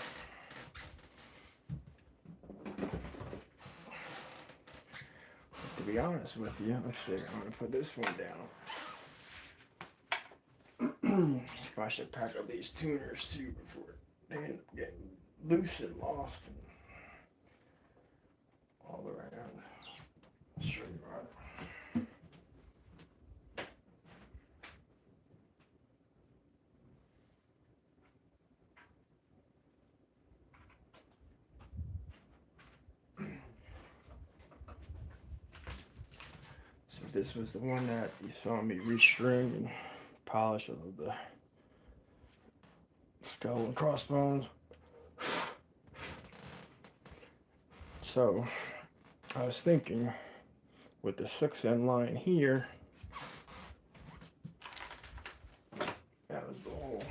To be honest with you, let's see, I'm going to put this one down. I should pack up these tuners too before they end up getting loose and lost and all around. I'll show you right. So this was the one that you saw me restring and polish all of the skull and crossbones. So I was thinking with the 6N line here, that was the whole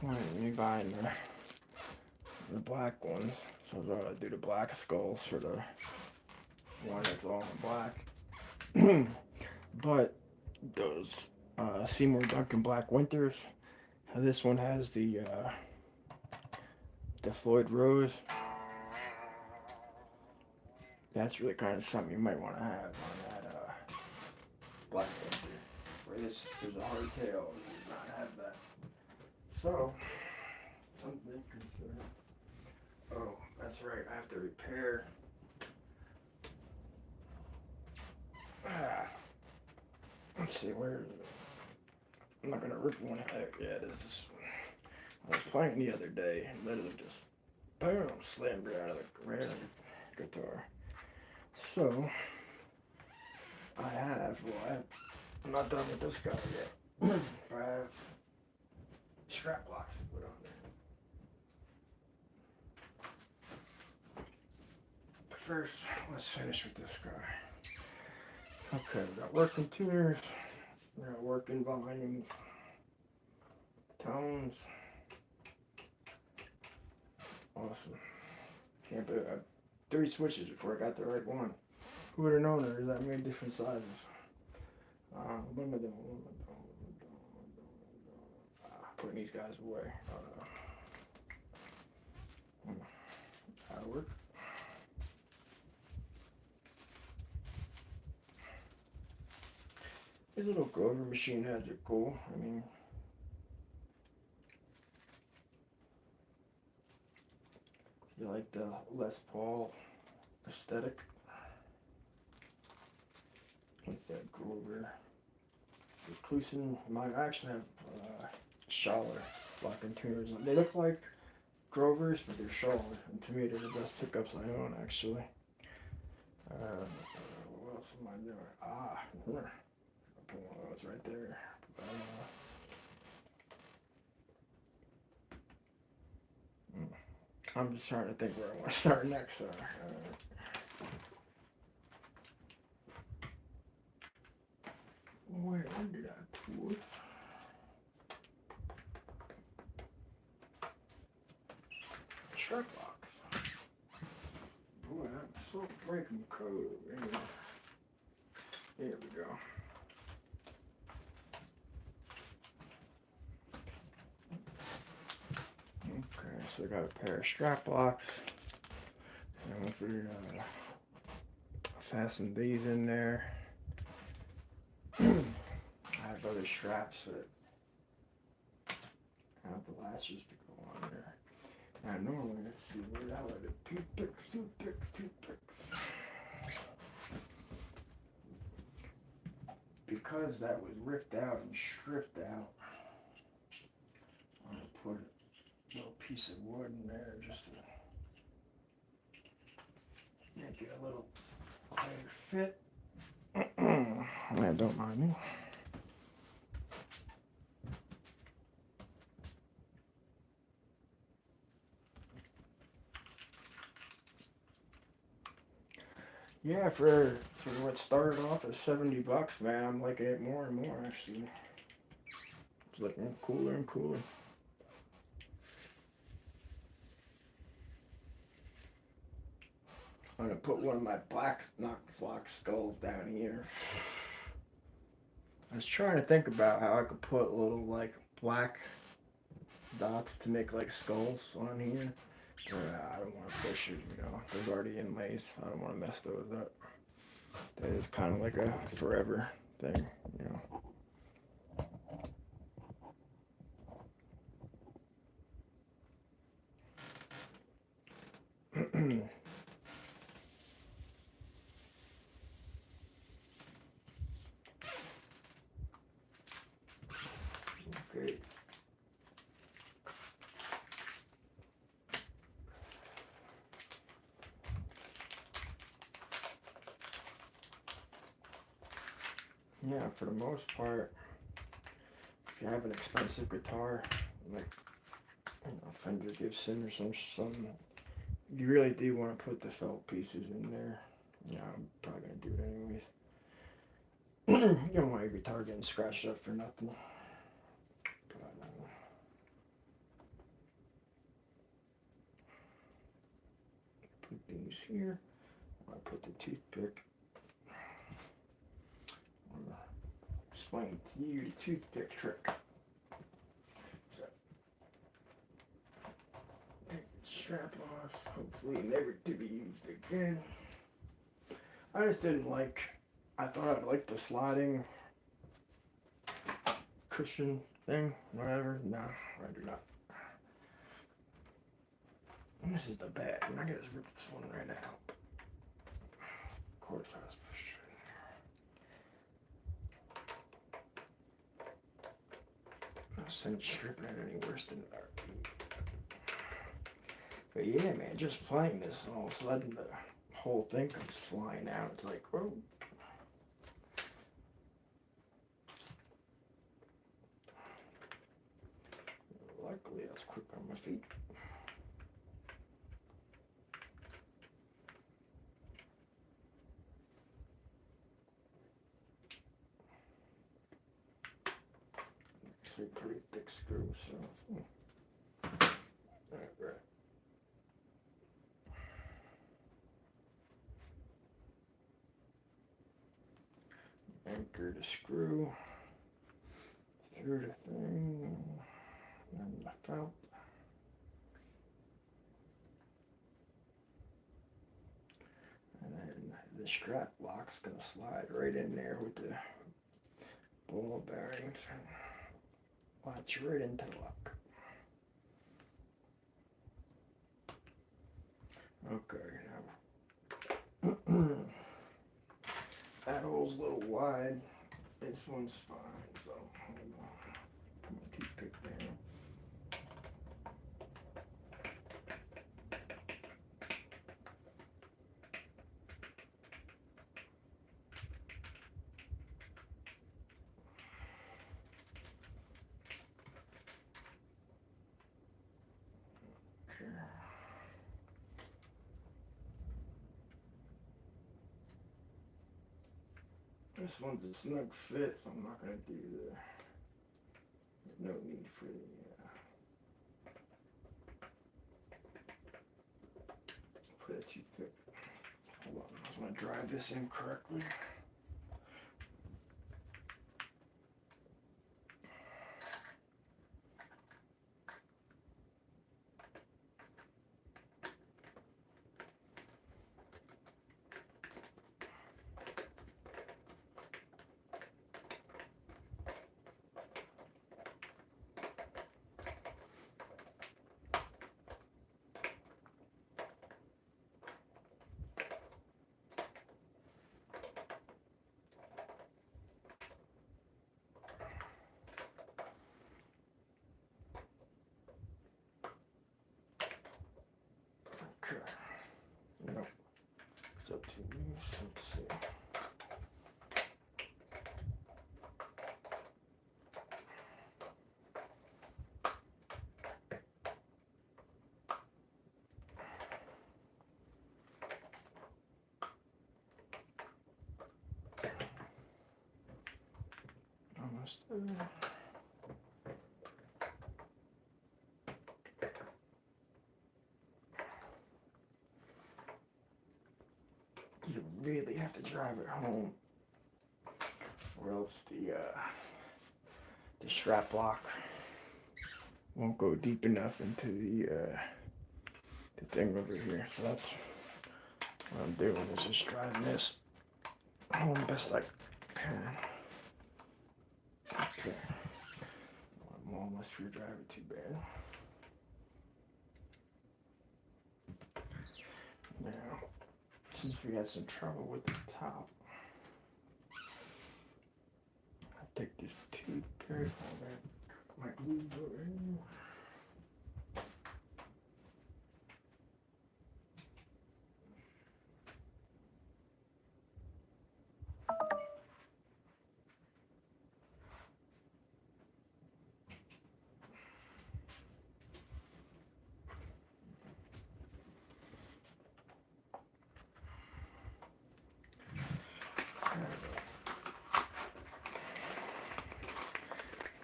point of me buying the black ones. So I was going to do the black skulls for the one that's all in black. But those Seymour Duncan Black Winters, this one has the Floyd Rose. That's really kind of something you might want to have on that Black Winter. Where this is a hardtail, you do not have that. So, something to consider. Oh, that's right, I have to repair. Let's see, where is it? I'm not gonna rip one out. Yeah, it is this one. I was playing the other day and literally just boom, slammed right out of the guitar. So I'm not done with this guy yet. I have strap locks to put on there. But first, let's finish with this guy. Okay, we got working tuners, we got working volumes, tones. Awesome. Can't believe 3 switches before I got the right one. Who would have known there's that many different sizes? Putting these guys away. That'll work. These little Grover machine heads are cool. I mean, you like the Les Paul aesthetic with that Grover. Inclusion, I actually have Schaller locking tuners. They look like Grovers, but they're Schaller. And to me, they're the best pickups I own, actually. What else am I doing? Here. I'll put one of those right there. I'm just trying to think where I want to start next. Where did I put? Strap locks. Boy, I'm so breaking code. Here we go. Okay, so I got a pair of strap locks. And if we fasten these in there. I have other straps that have the latches to go on there. Now normally, let's see, where the hell are the toothpicks. Because that was ripped out and stripped out, I'm going to put a little piece of wood in there just to make it a little tighter fit. Yeah, don't mind me. Yeah, for what started off as $70, man, I'm liking it more and more actually. It's looking cooler and cooler. I'm gonna put one of my black knoxlocks skulls down here. I was trying to think about how I could put little like black dots to make like skulls on here. But I don't want to push it, you know. There's already inlays. I don't want to mess those up. That is kind of like a forever thing, you know. Okay. Yeah, for the most part, if you have an expensive guitar, like Fender Gibson or something, you really do want to put the felt pieces in there. Yeah, I'm probably gonna do it anyways. You don't want your guitar getting scratched up for nothing. Put these here. I'll put the toothpick. Explain to you the toothpick trick. So, take the strap off, hopefully never to be used again. I just didn't like, I thought I'd like the sliding cushion thing, whatever. No, I do not. And this is the bad one. I gotta rip this one right out. Cord fast push. Ain't stripping it any worse than that. But yeah, man, just playing this, and all of a sudden the whole thing comes flying out. It's like, whoa. quick on my feet. Actually, pretty thick screw, so. Alright. Anchor the screw through the thing, and the felt. And then the strap lock's gonna slide right in there with the ball bearings and latch right into the lock. Okay, now that hole's a little wide. This one's fine, so hold on. Put my toothpick down. Okay. This one's a snug fit, so I'm not going to do no need for the toothpick. Hold on, I just want to drive this in correctly. Okay. No. It's up to me. Let's see. Almost there. You really have to drive it home, or else the strap lock won't go deep enough into the thing over here. So that's what I'm doing, is just driving this home best I can. Okay. I'm almost screwdriver too bad. Now, since we had some trouble with the top, I'll take this toothpick. Might move over here.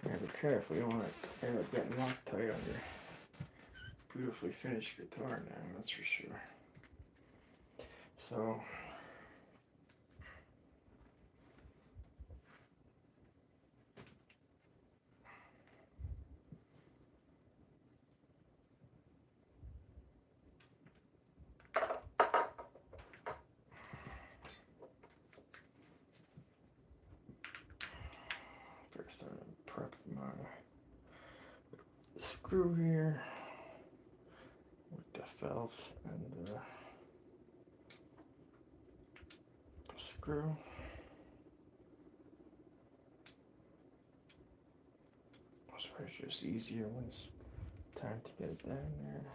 Yeah, be careful, you don't want to end up getting Loctite on your beautifully finished guitar now, that's for sure. So, first I'm going to prep my screw here with the felt and the screw. So it's just easier when it's time to get it down there.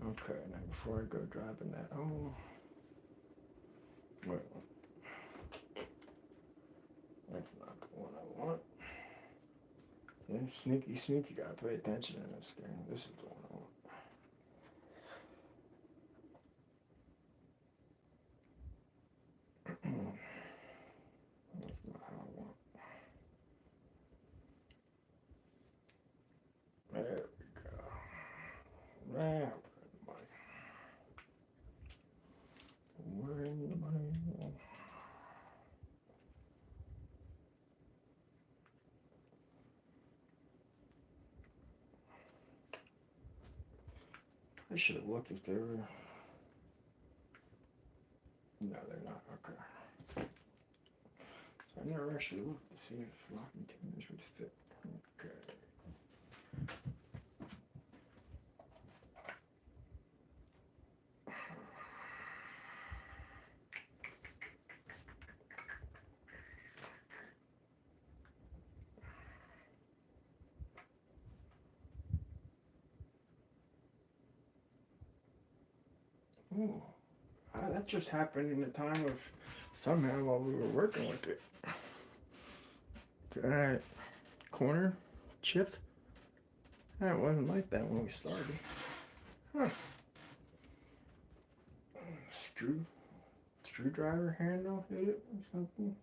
Okay, now before I go driving that home, wait, that's not the one I want. So Sneaky, gotta pay attention in this game. This is the one I want. That's not how I want. There we go. Now, where in the money? I should have looked if they were. No, they're not. Okay. So I never actually looked to see if locking tuners would fit. Okay. Ooh. That just happened in the time of somehow while we were working with it. That corner chipped. That wasn't like that when we started. Huh. Screwdriver handle hit it or something.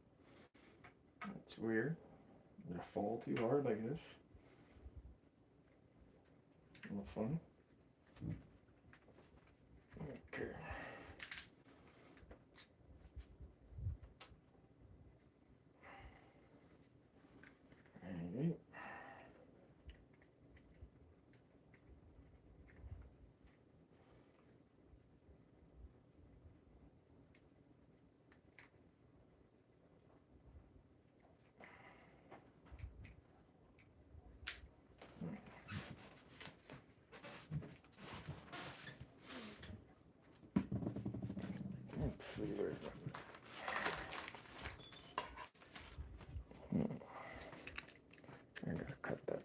That's weird. Did it fall too hard like this? A little funny. Okay. Alright. Let's see where's that. I gotta cut that.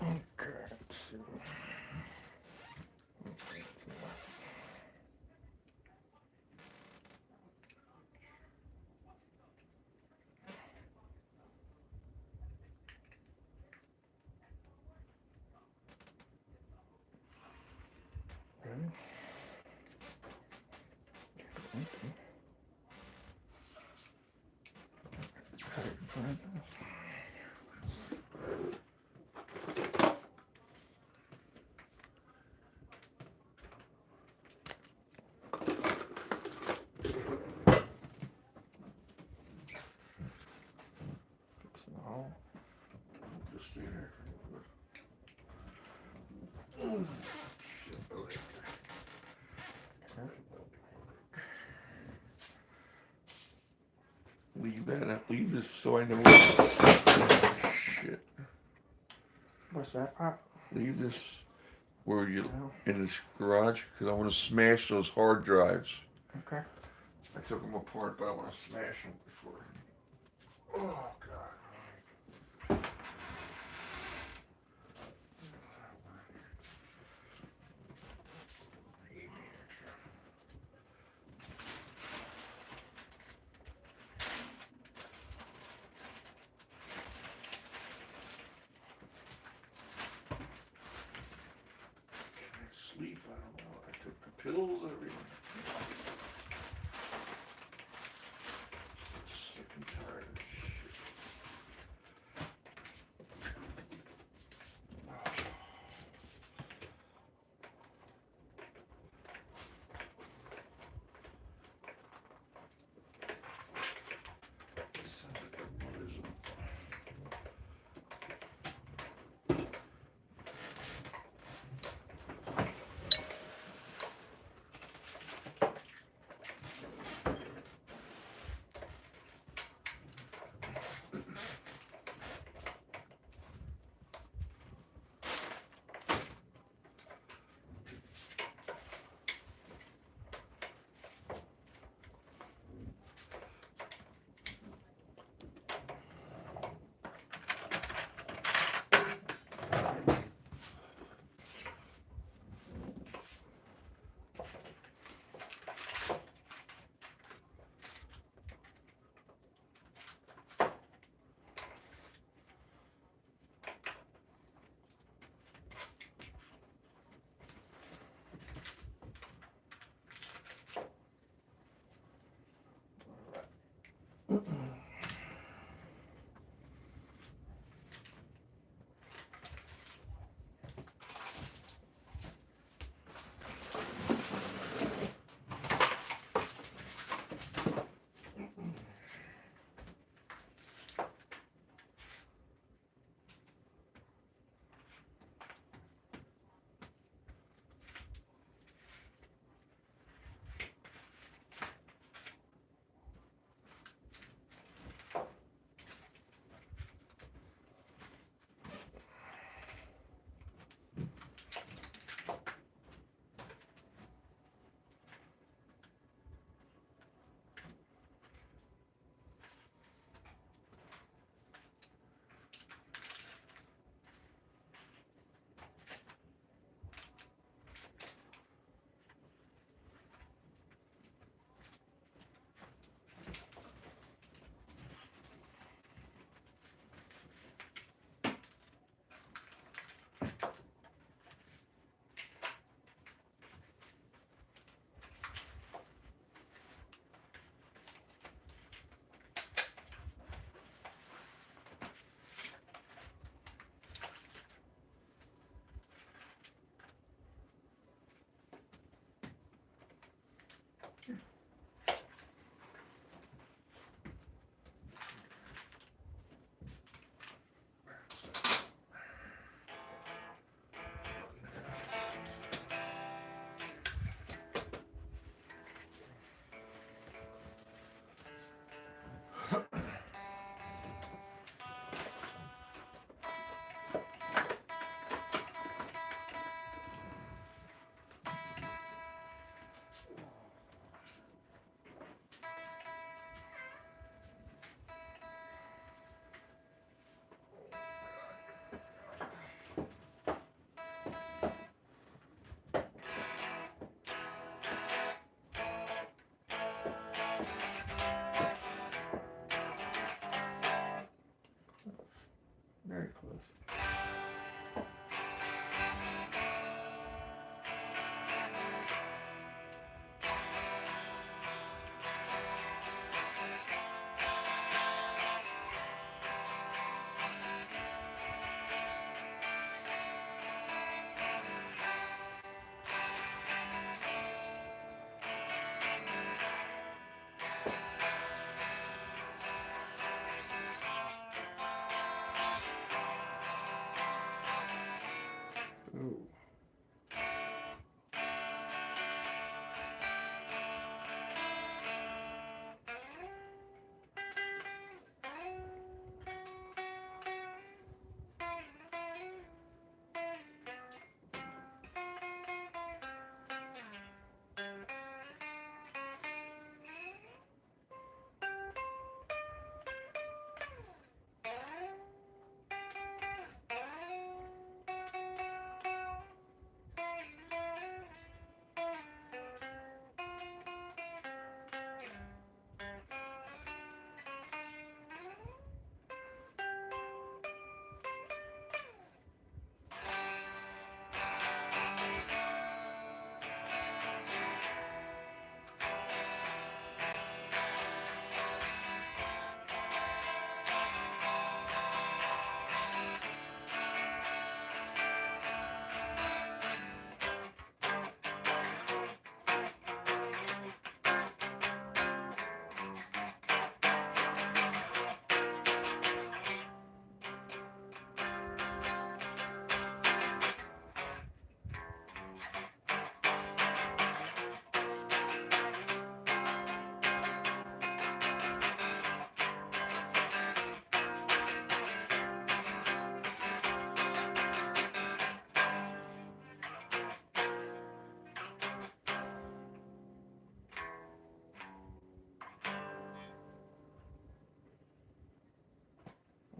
Okay, let's see. Just there. Leave that. Leave this so I know. Shit. What's that, Pop? Leave this where you in this garage because I want to smash those hard drives. Okay. I took them apart, but I want to smash them before. Oh God. Sleep, I don't know. I took the pills, everything. Sick and tired of shit. Very close. Ooh.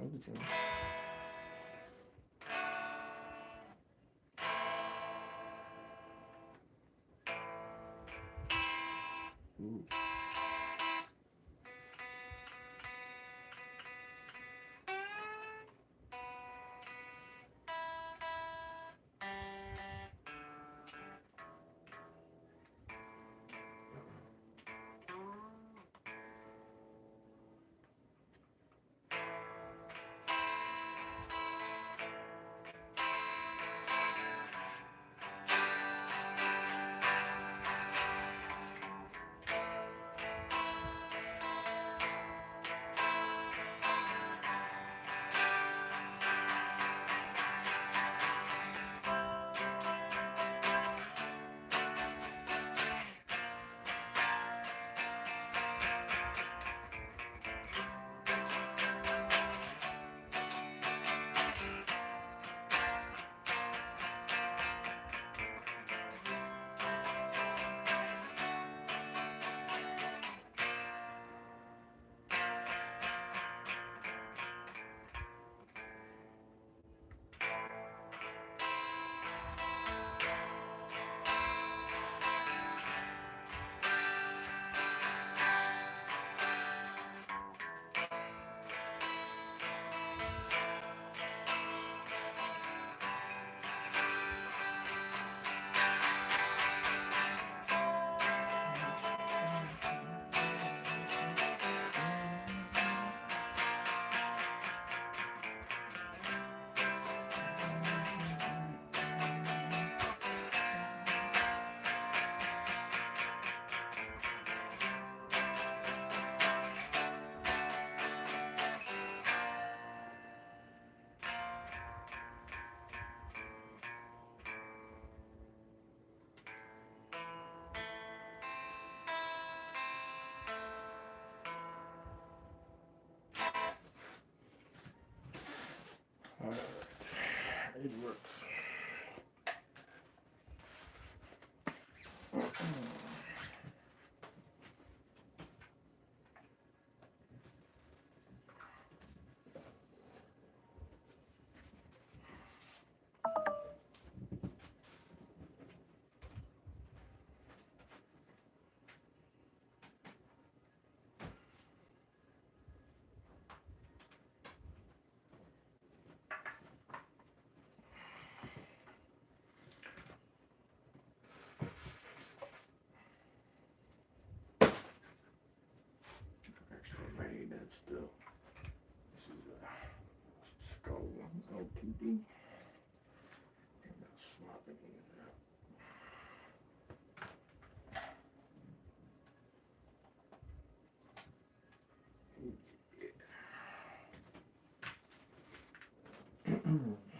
Everything. Ooh. it still. This is a Skull LTD. I'm not swapping it out.